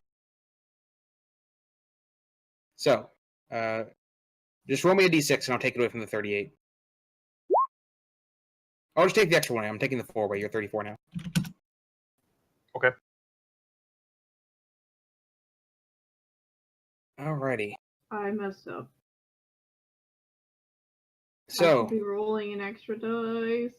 So, just roll me a d6 and I'll take it away from the 38. I'll just take the extra one. I'm taking the 4 away. You're 34 now. Okay. Alrighty. I messed up. I So, should be rolling an extra dice.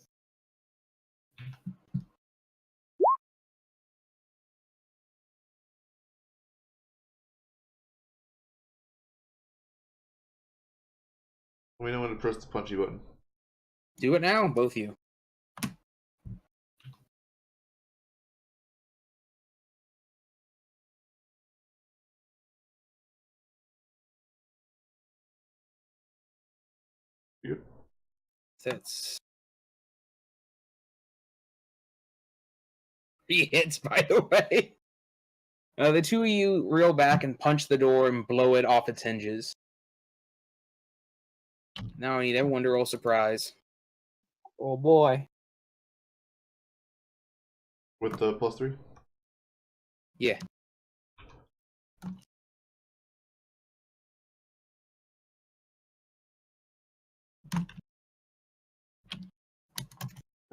We know when to press the punchy button. do it now, both of you. Good. That's 3 hits, by the way. The two of you reel back and punch the door and blow it off its hinges. Now I need everyone to roll surprise. Oh boy. With the +3? Yeah.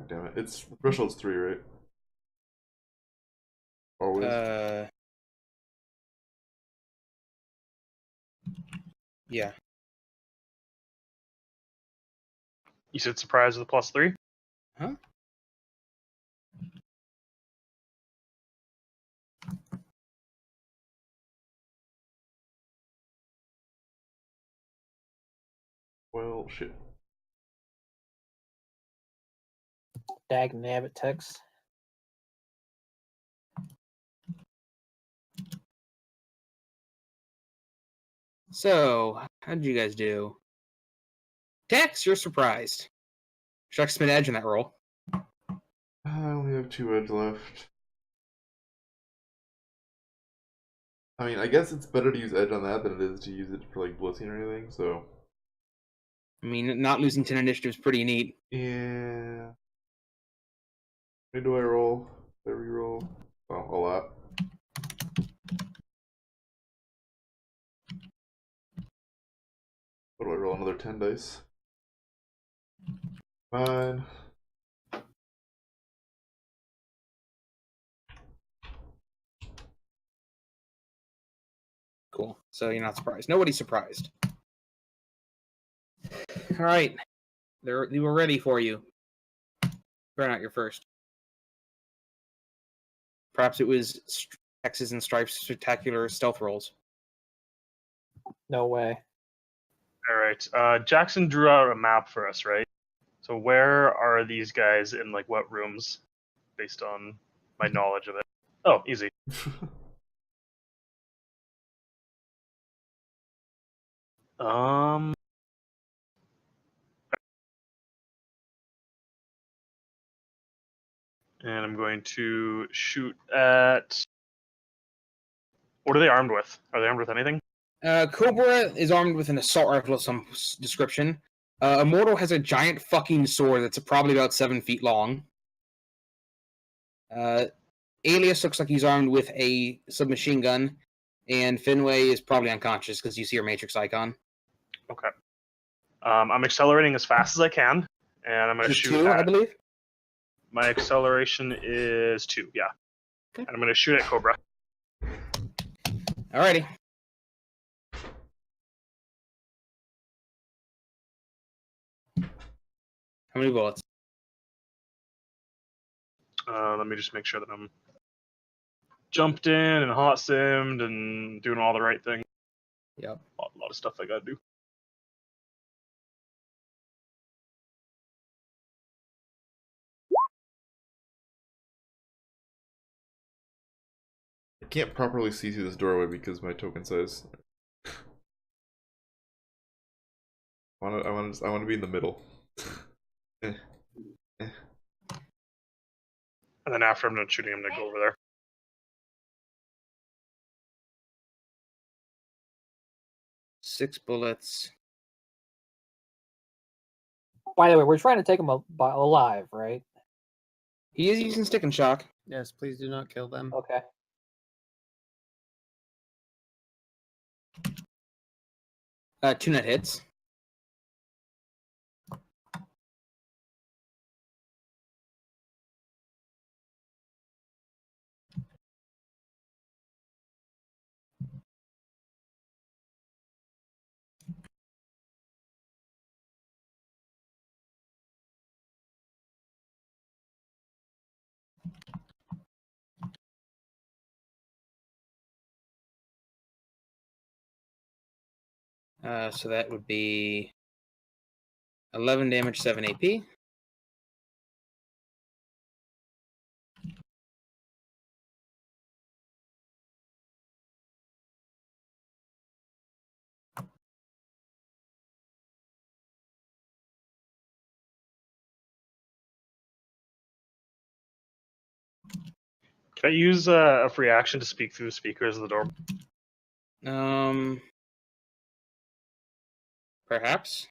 Damn it. It's threshold's 3, right? Always. Yeah. You said surprise with a +3? Huh? Well, shit. Dag nabbit text. So, how did you guys do? Tex, you're surprised. Should I spend edge on that roll? I only have 2 edge left. I mean, I guess it's better to use edge on that than it is to use it for like blitzing or anything, so. I mean, not losing 10 initiative is pretty neat. Yeah. When do I roll? Do I reroll? Oh, a lot. What do I roll? Another 10 dice. Fine. Cool. So you're not surprised. Nobody's surprised. All right. They were ready for you. Burnout, you're first. Perhaps it was X's and Strife's spectacular stealth rolls. No way. All right. Jackson drew out a map for us, right? So where are these guys in like what rooms, based on my knowledge of it? Oh, easy. And I'm going to shoot at. What are they armed with? Are they armed with anything? Cobra is armed with an assault rifle of some description. Immortal has a giant fucking sword that's probably about 7 feet long. Alias looks like he's armed with a submachine gun, and Finway is probably unconscious because you see her matrix icon. Okay. I'm accelerating as fast as I can, and I'm going to Just shoot 2, at. I believe. My acceleration is 2, yeah. Okay. And I'm going to shoot at Cobra. Alrighty. How many bullets? Let me just make sure that I'm jumped in and hot simmed and doing all the right things. Yep. A lot of stuff I got to do. I can't properly see through this doorway because my token size. I want to be in the middle. And then after I'm done shooting, I'm going to go over there. Six bullets. By the way, we're trying to take him alive, right? He is using stick and shock. Yes, please do not kill them. Okay. Two net hits. So that would be 11 damage, 7 AP. Can I use a free action to speak through the speakers of the door? Perhaps.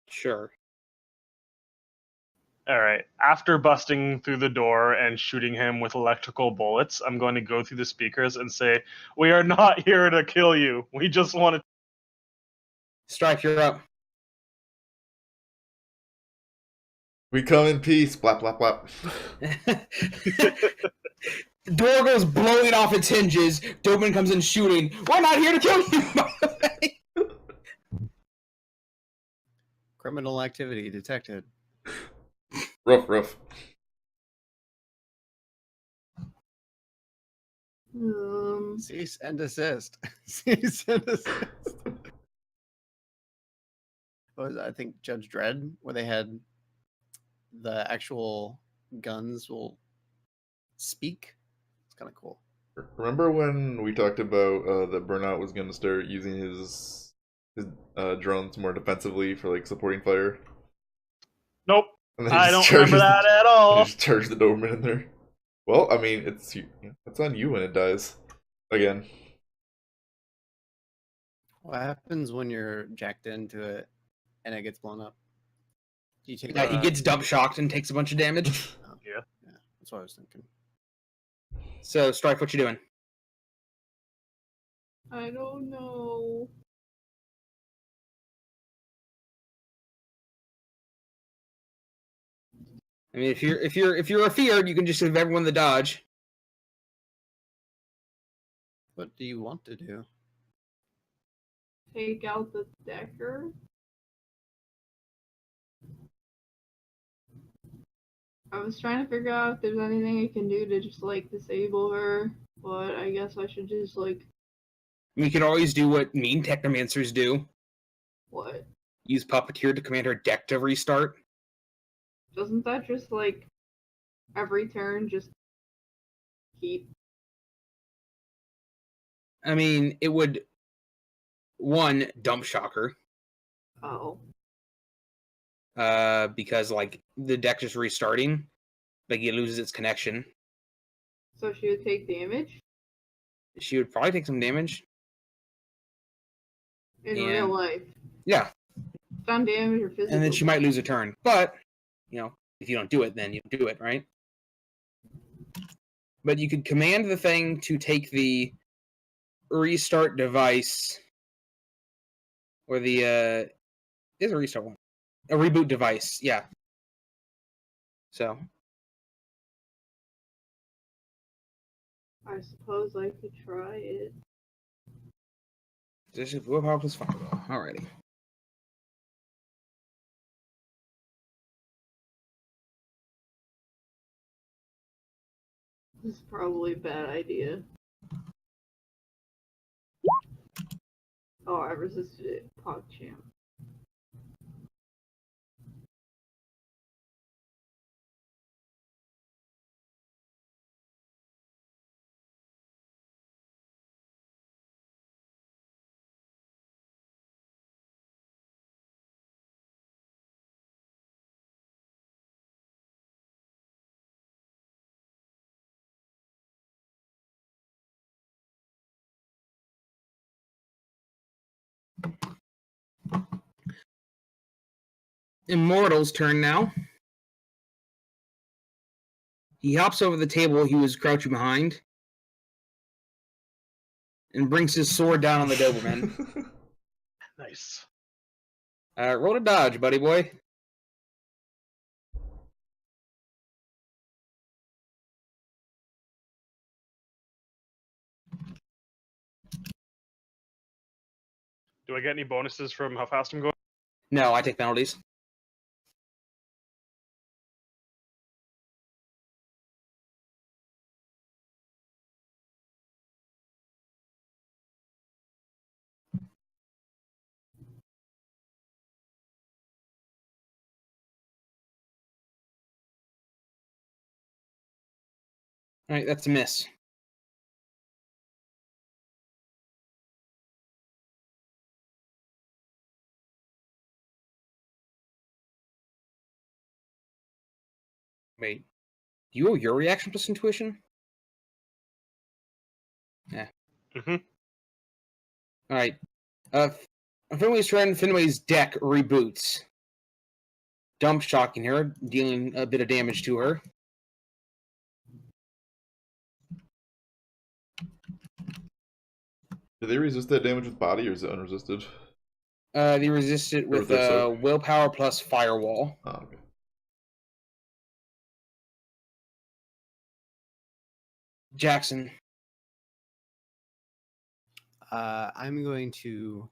Sure. All right. After busting through the door and shooting him with electrical bullets, I'm going to go through the speakers and say, "We are not here to kill you. We just want to." Stryfe, you're up. We come in peace. Blap blap blap. Door goes blowing off its hinges. Doberman comes in shooting. We're not here to kill you, by the way. Criminal activity detected. Rough. Cease and desist. Cease and desist. What was it? I think Judge Dredd, where they had the actual guns will speak. It's kind of cool. Remember when we talked about that Burnout was going to start using his drones more defensively for like supporting fire? Nope. And then he I just don't remember charges that at all. Just charge the Doberman in there. Well, I mean, it's on you when it dies. Again. What happens when you're jacked into it and it gets blown up? Do you take? Yeah, he gets dump shocked and takes a bunch of damage. Yeah. That's what I was thinking. So, Stryfe, what you doing? I don't know. I mean, if you're afeared, you can just give everyone the dodge. What do you want to do? Take out the decker. I was trying to figure out if there's anything I can do to just, like, disable her, but I guess I should just, like... You could always do what mean technomancers do. What? Use Puppeteer to command her deck to restart. Doesn't that just, like, every turn just keep... I mean, it would, one, dump shocker. Oh. Because, like, the deck is restarting. Like, it loses its connection. So she would take damage? She would probably take some damage. In real life? Yeah. Some damage or physical. And then she might lose a turn. But, you know, if you don't do it, then you do it, right? But you could command the thing to take the restart device, or the, is a restart one. A reboot device, yeah. So. I suppose I could try it. This is willpower plus fireball. Alrighty. This is probably a bad idea. Oh, I resisted it. PogChamp. Immortal's turn now. He hops over the table he was crouching behind and brings his sword down on the Doberman. Nice. Roll to dodge, buddy boy. Do I get any bonuses from how fast I'm going? No, I take penalties. Alright, that's a miss. Wait. Do you owe your reaction plus intuition? Yeah. Mm-hmm. Alright. Finway's turn, Finway's deck reboots. Dump shocking her, dealing a bit of damage to her. Do they resist that damage with body, or is it unresisted? They resist it with willpower plus firewall. Oh, okay. Jackson. I'm going to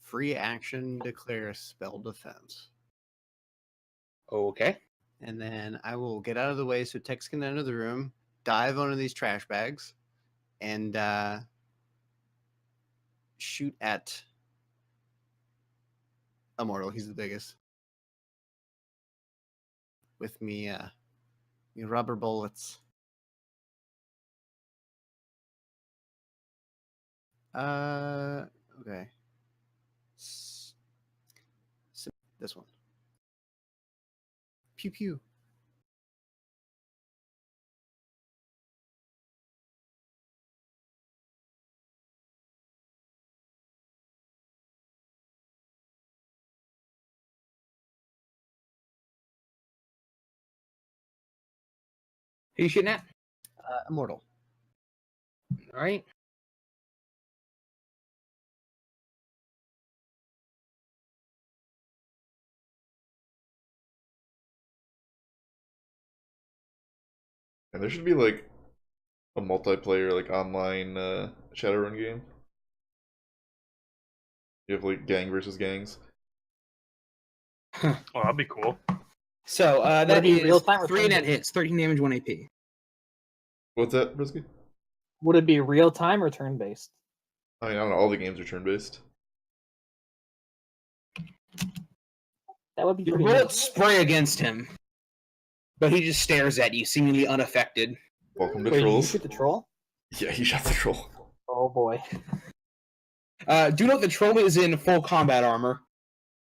free action declare spell defense. Okay. And then I will get out of the way so Tex can enter the room, dive onto these trash bags, and shoot at Immortal. He's the biggest. With me rubber bullets. Okay. This one. Pew pew. Who you shooting at? Immortal. All right. And there should be like a multiplayer, like online Shadowrun game. You have like gang versus gangs. Oh, that'd be cool. So Would it that be is real-time or 3 net turn-based? hits, 13 damage, 1 AP. What's that, Brisky? Would it be real time or turn based? I mean, I don't know. All the games are turn-based. That would be Your pretty bullets neat. spray against him, but he just stares at you, seemingly unaffected. Welcome to Wait, did you Trolls. shoot the troll? Yeah, he shot the troll. Oh boy. Do note the troll is in full combat armor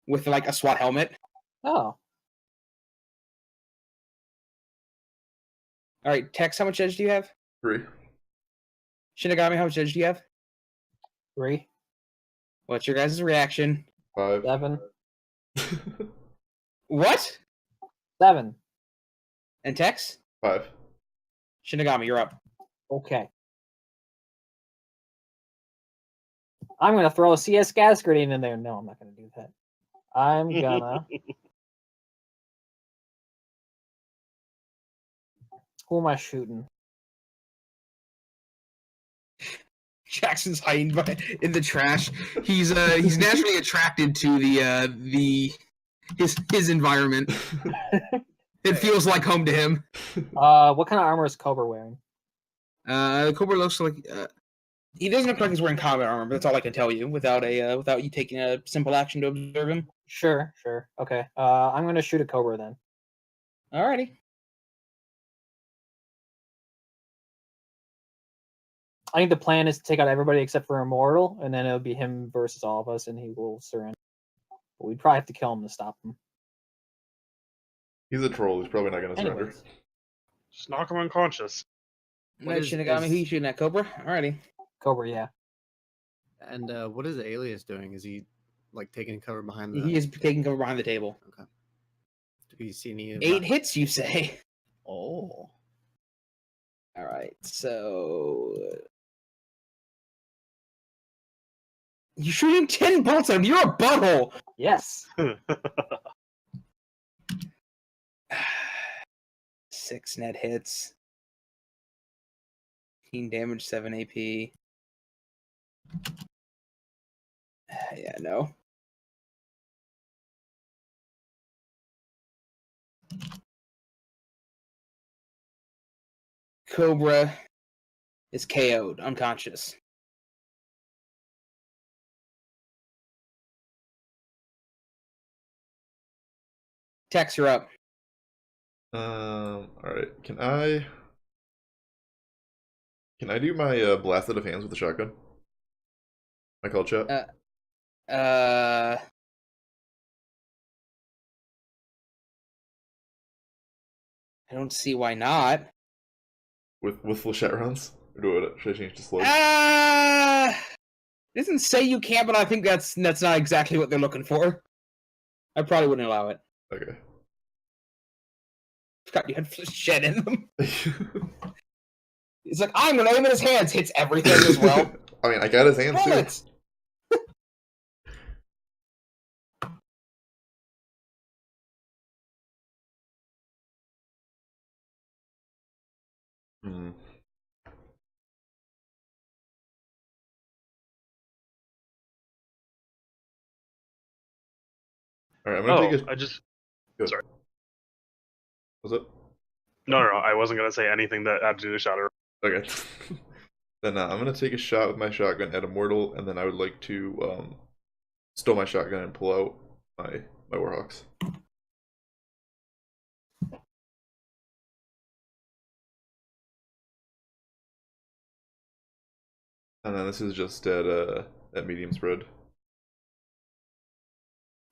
with like a SWAT helmet. Oh. All right, Tex, how much edge do you have? 3. Shinigami, how much edge do you have? 3, What's your guys' reaction? 5. 7, What? 7. And Tex? 5. Shinigami, you're up. Okay. I'm gonna throw a CS gas grenade in there. No, I'm not gonna do that. I'm gonna. Who am I shooting? Jackson's hiding in the trash. He's naturally attracted to his environment. It feels like home to him. What kind of armor is Cobra wearing? Cobra looks like he doesn't look like he's wearing combat armor, but that's all I can tell you without you taking a simple action to observe him. Sure. Okay. I'm gonna shoot a Cobra then. Alrighty. I think the plan is to take out everybody except for Immortal, and then it'll be him versus all of us, and he will surrender. But we'd probably have to kill him to stop him. He's a troll. He's probably not going to surrender. Anyways, Just knock him unconscious. Nice, Shinigami, who you shooting at? Cobra? Alrighty. Cobra, yeah. And what is Alias doing? Is he like taking cover behind the? He is taking cover behind the table. Okay. Do we see any? 8 hits, you say? Oh. Alright, so you're shooting 10 bolts at him. You're a butthole. Yes. 6 net hits. 15 damage, 7 AP. Yeah, no. Cobra is KO'd, unconscious. Tex, you're up. Alright. Can I do my blast out of hands with the shotgun? My call chat? I don't see why not. With flechette rounds? Or should I change to slug? It doesn't say you can't, but I think that's not exactly what they're looking for. I probably wouldn't allow it. Okay. God, you had flechette in them. It's like, I'm gonna aim at his hands, hits everything as well. I mean, I got his hands too. Bullets! Hmm. Alright, I'm gonna take a... I just Good. sorry. What's up? No, I wasn't gonna say anything that had to do with Shadowrun. Okay. Then I'm gonna take a shot with my shotgun at Immortal, and then I would like to stow my shotgun and pull out my Warhawks. And then this is just at medium spread.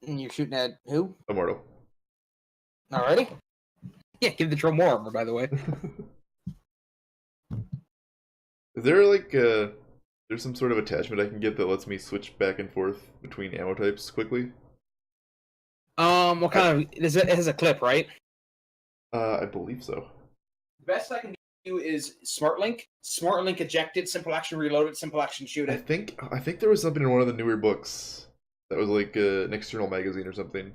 And you're shooting at who? Immortal. Alrighty. Yeah, give the troll more armor, by the way. Is there like there's some sort of attachment I can get that lets me switch back and forth between ammo types quickly? What kind of it has a clip, right? I believe so. The best I can do is Smart Link. Smart Link eject it, simple action reload it, simple action shoot I it. think there was something in one of the newer books that was like an external magazine or something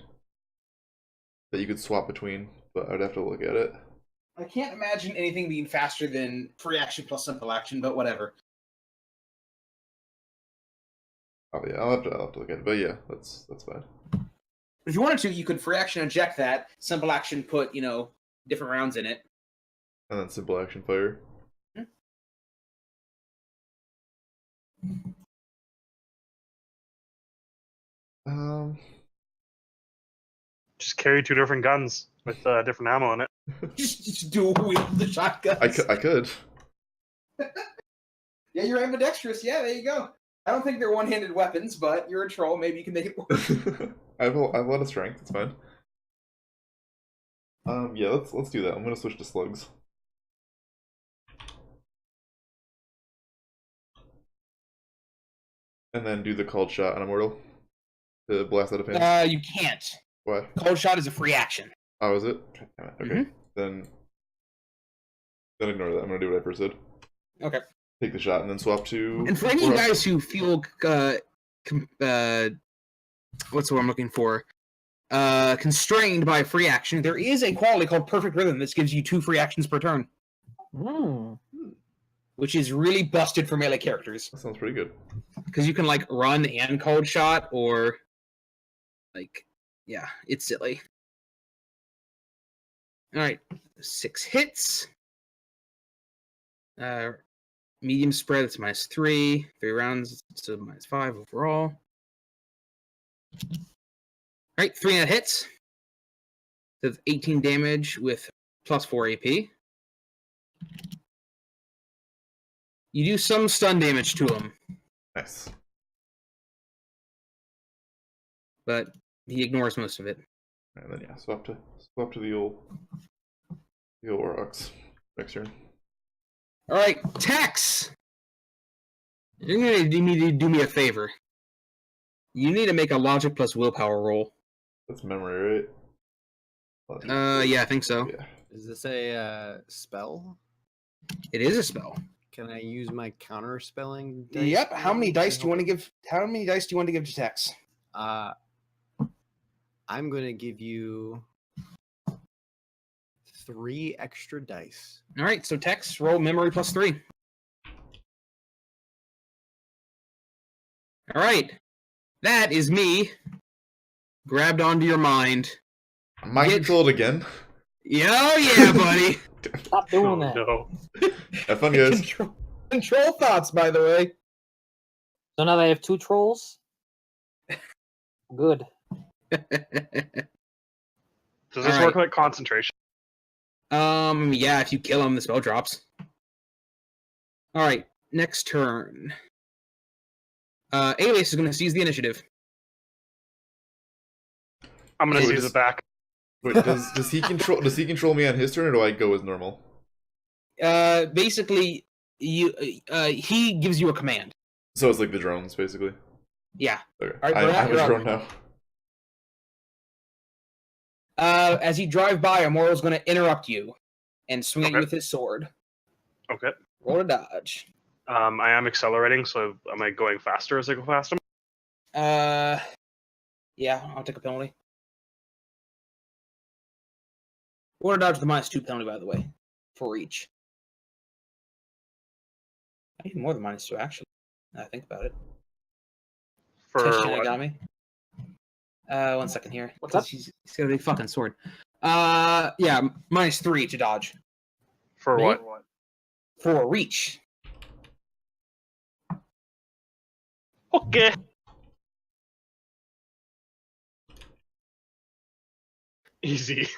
that you could swap between, but I'd have to look at it. I can't imagine anything being faster than free action plus simple action, but whatever. Oh yeah, I'll have to look at it. But yeah, that's fine. If you wanted to, you could free action eject that. Simple action put, different rounds in it. And then simple action fire. Just carry 2 different guns with different ammo in it. just dual wield the shotguns. I could. Yeah, you're ambidextrous. Yeah, there you go. I don't think they're one-handed weapons, but you're a troll. Maybe you can make it work. I have a lot of strength. It's fine. Yeah, let's do that. I'm gonna switch to slugs. And then do the called shot on Immortal to blast out of pain. You can't. Why? Cold shot is a free action. Oh, is it? Okay. Then ignore that. I'm gonna do what I first said. Okay. Take the shot and then swap to. And for any guys who feel what's the word I'm looking for? Constrained by a free action, there is a quality called Perfect Rhythm that gives you 2 free actions per turn. Which is really busted for melee characters. That sounds pretty good. Because you can run and cold shot, or it's silly. Alright, 6 hits. Medium spread, it's -3. 3 rounds, so -5 overall. Alright, 3 net hits. Does 18 damage with +4 AP. You do some stun damage to him. Nice. But he ignores most of it. And then swap to the old Aurochs next turn. Alright, Tex! You're gonna do me a favor. You need to make a logic plus willpower roll. That's memory, right? Yeah, I think so. Yeah. Is this a spell? It is a spell. Can I use my counter spelling? Yep. How many dice do you want to give? How many dice do you want to give to Tex? I'm going to give you 3 extra dice. All right. So Tex, roll memory +3. All right. That is me. Grabbed onto your mind. Mind controlled again. Yeah, buddy. Stop doing that. No. Have fun, guys. Control thoughts, by the way. So now they have 2 trolls? Good. Does this work like concentration? Yeah, if you kill him, the spell drops. Alright, next turn. Alias is going to seize the initiative. I'm going to seize it back. Wait, does he control me on his turn, or do I go as normal? Basically, he gives you a command. So it's like the drones, basically. Yeah. Okay. All right, I have a drone now. As you drive by, Amoro's going to interrupt you and swing at you with his sword. Okay. Roll a dodge. I am accelerating, so am I going faster as I go faster? Yeah, I'll take a penalty. Roll a dodge with a -2 penalty, by the way, for each. I need more than -2, actually. Now I think about it. For Shinigami. 1 second here. What's up? He's got a big fucking sword. Yeah, -3 to dodge. For Me? what? For reach. Okay. Easy.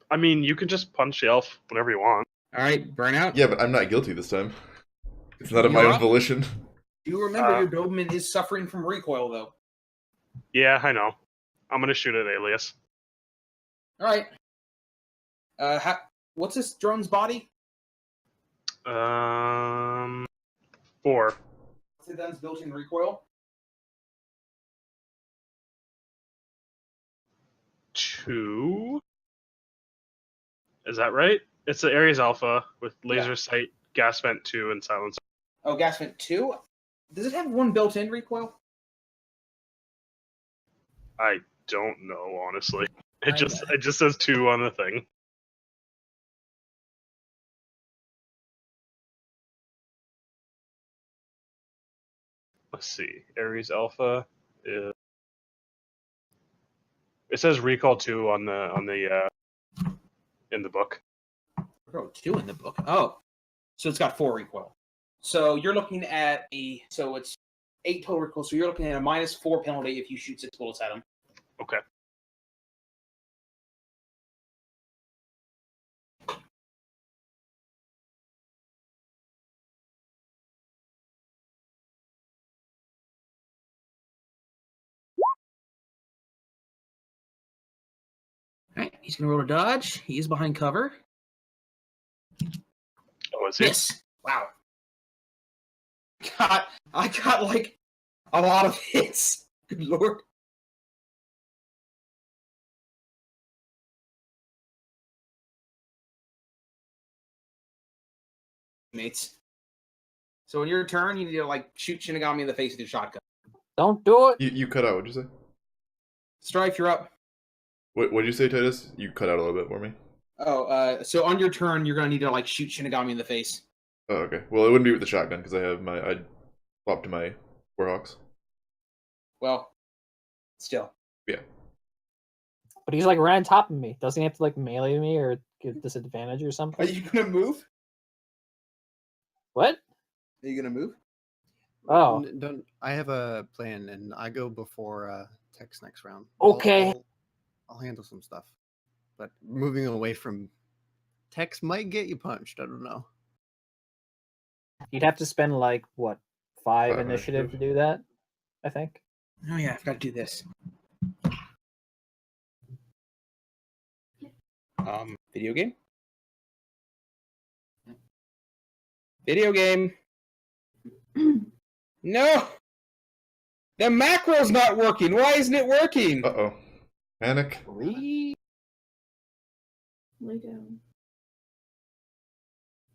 I mean, you can just punch the elf whenever you want. Alright, Burnout. Yeah, but I'm not guilty this time. It's not of You're my own up. volition. Do remember your Doberman is suffering from recoil, though. Yeah, I know. I'm gonna shoot at Alias. Alright. What's this drone's body? 4. What's it done's built-in recoil? 2. Is that right? It's the Ares Alpha with laser sight, gas vent 2, and silencer. Oh, gas vent 2? Does it have 1 built-in recoil? I don't know, honestly. It just says 2 on the thing. Let's see. Ares Alpha is. It says recall 2 on the in the book. Oh, 2 in the book. Oh, so it's got 4 recoil. So you're looking at so it's 8 total recoil. So you're looking at a -4 penalty if you shoot 6 bullets at him. Okay. All right, he's gonna roll a dodge. He is behind cover. Oh, is he? Miss. Wow. God, I got like a lot of hits. Good lord. Mates. So in your turn, you need to like shoot Shinigami in the face with your shotgun. Don't do it. You cut out. What'd you say? Stryfe, you're up. What'd you say, Titus? You cut out a little bit for me. Oh, so on your turn, you're gonna need to like shoot Shinigami in the face. Oh, okay. Well, it wouldn't be with the shotgun because I swapped to my Warhawks. Well, still. Yeah. But he's like right on top of me. Doesn't he have to like melee me or give disadvantage or something? Are you gonna move? What? Are you gonna move? Oh. Don't. I have a plan, and I go before Tech's next round. Okay. I'll handle some stuff, but moving away from Tech's might get you punched. I don't know. You'd have to spend like what 5 5 initiative to do that, I think. Oh yeah, I've got to do this. Video game? Video game. No! The macro's not working. Why isn't it working? Uh-oh. Panic. Three. Lay down.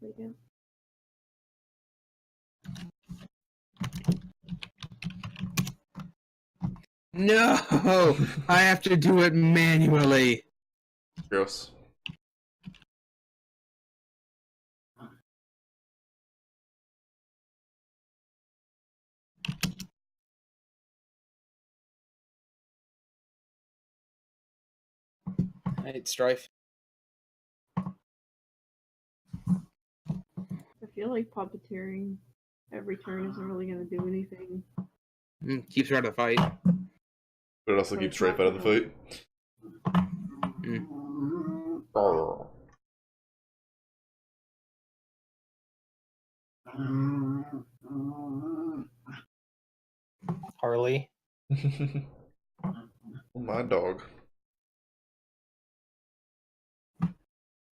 Lay down. No! I have to do it manually. Gross. Hey, Stryfe. I feel like puppeteering every turn isn't really going to do anything. Keeps her out of the fight. But it also keeps Stryfe out of the fight. Oh. Harley. My dog.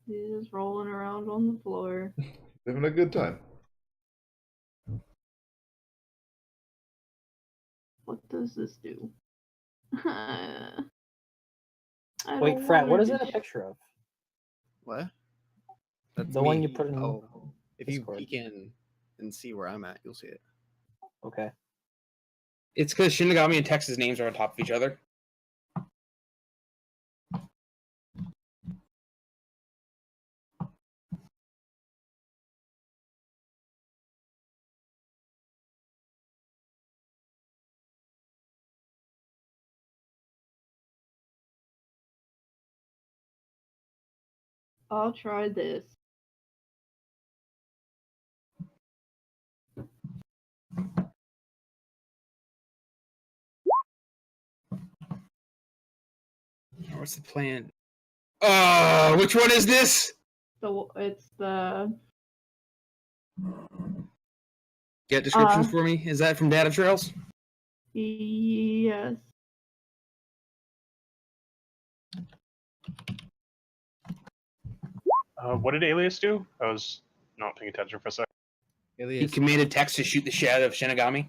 He's just rolling around on the floor. Having a good time. What does this do? Wait, Frat, what is that a picture of? What? That's The one me. you put in Oh, if you Discord. peek in and see where I'm at, you'll see it. Okay. It's because Shinigami and Tex's names are on top of each other. I'll try this. What's the plan? Which one is this? It's the Get descriptions for me. Is that from Data Trails? yes. What did Alias do? I was not paying attention for a second. He Alias, commanded Tex to shoot the shit out of Shinigami.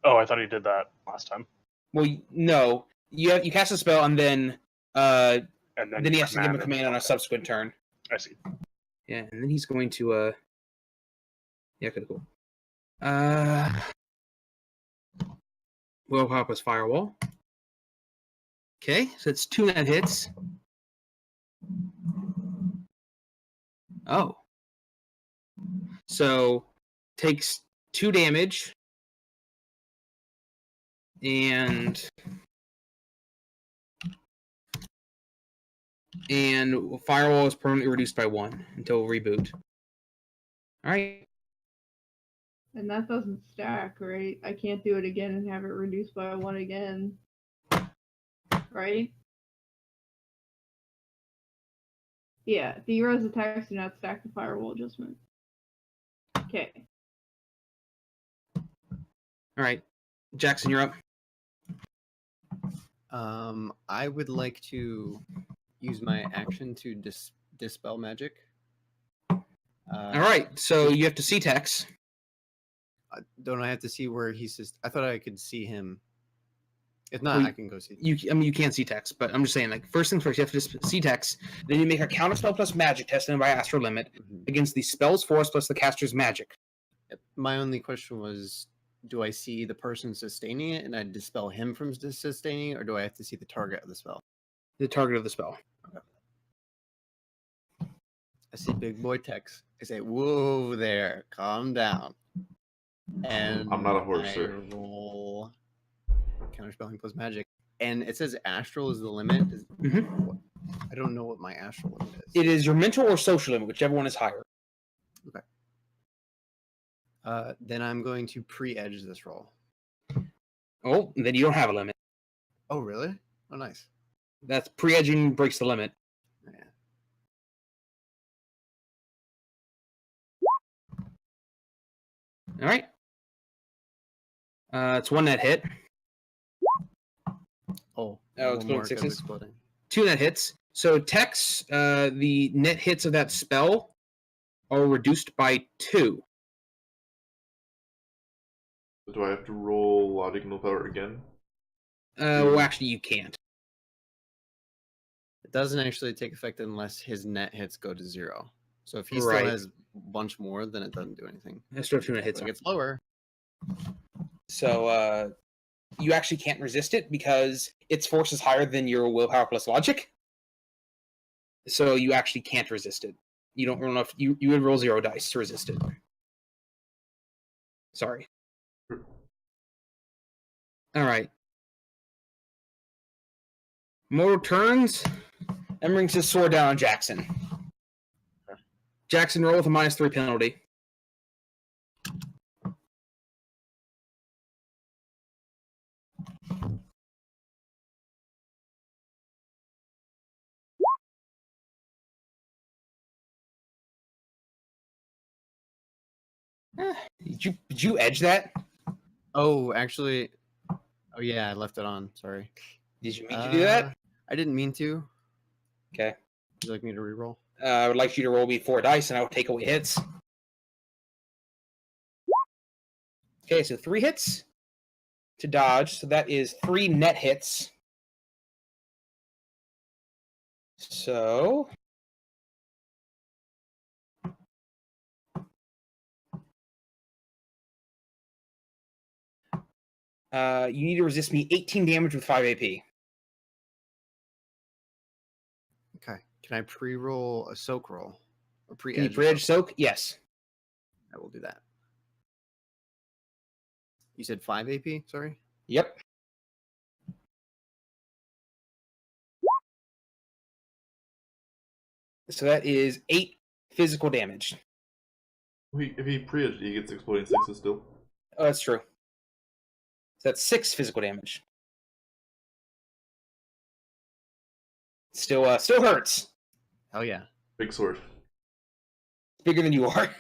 Oh, I thought he did that last time. Well, no. You cast a spell and then And then he has to give him a command command on a subsequent turn. I see. Yeah, and then he's going to yeah, kind of cool. Will pop his firewall. Okay, so it's 2 net hits. Oh. So takes 2 damage. And firewall is permanently reduced by 1 until reboot. All right. And that doesn't stack, right? I can't do it again and have it reduced by 1 again. Right? Yeah, the res attacks do not stack the firewall adjustment. Okay. All right. Jackson, you're up. I would like to use my action to dispel magic. All right, so you have to see Tex. Don't I have to see where he says? I thought I could see him. If not, Well, I can go see. You can't see Tex, but I'm just saying, like, first things first, you have to just see Tex. Then you make a counterspell plus magic test by astral limit against the spell's force plus the caster's magic. My only question was, do I see the person sustaining it and I dispel him from sustaining it, or do I have to see the target of the spell? The target of the spell. Okay. I see big boy Tex. I say, whoa there, calm down. And I'm not a horse, I sir. roll counterspelling plus magic. And it says astral is the limit. I don't know what my astral limit is. It is your mental or social limit, whichever one is higher. Okay. Then I'm going to pre-edge this roll. Oh, then you don't have a limit. Oh, really? Oh, nice. That's pre-edging breaks the limit. Yeah. All right. It's 1 net hit. Oh, Exploding mark of 6s. exploding. 2 net hits. So Tex, the net hits of that spell are reduced by 2. Do I have to roll logic null power again? Well, actually, you can't. It doesn't actually take effect unless his net hits go to 0. So if he Right. still has a bunch more, then it doesn't do anything. It's still 2 net hits. It gets lower. So you actually can't resist it because its force is higher than your willpower plus logic. So you actually can't resist it. You don't roll enough. You would roll 0 dice to resist it. Sorry. All right. Mortal turns and brings his sword down on Jackson. Jackson, roll with a -3 penalty. Did you edge that? Oh, actually, oh yeah, I left it on. Sorry. Did you mean to do that? I didn't mean to. Okay. Would you like me to reroll? I would like you to roll me 4 dice, and I will take away hits. Okay, so 3 hits to dodge. So that is 3 net hits. So you need to resist me 18 damage with 5 AP. Okay. Can I pre-roll a soak roll? Or pre-edge? Can you pre-edge soak? Yes. I will do that. You said 5 AP? Sorry? Yep. So that is 8 physical damage. If he pre-edged, he gets exploding 6s still. Oh, that's true. So that's 6 physical damage. Still hurts. Hell yeah. Big sword. Bigger than you are.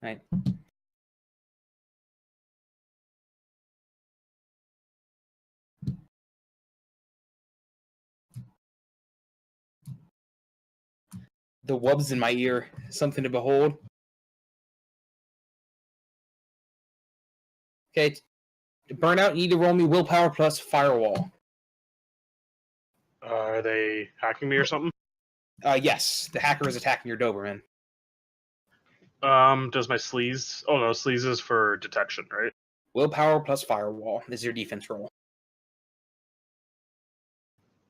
Right. The wubs in my ear. Something to behold. Okay. To Burnout, you need to roll me willpower plus firewall. Are they hacking me or something? Yes. The hacker is attacking your Doberman. Does my sleaze? Oh no, sleaze is for detection, right? Willpower plus firewall is your defense roll.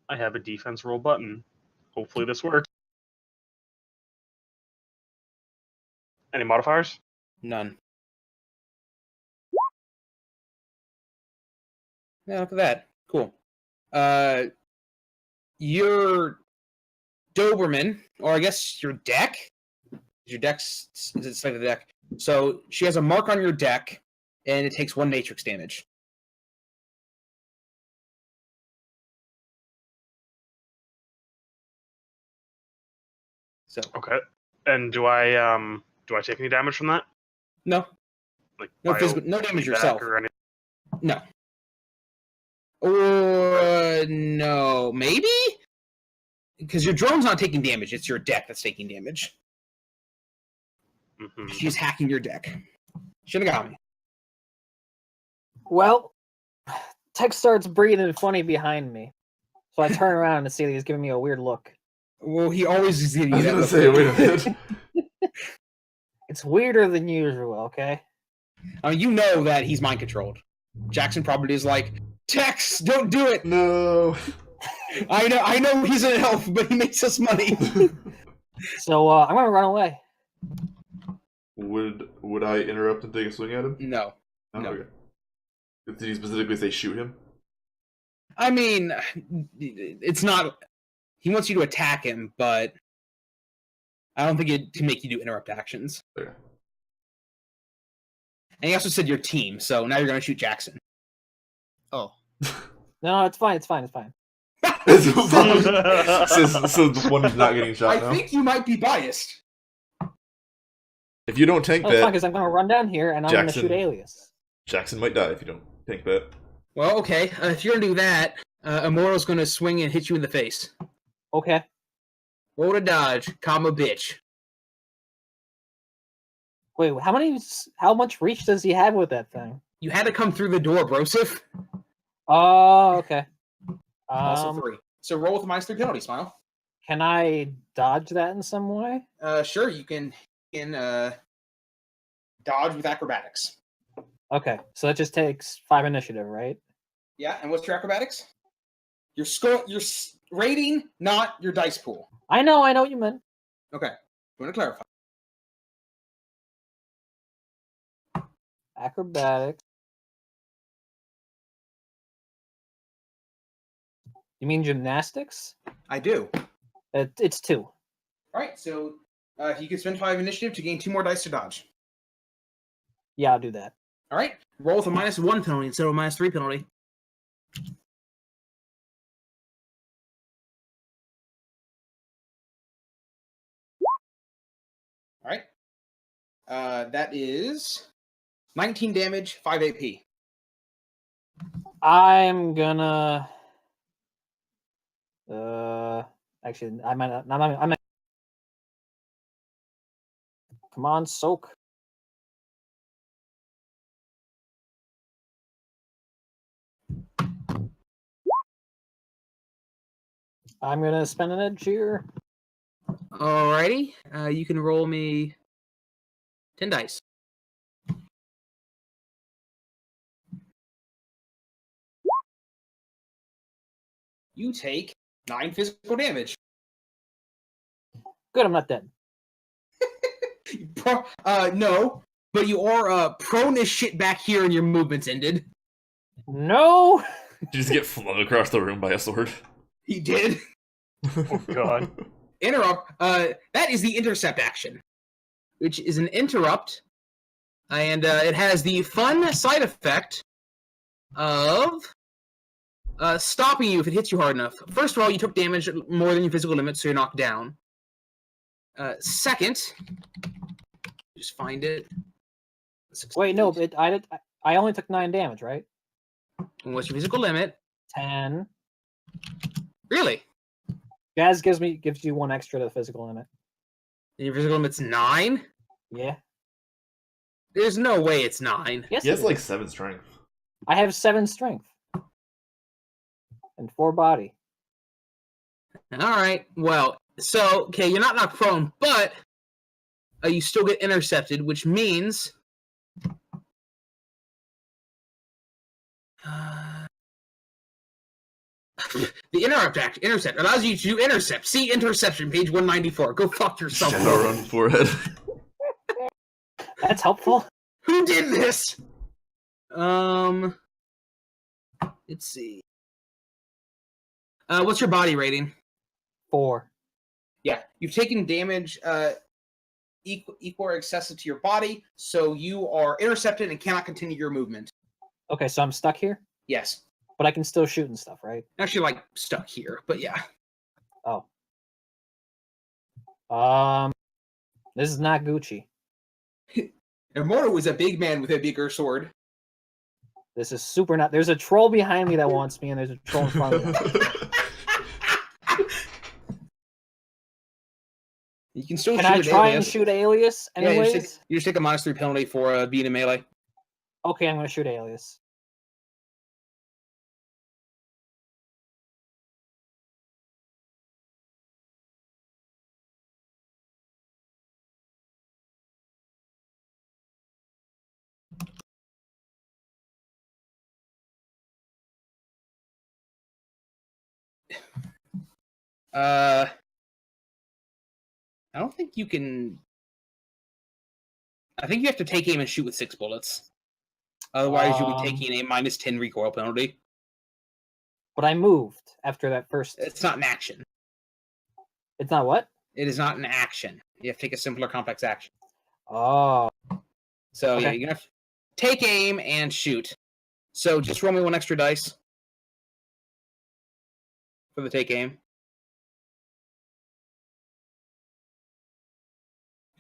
I have a defense roll button. Hopefully this works. Any modifiers? None. Yeah, look at that. Cool. Your Doberman, or I guess your deck. Your deck's is it like the deck? So she has a mark on your deck, and it takes 1 matrix damage. So Okay. And do I take any damage from that? no, Like no physical, no damage feedback yourself. or anything? No. Or no, maybe because your drone's not taking damage. It's your deck that's taking damage. Mm-hmm. She's hacking your deck. Shinigami. Well, Tech starts breathing funny behind me. So I turn around and see that he's giving me a weird look. Well, he always is giving I you was that gonna look. say, wait a minute. It's weirder than usual, okay? I mean, you know that he's mind controlled. Jackson probably is like, Tex, don't do it. No. I know he's an elf, but he makes us money. So I'm gonna run away. Would I interrupt and take a swing at him? No. Oh, No. okay. Did he specifically say shoot him? I mean, it's not. He wants you to attack him, but I don't think it can make you do interrupt actions. Okay. And he also said your team, so now you're going to shoot Jackson. Oh. No, it's fine. It's fine. It's fine. So the one who's not getting shot I now. think you might be biased. If you don't tank Oh, it's fine that, because I'm gonna run down here and I'm gonna shoot Alias. Jackson might die if you don't tank that. Well, okay. If you're going to do that, Immortal's going to swing and hit you in the face. Okay. Roll to dodge, comma bitch. Wait, how much reach does he have with that thing? You had to come through the door, Brosif. Oh, okay. Also 3. So roll with a -3 penalty, Smile. Can I dodge that in some way? Sure, you can dodge with acrobatics. Okay, so that just takes 5 initiative, right? Yeah, and what's your acrobatics? Your rating, not your dice pool. I know what you meant. Okay, I'm going to clarify. Acrobatics. You mean gymnastics? I do. It's 2. All right, so you can spend 5 initiative to gain 2 more dice to dodge. Yeah, I'll do that. All right, roll with a -1 penalty instead of a -3 penalty. All right, that is 19 damage, 5 AP. I'm gonna. Actually, I might. Come on, soak. I'm gonna spend an edge here. Alrighty, you can roll me 10 dice. You take 9 physical damage. Good, I'm not dead. No, but you are prone as shit back here and your movement's ended. No! Did you just get flung across the room by a sword? He did. Oh god. Interrupt. That is the intercept action, which is an interrupt, and it has the fun side effect of stopping you if it hits you hard enough. First of all, you took damage more than your physical limit, so you're knocked down. Second, just find it. Wait, no, but I only took 9 damage, right? What's your physical limit? 10. Really? Jazz gives you 1 extra to the physical limit. And your physical limit's 9? Yeah. There's no way it's 9. Yes. He has it like is. 7 strength. I have 7 strength. And 4 body. Alright, well, so, okay, you're not knocked prone, but you still get intercepted, which means... The intercept allows you to do intercept. See interception, page 194. Go fuck yourself. Shadowrun forehead. That's helpful. Who did this? Let's see. What's your body rating? 4. Yeah, you've taken damage equal or excessive to your body, so you are intercepted and cannot continue your movement. Okay, so I'm stuck here, Yes. but I can still shoot and stuff, right? Actually, like, stuck here, but yeah. Oh. This is not Gucci. Immortal was a big man with a bigger sword. This is super not. There's a troll behind me that wants me, and there's a troll in front of me. You can still Can shoot I at try alias. and shoot Alias Yeah, anyways? you just take a -3 penalty for being a melee. Okay, I'm going to shoot Alias. I don't think you can. I think you have to take aim and shoot with 6 bullets. Otherwise, you'll be taking a -10 recoil penalty. But I moved after that first. It's not an action. It's not what? It is not an action. You have to take a simpler, complex action. Oh. So yeah, Okay. you're gonna have to take aim and shoot. So just roll me 1 extra dice for the take aim.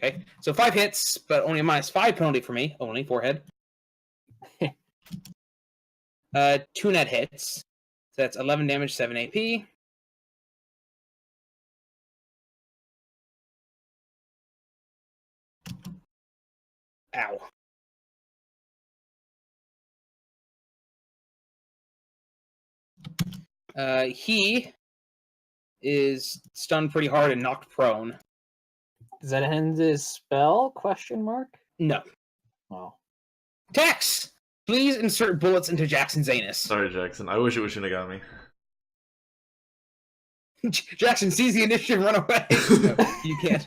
Okay, so 5 hits, but only a -5 penalty for me. Only forehead. 2 net hits. So that's 11 damage, 7 AP. Ow. He is stunned pretty hard and knocked prone. Does that end his spell? Question mark. No. Oh. Tex! Please insert bullets into Jackson's anus. Sorry, Jackson. I wish it was Shinigami. Jackson sees the initiative, run away. No, you can't.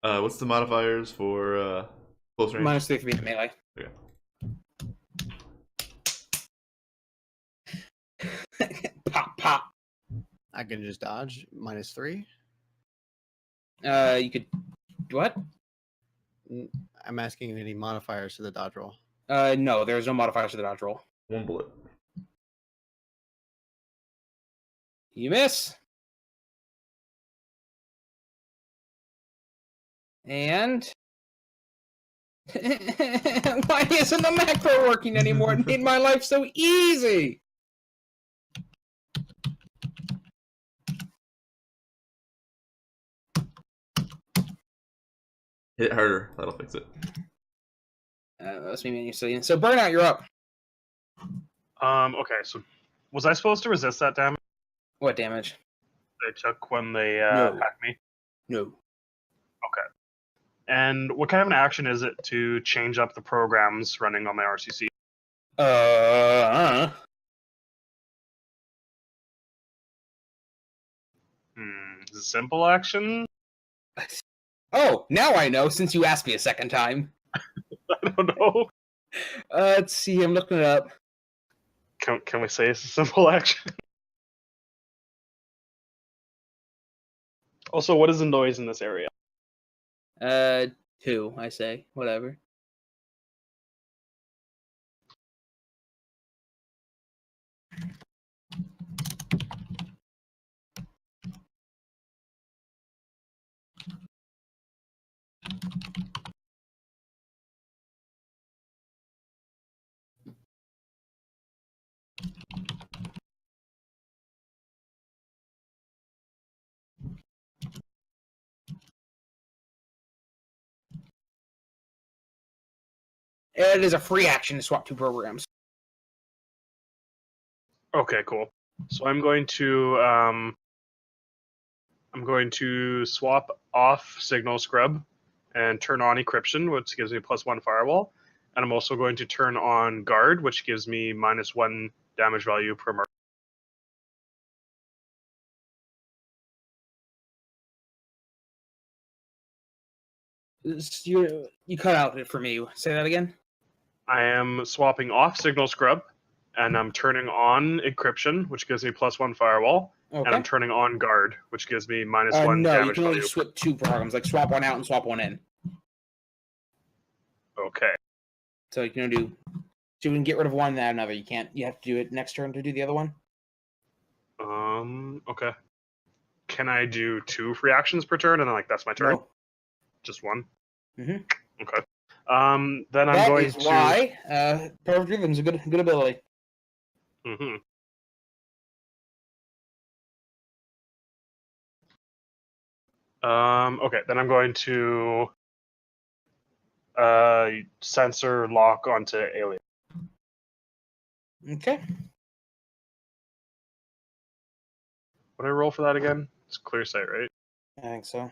What's the modifiers for close range? -3 for being melee. Okay. Pop, pop. I can just dodge -3. You could. What? I'm asking any modifiers to the dodge roll. No, there's no modifiers to the dodge roll. 1 bullet. You miss. And why isn't the macro working anymore? It made my life so easy. Hit harder. That'll fix it. That's me, man. So Burnout, you're up. Okay, so was I supposed to resist that damage What damage? they took when they No. attacked me? No. And what kind of an action is it to change up the programs running on my RCC? Is it a simple action? Oh, now I know, since you asked me a second time. I don't know. Let's see, I'm looking it up. Can we say it's a simple action? Also, what is the noise in this area? 2, I say. Whatever. It is a free action to swap 2 programs. Okay, cool. So I'm going to swap off Signal Scrub and turn on Encryption, which gives me +1 firewall. And I'm also going to turn on guard, which gives me -1 damage value per mark. You cut out for me. Say that again. I am swapping off Signal Scrub, and I'm turning on Encryption, which gives me +1 firewall, Okay. and I'm turning on guard, which gives me -1 no, you damage can only value. swap 2 programs, like swap one out and swap one in. Okay. So you can do. So you can get rid of one and add another. You can't. You have to do it next turn to do the other one. Okay. Can I do 2 free actions per turn, and then that's my turn? No. Just 1. Mhm. Okay. Then I'm That going is to. why Perfect Rhythm's a good ability. Mm-hmm. Okay, then I'm going to sensor lock onto alien. Okay. What do I roll for that again? It's clear sight, right? I think so.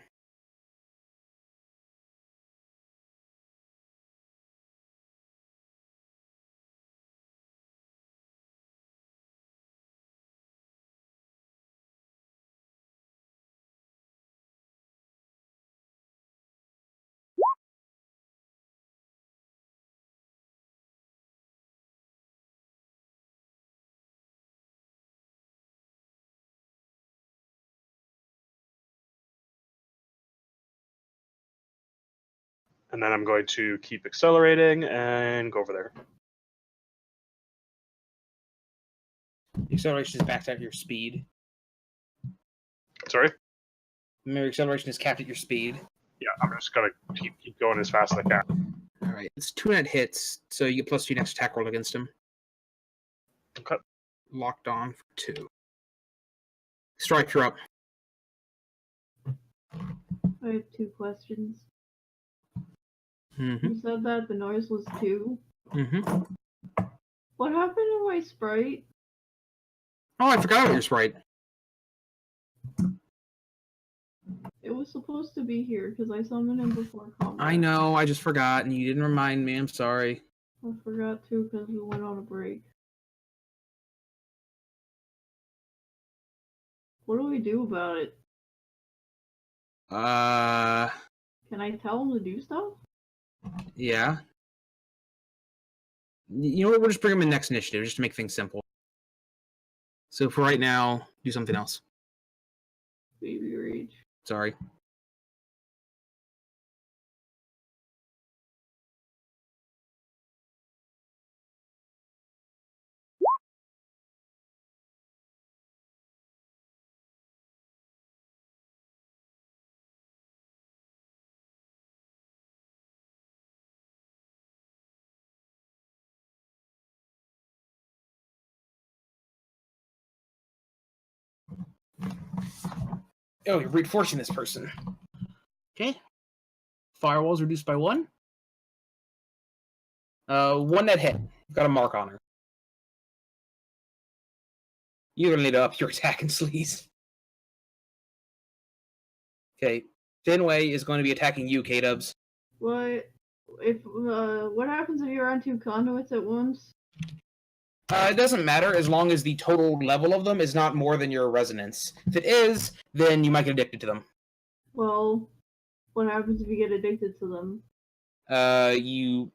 And then I'm going to keep accelerating and go over there. Acceleration is backed at your speed. Sorry? Remember, acceleration is capped at your speed. Yeah, I'm just going to keep going as fast as I can. All right. It's 2 net hits, so you get +2 next attack roll against him. Okay. Locked on for 2. Strike, you're up. I have 2 questions. Mm-hmm. You said that the noise was 2. Mm-hmm. What happened to my sprite? Oh, I forgot about your sprite. It was supposed to be here because I summoned him before combat. I know, I just forgot, and you didn't remind me. I'm sorry. I forgot to because we went on a break. What do we do about it? Can I tell him to do stuff? Yeah. You know what? We'll just bring him in next initiative just to make things simple. So for right now, do something else. Baby rage. Sorry. Oh, you're reinforcing this person. Okay. Firewall's reduced by 1. 1 net hit. Got a mark on her. You're gonna need to up your attack and sleaze. Okay. Finway is going to be attacking you, K-Dubs. What happens if you're on 2 conduits at once? It doesn't matter as long as the total level of them is not more than your resonance. If it is, then you might get addicted to them. Well, what happens if you get addicted to them? You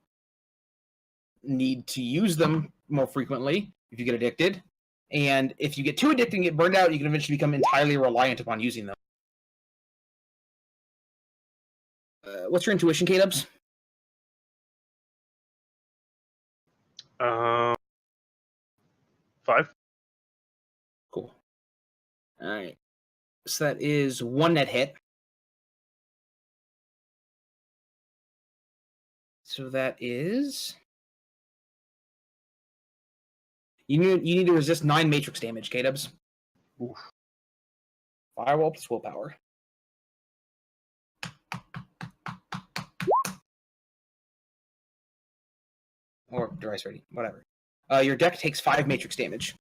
need to use them more frequently if you get addicted. And if you get too addicted and get burned out, you can eventually become entirely reliant upon using them. What's your intuition, K-Dubs? 5. Cool. All right. So that is 1 net hit. So that is... You need to resist 9 matrix damage, K-Dubs. Oof. Firewall plus willpower. Or device ready, whatever. Your deck takes 5 matrix damage,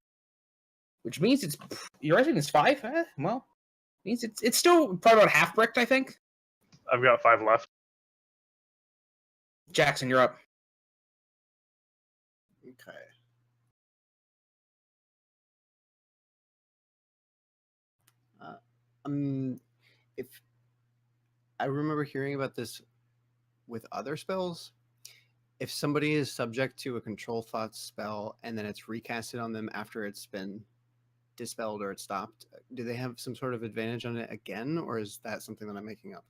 which means your rating is 5. Well, means it's still probably about half bricked, I think. I've got 5 left. Jackson, you're up. Okay. If I remember hearing about this with other spells, if somebody is subject to a control thoughts spell and then it's recasted on them after it's been dispelled or it's stopped, do they have some sort of advantage on it again, or is that something that I'm making up?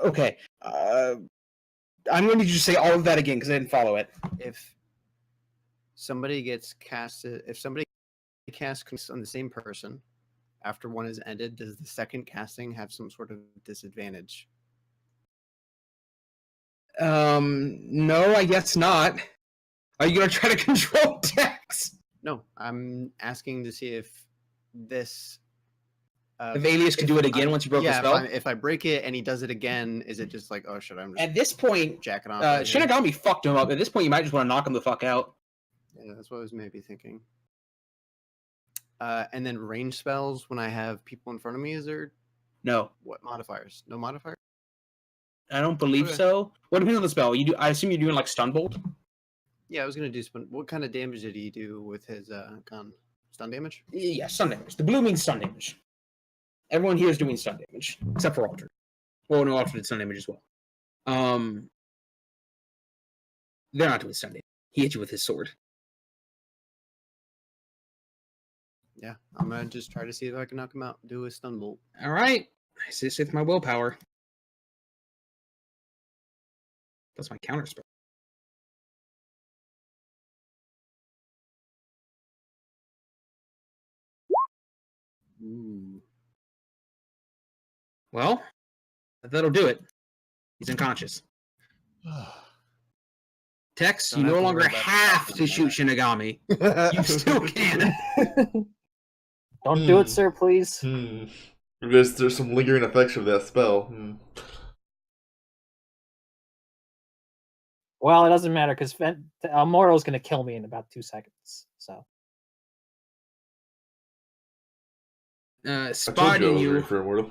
Okay. I'm going to just say all of that again because I didn't follow it. If somebody gets casted, if somebody casts on the same person after one is ended, does the second casting have some sort of disadvantage? No, I guess not. Are you going to try to control Dex? No, I'm asking to see if this. If Alias could do it again once you broke the spell? If I break it and he does it again, is it just like, oh shit, I'm just At this point, jacking off? Shinigami fucked him up. At this point, you might just want to knock him the fuck out. Yeah, that's what I was maybe thinking. And then range spells, when I have people in front of me, is there No. what modifiers? No modifier? I don't believe Okay. so. What depends on the spell? I assume you're doing like stun bolt? Yeah, I was gonna do what kind of damage did he do with his gun? Stun damage? Yeah, stun damage. The blue means stun damage. Everyone here is doing stun damage, except for Alter. Well, no, Alter did stun damage as well. They're not doing stun damage. He hit you with his sword. Yeah, I'm gonna just try to see if I can knock him out. Do a stun bolt. All right. I say with my willpower. That's my counter spell. Ooh. Well, that'll do it. He's unconscious. Tex, Don't you have no to longer worry about have that. to shoot Shinigami. You still can. Don't do it, sir, please. There's some lingering effects of that spell. Well, it doesn't matter because Mortal's going to kill me in about 2 seconds. So I told spotting I was you, ready for Immortal.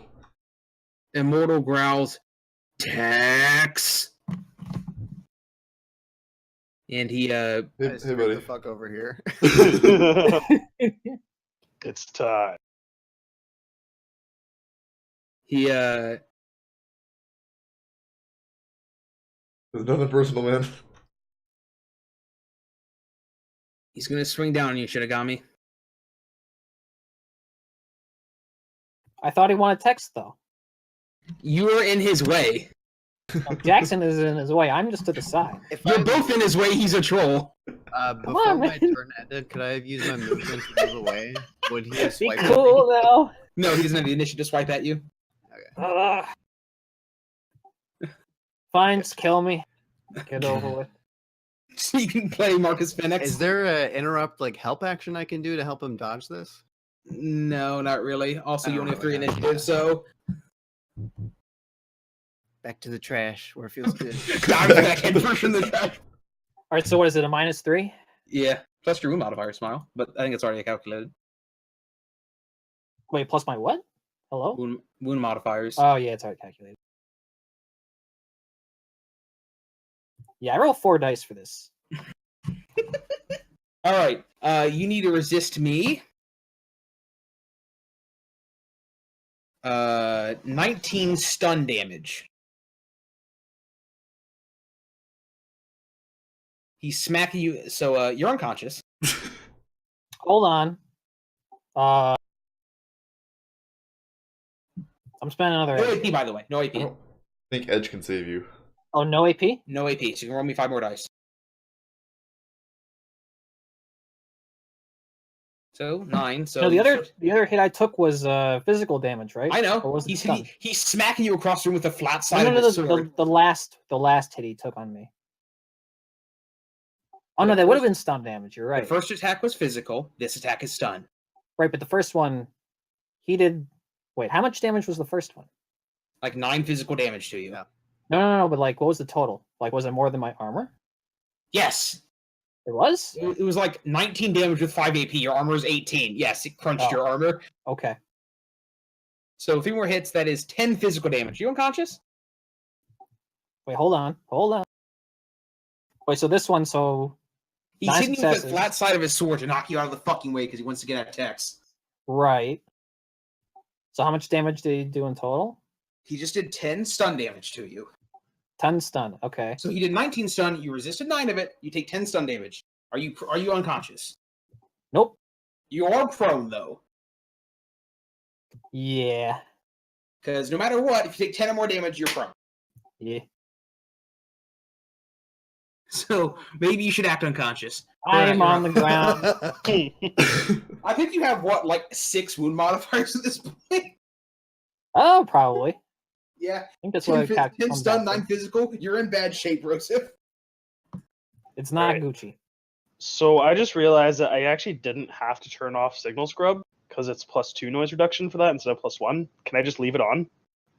Immortal growls, Tex. And he Hey, Guys, hey get buddy. the fuck over here. It's time. There's nothing personal, man. he's gonna swing down on you, Shinigami. I thought he wanted text though. You're in his way. No, Jackson is in his way. I'm just to the side. If You're I- both in his way. He's a troll. Before on, my man. turn ended, could I have used my movement to move away? Would he just Be swipe at me? cool now. No, he doesn't have the initiative to swipe at you. Fine, just kill me. Get over with. So you can play Marcus Phoenix. Is there a interrupt like help action I can do to help him dodge this? No, not really. Also, I you don't only have really 3 have initiative, so Back to the trash where it feels good. dive back in first in the trash. All right, so what is it? A -3? Yeah, plus your wound modifier, smile, but I think it's already calculated. Wait, plus my what? Hello? Wound modifiers. Oh yeah, it's already calculated. Yeah, I roll 4 dice for this. All right, you need to resist me. 19 stun damage. He's smacking you, so you're unconscious. Hold on. I'm spending another. No AP, by the way. No AP. I don't think Edge can save you. Oh, no AP? No AP. So you can roll me 5 more dice. So 9. So No, the other hit I took was physical damage, right? I know. Or was it stun? He's smacking you across the room with a flat No, side no, of no, his sword. the last hit he took on me. Oh no, that would have been stun damage. You're right. The first attack was physical. This attack is stun. Right, but the first one, he did. Wait, how much damage was the first one? Like 9 physical damage to you. Yeah. No, but like, what was the total? Like, was it more than my armor? Yes. It was? It was like 19 damage with 5 AP. Your armor is 18. Yes, it crunched Oh. your armor. Okay. So 3 more hits, that is 10 physical damage. You unconscious? Wait, hold on. Wait, so this one, so He's 9 hitting you with the successes. flat side of his sword to knock you out of the fucking way because he wants to get at Tex. Right. So how much damage did he do in total? He just did 10 stun damage to you. 10 stun. Okay. So he did 19 stun. You resisted 9 of it. You take 10 stun damage. Are you unconscious? Nope. You are prone though, Yeah. because no matter what, if you take 10 or more damage, you're prone. Yeah. So maybe you should act unconscious. I'm on the ground. I think you have what, like 6 wound modifiers at this point. Oh, probably. Yeah. I think that's what 10 comes stun, down to. 9 physical. You're in bad shape, Rosif. It's not Right. Gucci. So I just realized that I actually didn't have to turn off Signal Scrub because it's +2 noise reduction for that instead of +1. Can I just leave it on?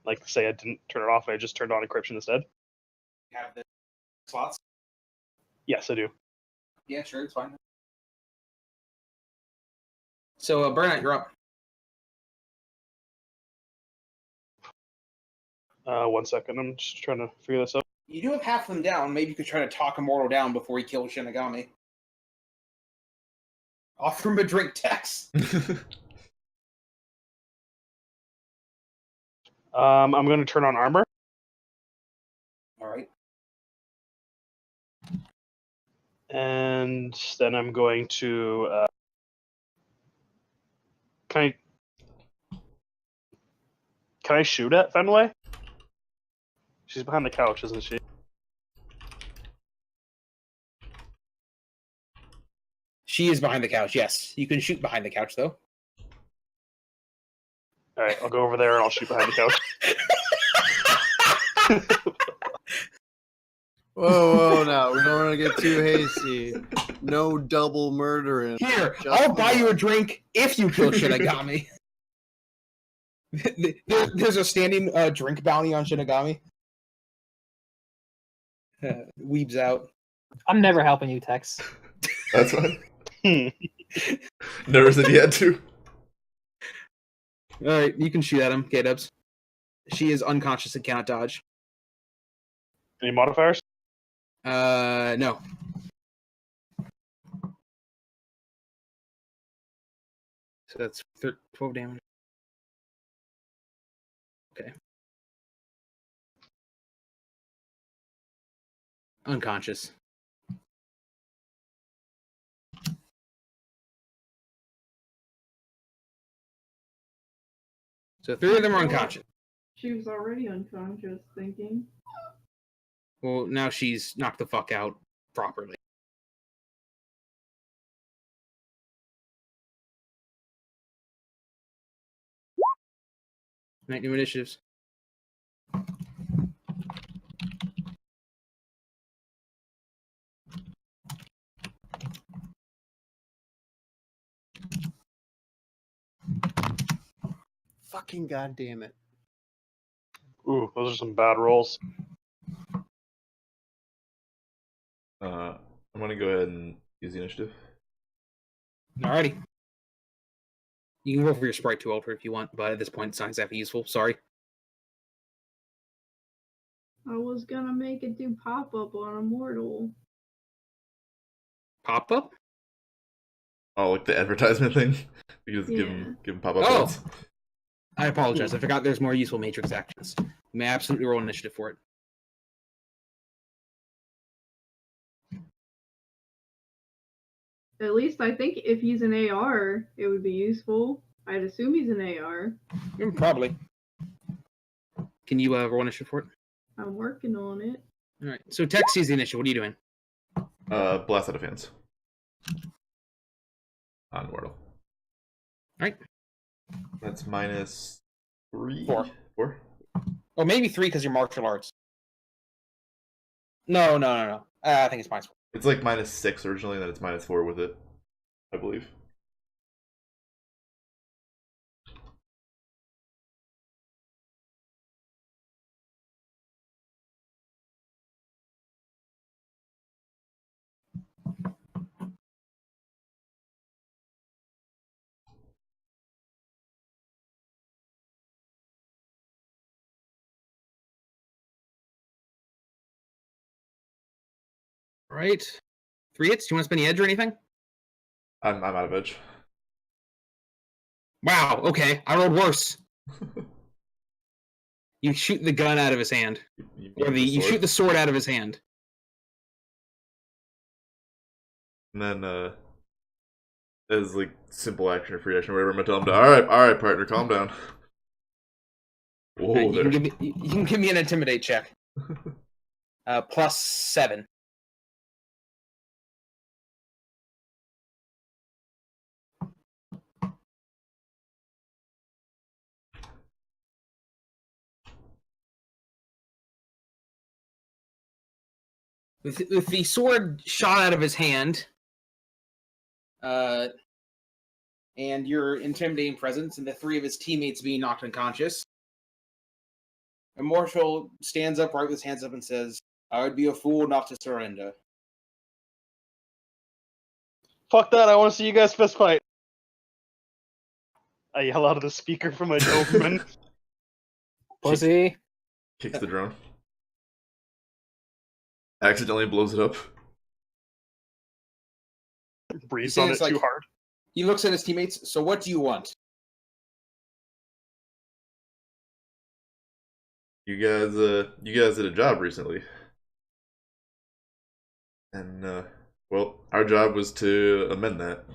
Like, say I didn't turn it off and I just turned on encryption instead? Have the slots? Yes, I do. Yeah, sure, it's fine. So, Burnout, you're up. 1 second. I'm just trying to figure this out. You do have half of them down. Maybe you could try to talk Immortal down before he kills Shinigami. Offer him a drink, Tex. I'm going to turn on armor. All right. And then I'm going to... Can I shoot at Fenway? She's behind the couch, isn't she? She is behind the couch, yes. You can shoot behind the couch, though. Alright, I'll go over there and I'll shoot behind the couch. Whoa, now we don't want to get too hasty. No double murdering. Here, Just I'll buy one. you a drink if you kill Shinigami. There's a standing drink bounty on Shinigami. Weebs out. I'm never helping you, Tex. That's fine. Never said he had to. All right, you can shoot at him, K-Dubs. She is unconscious and cannot dodge. Any modifiers? No. So that's 12 damage. Okay. Unconscious. So 3 of them are unconscious. She was already unconscious, thinking. Well, now she's knocked the fuck out properly. Night new initiatives. Fucking goddamn it. Ooh, those are some bad rolls. I'm gonna go ahead and use the initiative. Alrighty. You can roll for your sprite to alter if you want, but at this point it's not exactly useful. Sorry. I was gonna make it do pop-up on Immortal. Pop up? Oh, like the advertisement thing. Because give him pop-up Oh. ads. I apologize. I forgot there's more useful matrix actions. You may absolutely roll initiative for it. At least I think if he's an AR, it would be useful. I'd assume he's an AR. Probably. Can you roll initiative for it? I'm working on it. All right. So Tex sees the initiative. What are you doing? Blast out of hands. On Wordle. Alright. That's -3. 4. 4? Oh, maybe 3 because you're martial arts. No. I think it's -4. It's like -6 originally, and then it's -4 with it, I believe. Right. 3 hits. Do you want to spend the edge or anything? I'm out of edge. Wow. Okay, I rolled worse. You shoot the gun out of his hand, you shoot the sword out of his hand. And then, as like simple action or free action, whatever, I'm gonna tell him to, all right, partner, calm down. Whoa, Right, you there. can give me an intimidate check. +7. With the sword shot out of his hand, and your intimidating presence, and the 3 of his teammates being knocked unconscious, Immortal stands upright with his hands up and says, "I would be a fool not to surrender." Fuck that! I want to see you guys fist fight. I yell out of the speaker from my Doberman. Pussy. Kicks the drone. Accidentally blows it up. Breathes He on it says, too hard. He looks at his teammates. "So what do you want?" You guys did a job recently. And, well, our job was to amend that.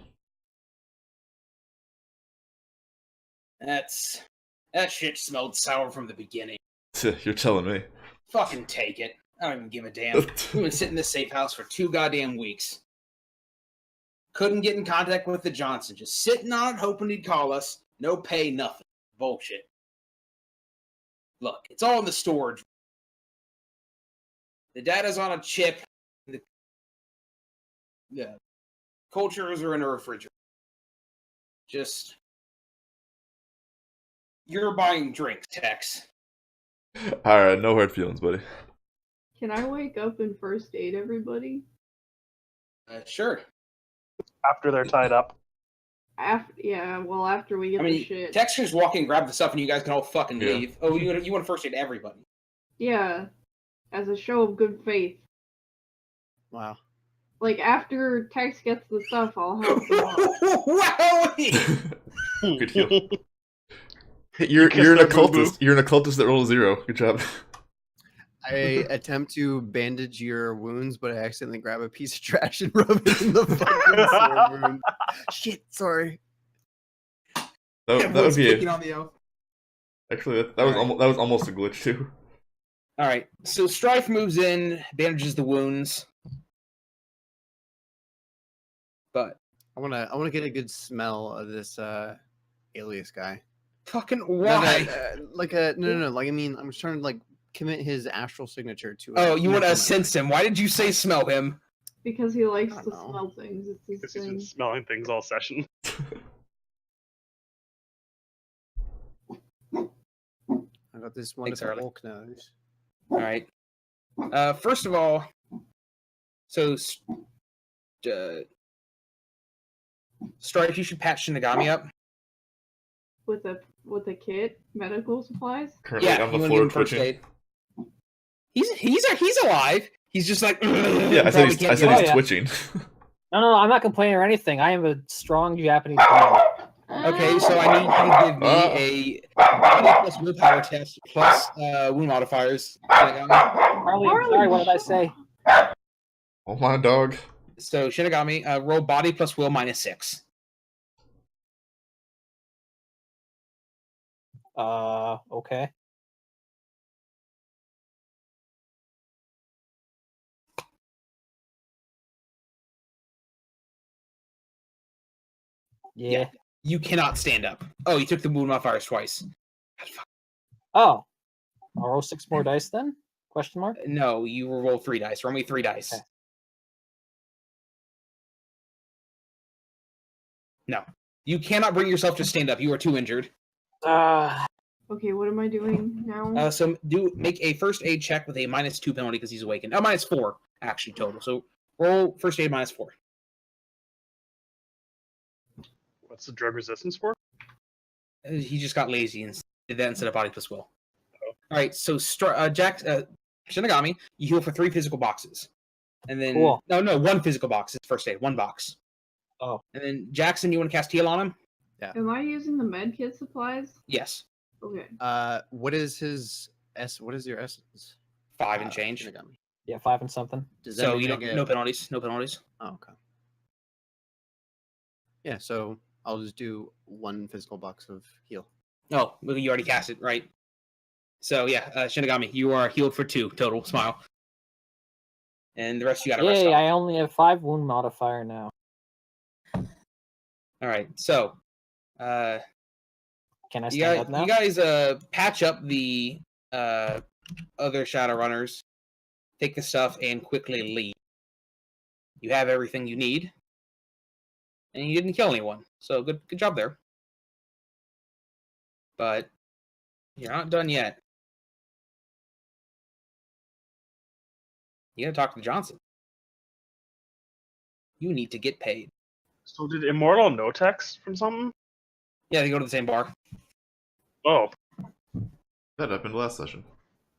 That shit smelled sour from the beginning. You're telling me. Fucking take it. I don't even give a damn. We've been sitting in this safe house for 2 goddamn weeks. Couldn't get in contact with the Johnson. Just sitting on it, hoping he'd call us. No pay, nothing. Bullshit. Look, it's all in the storage. The data's on a chip. The cultures are in a refrigerator. Just... You're buying drinks, Tex. Alright, no hard feelings, buddy. Can I wake up and first aid everybody? Sure. After they're tied up. After we get the shit. Tex can just walk in, grab the stuff, and you guys can all fucking leave. Oh, you want to first aid everybody? Yeah, as a show of good faith. Wow. Like, after Tex gets the stuff, I'll help him out. Wow! Good heal. You're an occultist. You're an occultist that rolls 0. Good job. I attempt to bandage your wounds, but I accidentally grab a piece of trash and rub it in the fucking sword wound. Shit, sorry. That would be on the oath. Actually, that was almost a glitch too. All right, so Stryfe moves in, bandages the wounds, but I wanna get a good smell of this alias guy. fucking why? No. Like, I mean, I'm just trying to like commit his astral signature to it. Oh, you want to sense him? Why did you say smell him? Because he likes to know. smell things. It's his Because he's thing. been smelling things all session. I got this wonderful Harley. Hulk nose. All right. First of all, so Stryfe, you should patch Shinigami up. With a kit, medical supplies. Currently on you the wanna floor give him first twitching. aid. He's alive. He's just like Yeah, I said he's twitching. No, I'm not complaining or anything. I am a strong Japanese man. Okay, so I need you to give me a plus willpower test plus wound modifiers. Harley, sorry, what did I say? Oh my dog. So Shinigami, roll body plus will -6. Okay. Yeah. You cannot stand up. Oh, you took the wound modifiers twice. Oh. I'll roll 6 more dice then? Question mark? No, you will roll 3 dice. Roll me 3 dice. Okay. No. You cannot bring yourself to stand up. You are too injured. Okay, what am I doing now? So make a first aid check with a -2 penalty because he's awakened. Oh, -4 actually total. So roll first aid -4. What's the drug resistance for? He just got lazy and did that instead of body plus will. Oh. All right, so Shinigami, you heal for 3 physical boxes. And then Cool. no, one physical box. It's first aid, one box. Oh. And then Jackson, you want to cast heal on him? Am I using the med kit supplies? Yes. Okay. What is his what is your essence? 5 and change. Shinigami. Yeah, 5 and something. Does that So mean you I don't get... no penalties. No penalties. Oh, okay. Yeah, so I'll just do 1 physical box of heal. Oh, well, you already cast it, right? So yeah, Shinigami, you are healed for 2 total. Smile. And the rest you got to rest Yay, off. I only have 5 wound modifier now. All right, so Can I you stand up now? guys patch up the other Shadowrunners, take the stuff, and quickly leave. You have everything you need, and you didn't kill anyone. So good job there. But you're not done yet. You gotta talk to Johnson. You need to get paid. So did Immortal know text from something? Yeah, they go to the same bar. Oh, That happened last session.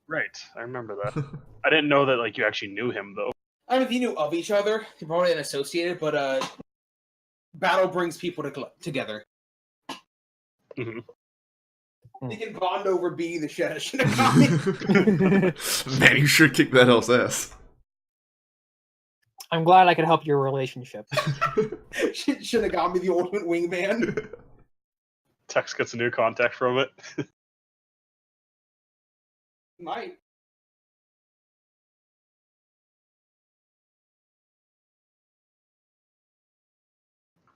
right. I remember that. I didn't know that like you actually knew him though. I don't know if you knew of each other. You're probably unassociated, but battle brings people together. hmm They can bond over being the Shinigami. Man, you sure kicked that else's ass. I'm glad I could help your relationship. Shinigami, the ultimate wingman. Tex gets a new contact from it. Might.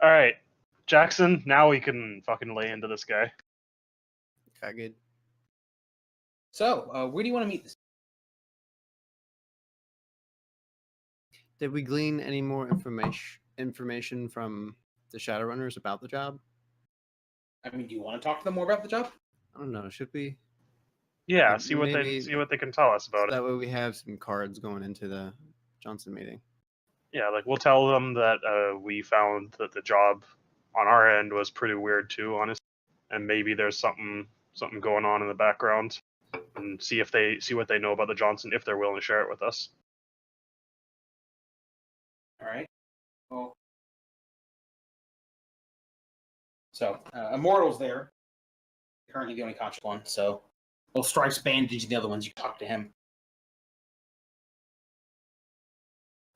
All right, Jackson. Now we can fucking lay into this guy. Okay, good. So, where do you want to meet this? Did we glean any more information from the Shadowrunners about the job? I mean, do you want to talk to them more about the job? I don't know. Should we? Yeah, Yeah, see what maybe- they can tell us about it. That way we have some cards going into the Johnson meeting. Yeah, like we'll tell them that we found that the job on our end was pretty weird too, honestly, and maybe there's something going on in the background, and see what they know about the Johnson if they're willing to share it with us. All right. Well, so Immortal's there. Currently the only conscious one. So, well, Stryfe's bandaging the other ones. You talk to him.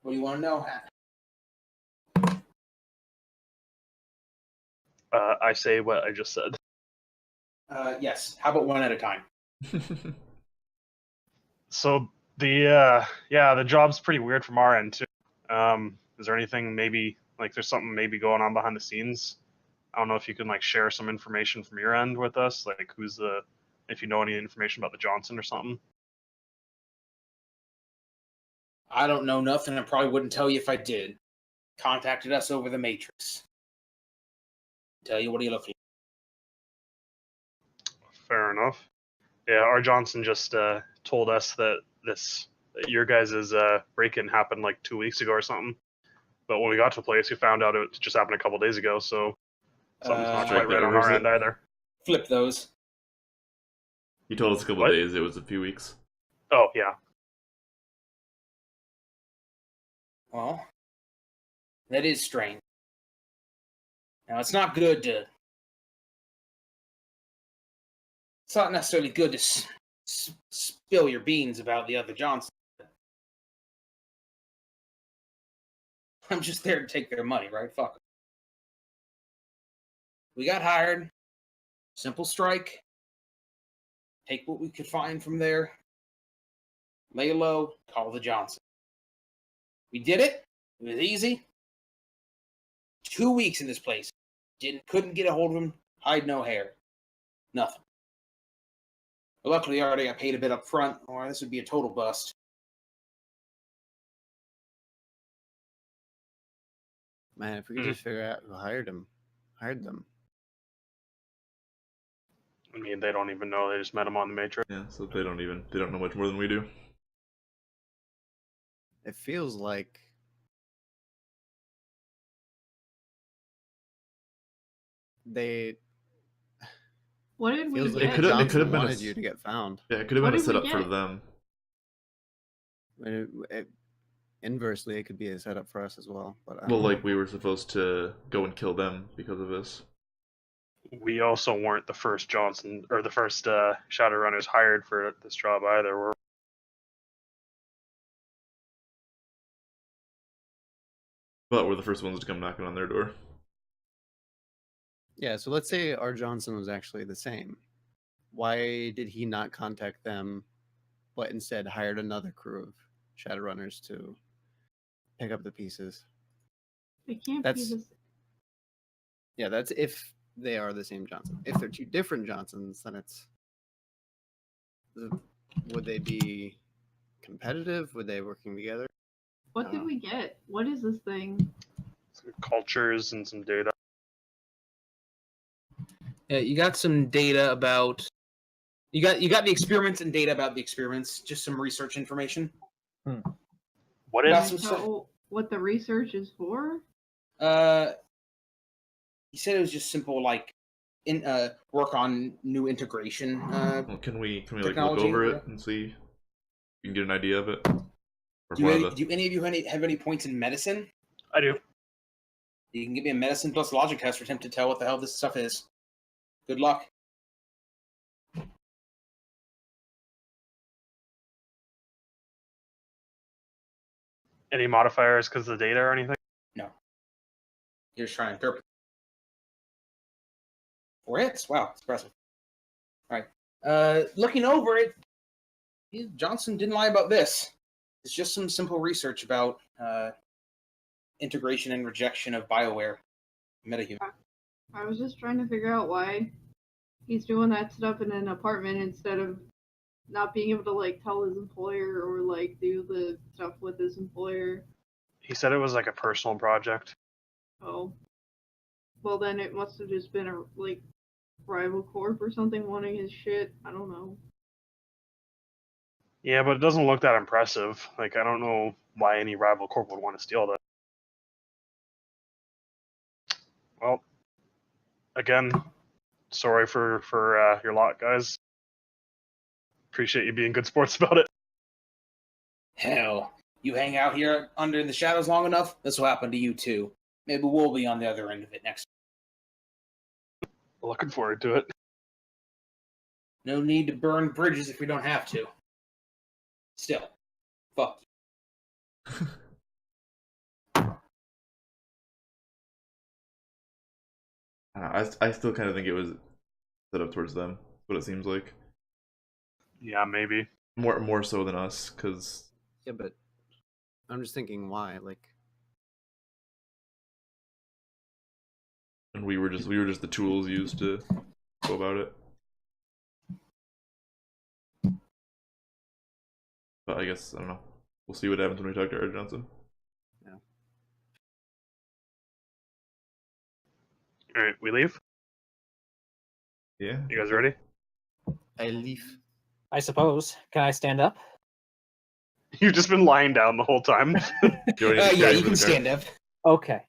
What do you want to know? I say what I just said. Yes. How about one at a time? So the job's pretty weird from our end too. Is there anything maybe like there's something maybe going on behind the scenes? I don't know if you can like share some information from your end with us, like if you know any information about the Johnson or something. I don't know nothing. I probably wouldn't tell you if I did. Contacted us over the Matrix. Tell you what are you looking Fair enough. Yeah, our Johnson just told us that your guys' break-in happened like 2 weeks ago or something. But when we got to the place, we found out it just happened a couple days ago, so something's not quite right on our end either. Flip those. You told us a couple What? days. It was a few weeks. Oh, yeah. Well, that is strange. Now, it's not good to... It's not necessarily good to spill your beans about the other Johnson. I'm just there to take their money, right? Fuck 'em. We got hired. Simple strike. Take what we could find from there. Lay low. Call the Johnson. We did it. It was easy. 2 weeks in this place. Couldn't get a hold of him. Hide no hair. Nothing. But luckily, I already got paid a bit up front, or this would be a total bust. Man, if we could just figure out who hired them. I mean, they don't even know. They just met him on the Matrix. Yeah, so they don't know much more than we do. It feels like they What did we feels like get? could've- Johnson been a wanted s- you to get found. Yeah, it could have What been a did we setup for get? them. inversely, it could be a setup for us as well. But I Well, don't like know. we were supposed to go and kill them because of this. We also weren't the first Johnson or the first Shadowrunners hired for this job either. But we're the first ones to come knocking on their door. Yeah, so let's say our Johnson was actually the same. Why did he not contact them, but instead hired another crew of Shadowrunners to pick up the pieces? It can't That's- be this. Yeah, that's if they are the same Johnson. If they're two different Johnsons, then it's... Would they be competitive? Would they be working together? What did we get? What is this thing? Some cultures and some data. Yeah, you got some data about. You got the experiments and data about the experiments. Just some research information. What Got is? some So, what the research is for? He said it was just simple, like, work on new integration. Well, can we like look Technology, over yeah. it and see? You can get an idea of it. Or Do one any, of the- do any of you have any points in medicine? I do. You can give me a medicine plus logic test or attempt to tell what the hell this stuff is. Good luck. Any modifiers because of the data or anything? No. You're just trying to interpret. 4 hits? Wow, it's impressive. Alright. Looking over it, Johnson didn't lie about this. It's just some simple research about integration and rejection of BioWare metahuman. I was just trying to figure out why he's doing that stuff in an apartment instead of not being able to like tell his employer or like do the stuff with his employer. He said it was like a personal project. Oh. Well then it must have just been a like rival corp or something wanting his shit. I don't know. Yeah, but it doesn't look that impressive. Like, I don't know why any rival corp would want to steal that. Well, again, sorry for your lot, guys. Appreciate you being good sports about it. Hell, you hang out here under the shadows long enough, this will happen to you too. Maybe we'll be on the other end of it next. Looking forward to it. No need to burn bridges if we don't have to. Still, fuck you. I still kind of think it was set up towards them. What it seems like. Yeah, maybe. More so than us, because Yeah, but I'm just thinking why. Like, and we were just the tools used to go about it. But I guess I don't know. We'll see what happens when we talk to Ed Johnson. yeah. All right, we leave. Yeah. You guys ready? I leave. I suppose. Can I stand up? You've just been lying down the whole time. Do you want to Yeah, carry you him can to the car? stand up. Okay.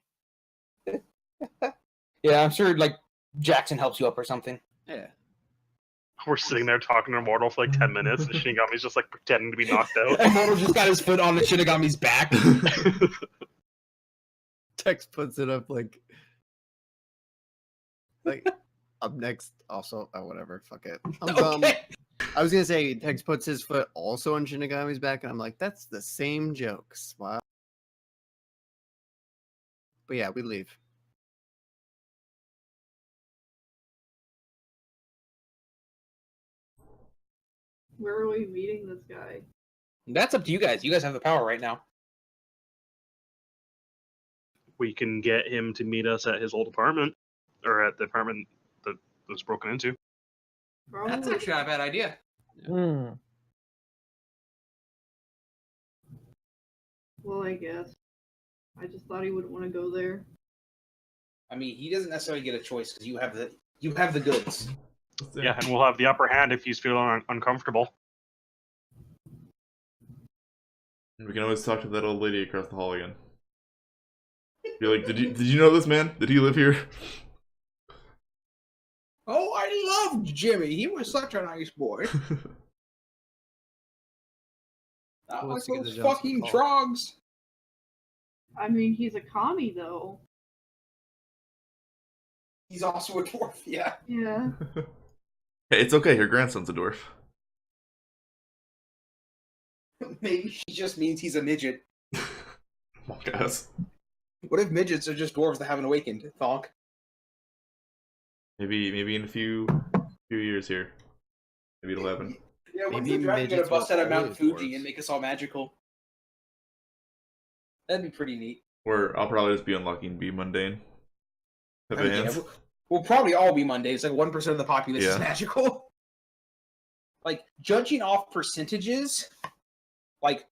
Yeah, I'm sure, like, Jackson helps you up or something. Yeah. We're sitting there talking to Immortal for like 10 minutes, and Shinigami's just like pretending to be knocked out. Immortal just got his foot on the Shinigami's back. Tex puts it up like up next. Also, whatever. Fuck it. I'm dumb. Okay. I was gonna say Tex puts his foot also on Shinigami's back, and I'm like, that's the same jokes. Wow. But yeah, we leave. Where are we meeting this guy? That's up to you guys. You guys have the power right now. We can get him to meet us at his old apartment, or at the apartment that was broken into. That's actually not a bad idea. Hmm. Well, I guess. I just thought he wouldn't want to go there. I mean, he doesn't necessarily get a choice because you have the goods. Yeah, and we'll have the upper hand if he's feeling uncomfortable. We can always talk to that old lady across the hall again. Be like, did you know this man? Did he live here? Oh, I loved Jimmy. He was such a nice boy. Not Who like wants to get those the Johnson fucking call? trogs. I mean, he's a commie, though. He's also a dwarf, yeah. Yeah. Hey, it's okay. Her grandson's a dwarf. Maybe she just means he's a midget. I guess. What if midgets are just dwarves that haven't awakened? Thonk. Maybe in a few years here. Maybe it'll happen. Yeah, when's Maybe the dragon gonna midgets bust will out of Mount always Fuji dwarves. and make us all magical? That'd be pretty neat. Or I'll probably just be unlucky and be mundane. I mean, yeah, we'll probably all be Mondays. Like 1% of the populace is Yeah. magical. Like judging off percentages, like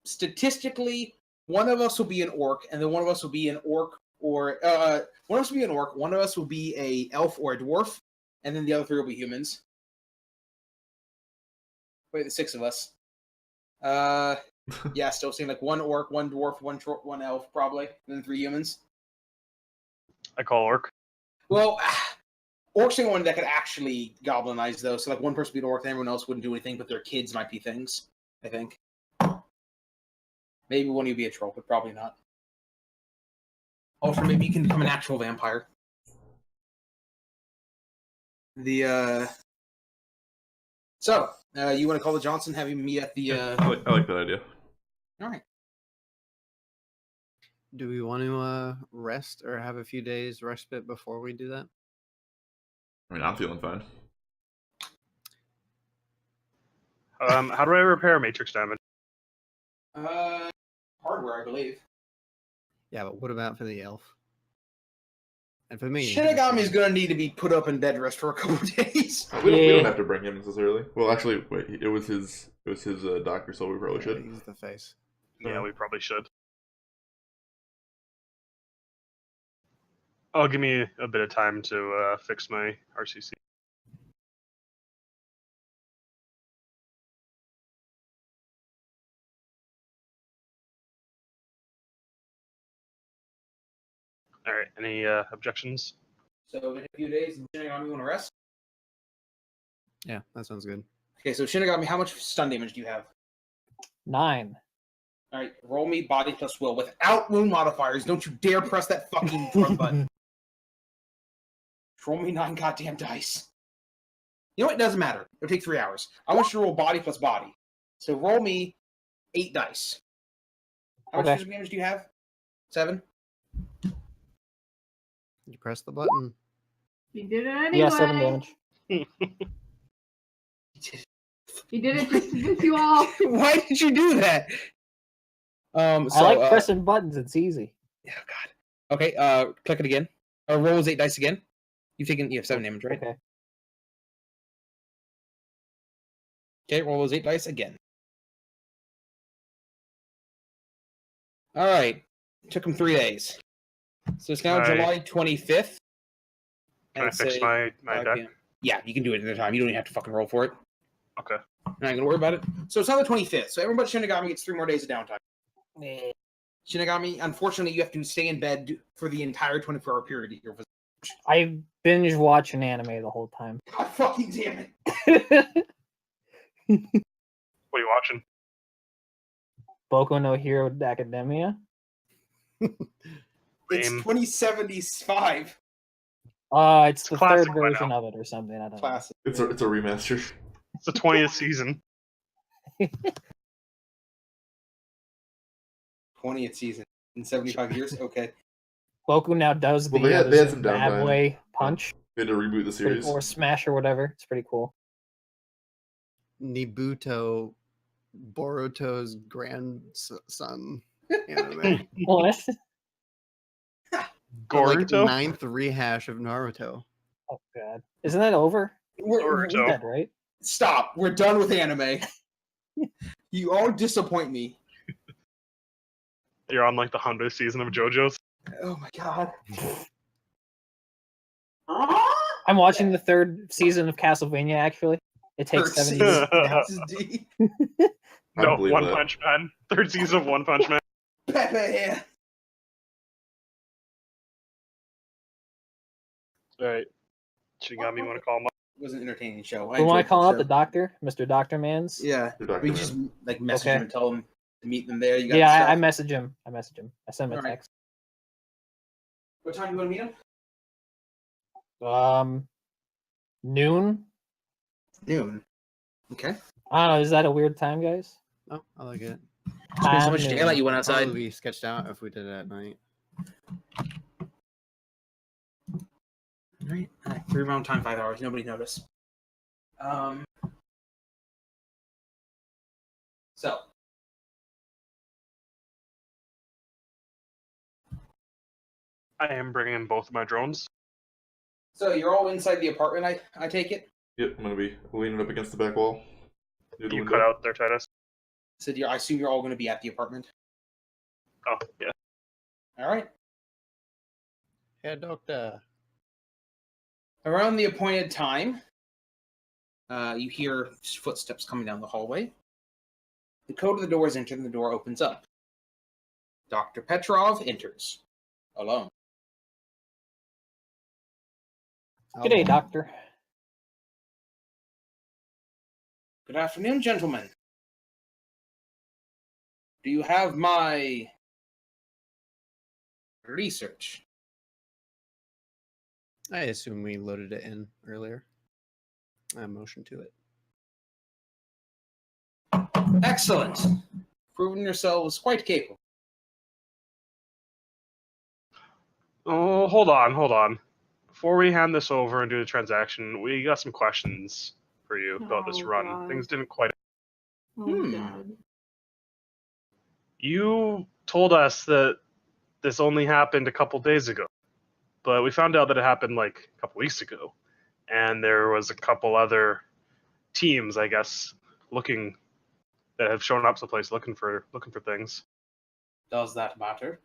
statistically, one of us will be an orc, and then one of us will be an orc, or one of us will be an orc, one of us will be a elf or a dwarf, and then the other three will be humans. Wait, the 6 of us. Yeah, still seeing like one orc, one dwarf, one elf, probably, and then 3 humans. I call orc. Well, orcs are the one that could actually goblinize, though. So, like, one person would be an orc, and everyone else wouldn't do anything, but their kids might be things, I think. Maybe one of you be a troll, but probably not. Also, maybe you can become an actual vampire. So, you want to call the Johnson, have him meet at the, I like that idea. Alright. Do we want to rest or have a few days respite before we do that? I mean, I'm feeling fine. How do I repair matrix damage? Hardware, I believe. Yeah, but what about for the elf? And for me, Shinigami's gonna need to be put up in bed rest for a couple of days. We don't have to bring him necessarily. Well, actually, wait. It was his doctor, so we probably should. He's the face. Yeah, we probably should. Oh, give me a bit of time to fix my RCC. All right. Any objections? So in a few days, Shinigami want to rest? Yeah, that sounds good. Okay, so Shinigami, how much stun damage do you have? 9. Alright, roll me body plus will without wound modifiers. Don't you dare press that fucking front button. Roll me 9 goddamn dice. You know what? It doesn't matter. It'll take 3 hours. I want you to roll body plus body. So roll me 8 dice. How much Okay. physical damage do you have? 7? You press the button. He did it anyway. Yeah, 7 damage. He did it just to piss you off. Why did you do that? I like pressing buttons. It's easy. Oh god. Okay, click it again. Roll those 8 dice again. You have 7 damage, right? Okay. Okay, roll those 8 dice again. Alright. Took him 3 days. So it's now Right. July 25th. Can I fix my 5 deck? PM. Yeah, you can do it at any time. You don't even have to fucking roll for it. Okay. I'm not gonna worry about it. So it's now the 25th. So everybody Shinigami gets 3 more days of downtime. Shinigami, unfortunately, you have to stay in bed for the entire 24-hour period. I binge watching anime the whole time. God fucking damn it. What are you watching? Boku no Hero Academia. It's Lame. 2075. It's the classic third by version now. of it or something. I don't know. Classic. It's a remaster. It's the 20th season. 20th season in 75 years. Okay. Boku now does the Well, they had some bad downtime. boy punch. They had to reboot the Pretty series. cool. Or smash or whatever. It's pretty cool. Nibuto, Boruto's grandson anime. What? Like Goruto? 9th rehash of Naruto. Oh god. Isn't that over? We're Naruto. Dead, right? Stop. We're done with anime. You all disappoint me. You're on like the 100th season of JoJo's. Oh my god. I'm watching the third season of Castlevania. Actually, it takes 7 years. That's deep. I No, believe One that. Punch Man. Third season of One Punch Man. Pepe. All right. Shinigami, you want to call him up? It was an entertaining show. We want to enjoyed call the out show. the doctor, Mr. Doctor Mans. Yeah. Your Dr. We Man. just like message Okay. him and tell him Meet them there. You got Yeah, the I stuff? message him. I send him a Alright. text. What time do you want to meet him? Noon. Noon. Okay. I don't know. Is that a weird time, guys? Oh, I like it. Depends how much Noon. daylight you went outside. Probably be sketched out if we did it at night. Right. Free round time 5 hours. Nobody noticed. So. I am bringing both of my drones. So you're all inside the apartment, I take it? Yep, I'm gonna be leaning up against the back wall. Near the You window. cut out there, Titus. So I assume you're all going to be at the apartment? Oh, yeah. Alright. Hey, doctor. Around the appointed time, you hear footsteps coming down the hallway. The code of the door is entered and the door opens up. Dr. Petrov enters. Alone. Good day, doctor. Good afternoon, gentlemen. Do you have my research? I assume we loaded it in earlier. I motioned to it. Excellent. Proven yourselves quite capable. Oh, hold on. Before we hand this over and do the transaction, we got some questions for you about this Oh, run. God. Things didn't quite. Oh God. You told us that this only happened a couple days ago, but we found out that it happened like a couple weeks ago, and there was a couple other teams, I guess, that have shown up someplace looking for things. Does that matter?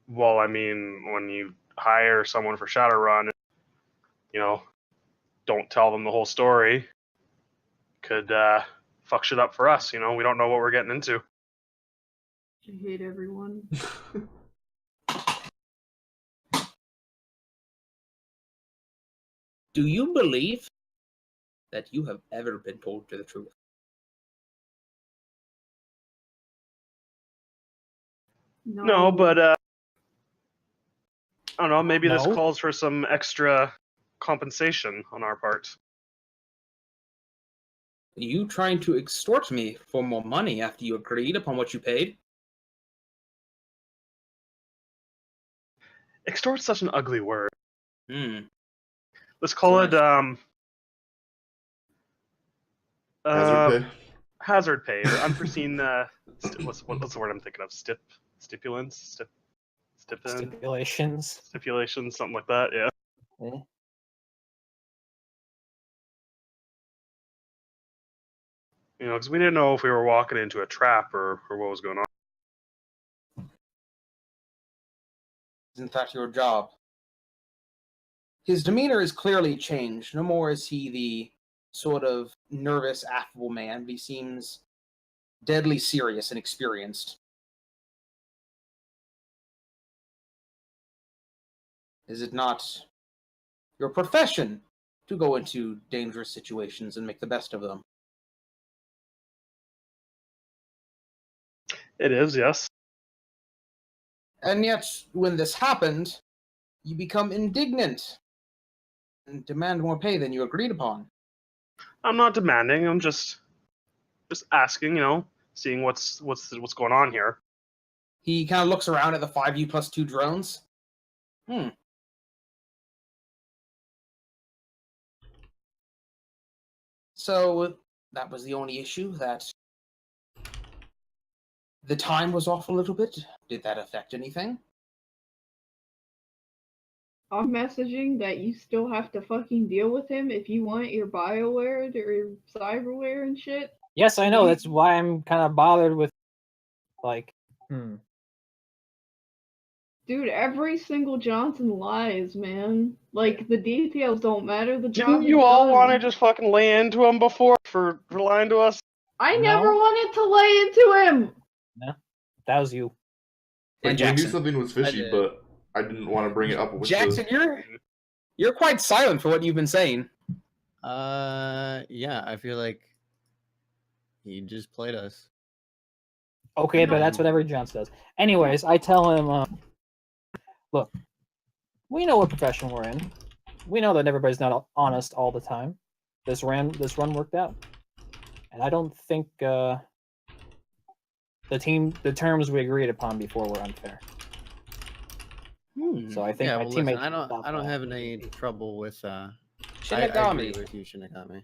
Well, I mean, when you hire someone for Shadowrun, don't tell them the whole story, could fuck shit up for us. We don't know what we're getting into. I hate everyone. Do you believe that you have ever been told the truth? No, but I don't know. Maybe this No. calls for some extra compensation on our part. Are you trying to extort me for more money after you agreed upon what you paid? Extort's such an ugly word. Let's call it Hazard pay. hazard pay or unforeseen. What's the word I'm thinking of? Stipulations, something like that. Yeah. Eh? Because we didn't know if we were walking into a trap or what was going on. Isn't that your job? His demeanor is clearly changed. No more is he the sort of nervous, affable man, but he seems deadly serious and experienced. Is it not your profession to go into dangerous situations and make the best of them? It is, yes. And yet, when this happened, you become indignant and demand more pay than you agreed upon. I'm not demanding. I'm just asking. Seeing what's going on here. He kind of looks around at the 5U plus 2 drones. So, that was the only issue, that the time was off a little bit. Did that affect anything? I'm messaging that you still have to fucking deal with him if you want your BioWare or your cyberware and shit. Yes, I know. That's why I'm kind of bothered with, Dude, every single Johnson lies, man. Like, the details don't matter. The job Didn't you is all done. want to just fucking lay into him before for lying to us? I No. never wanted to lay into him. No, that was you. And Like, we knew Jackson. something was fishy, did. but I didn't want to bring it up with Jackson, the... you're quite silent for what you've been saying. Yeah, I feel like he just played us. Okay, but that's what every Johnson does. Anyways, I tell him, look, we know what profession we're in. We know that everybody's not honest all the time. This run worked out, and I don't think the terms we agreed upon before were unfair. So I think my teammates. I don't have any trouble with. I Shinigami. agree with you, Shinigami.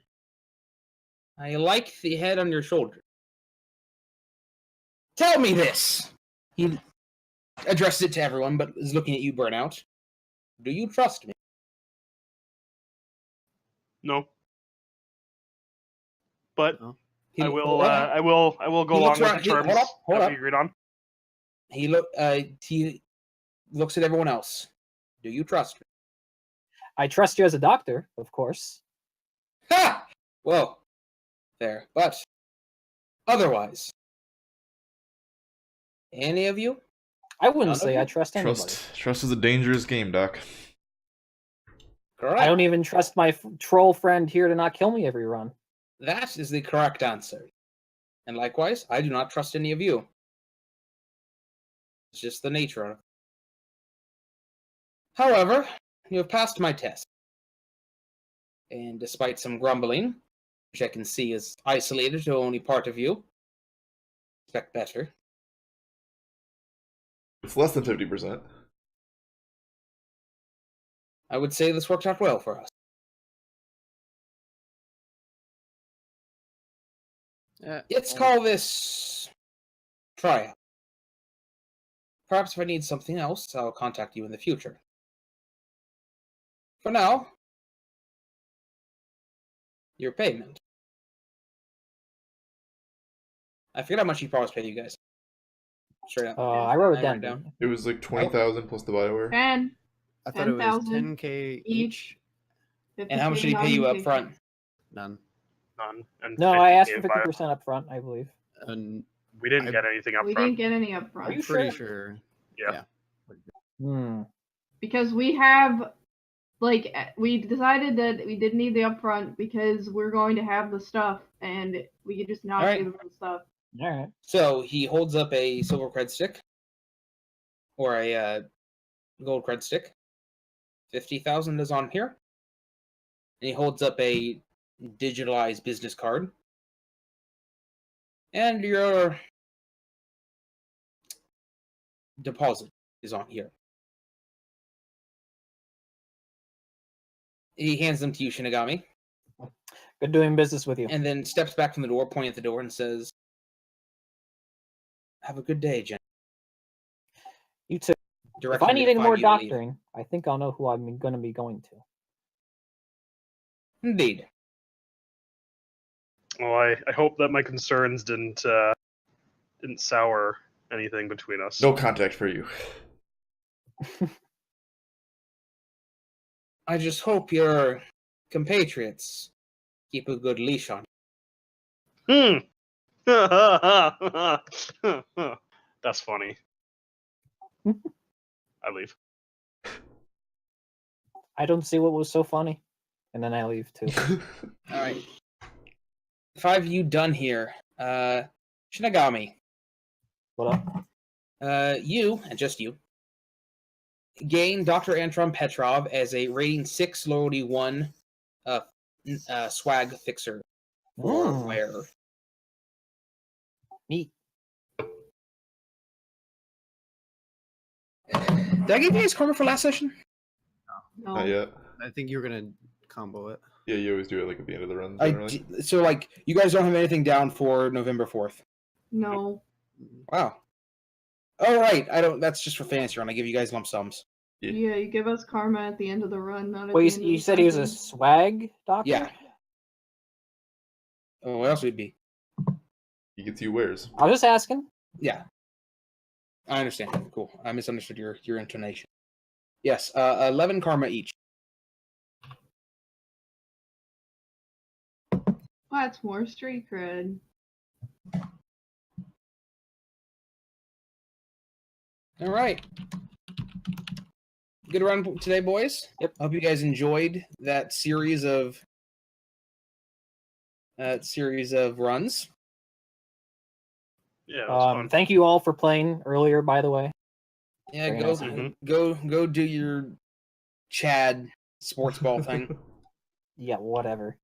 I like the head on your shoulder. Tell me this. He addresses it to everyone, but is looking at you, Burnout. Do you trust me? No. But No. He- I will go He along looks with around- the he- terms hold up, hold that up. we agreed on. He looks at everyone else. Do you trust me? I trust you as a doctor, of course. Ha! Well, there. But otherwise, any of you? I wouldn't None of say you? I trust anybody. Trust is a dangerous game, Doc. Correct. I don't even trust my troll friend here to not kill me every run. That is the correct answer. And likewise, I do not trust any of you. It's just the nature of it. However, you have passed my test. And despite some grumbling, which I can see is isolated to only part of you, expect better. It's less than 50%. I would say this worked out well for us. Let's call this tryout. Perhaps if I need something else, I'll contact you in the future. For now, your payment. I forget how much he promised to pay you guys. Straight up. I wrote it I down. wrote didn't It was like 20,000 plus the Bioware. 10. I thought it was 10,000 10K each. And how much did he pay you up front? None. None. And I? No, I asked for 50K 50% up front, I believe. And We didn't get anything up We front. didn't get any Are upfront you pretty sure? sure. because we have, like, we decided that we didn't need the upfront because we're going to have the stuff and we could just not Alright. give them the stuff. All right. So he holds up a silver cred stick. Or a gold cred stick. 50,000 is on here. And he holds up a digitalized business card. And your deposit is on here. He hands them to you, Shinigami, Good doing business with you. and then steps back from the door, pointing at the door, and says, "Have a good day, Jen." You too. If Direction I to need any find more you to leave. doctoring, I think I'll know who I'm going to be going to. Indeed. Well, I hope that my concerns didn't sour anything between us. No contact for you. I just hope your compatriots keep a good leash on. That's funny. I leave. I don't see what was so funny. And then I leave too. All right. 5 of you done here. Shinigami, What up? you, and just you, gain Dr. Antron Petrov as a rating 6 loyalty 1 swag fixer for wear. Neat. Did I give you guys karma for last session? No. Not yet. I think you were gonna combo it. Yeah, you always do it like at the end of the run. So, like, you guys don't have anything down for November 4th. No. Wow. Oh, right. I don't. That's just for fantasy run. I give you guys lump sums. Yeah, you give us karma at the end of the run, not at Well, the end of you the said he was a session. swag doctor? Yeah. Oh, what else would it be? He gets you wares. I was just asking. Yeah. I understand. Cool. I misunderstood your intonation. Yes. 11 karma each. That's more street cred. All right. Good run today, boys. Yep. Hope you guys enjoyed that series of runs. Yeah, that's fun. Thank you all for playing earlier, by the way. Yeah, Very go nice of you. go do your Chad sports ball thing. Yeah, whatever.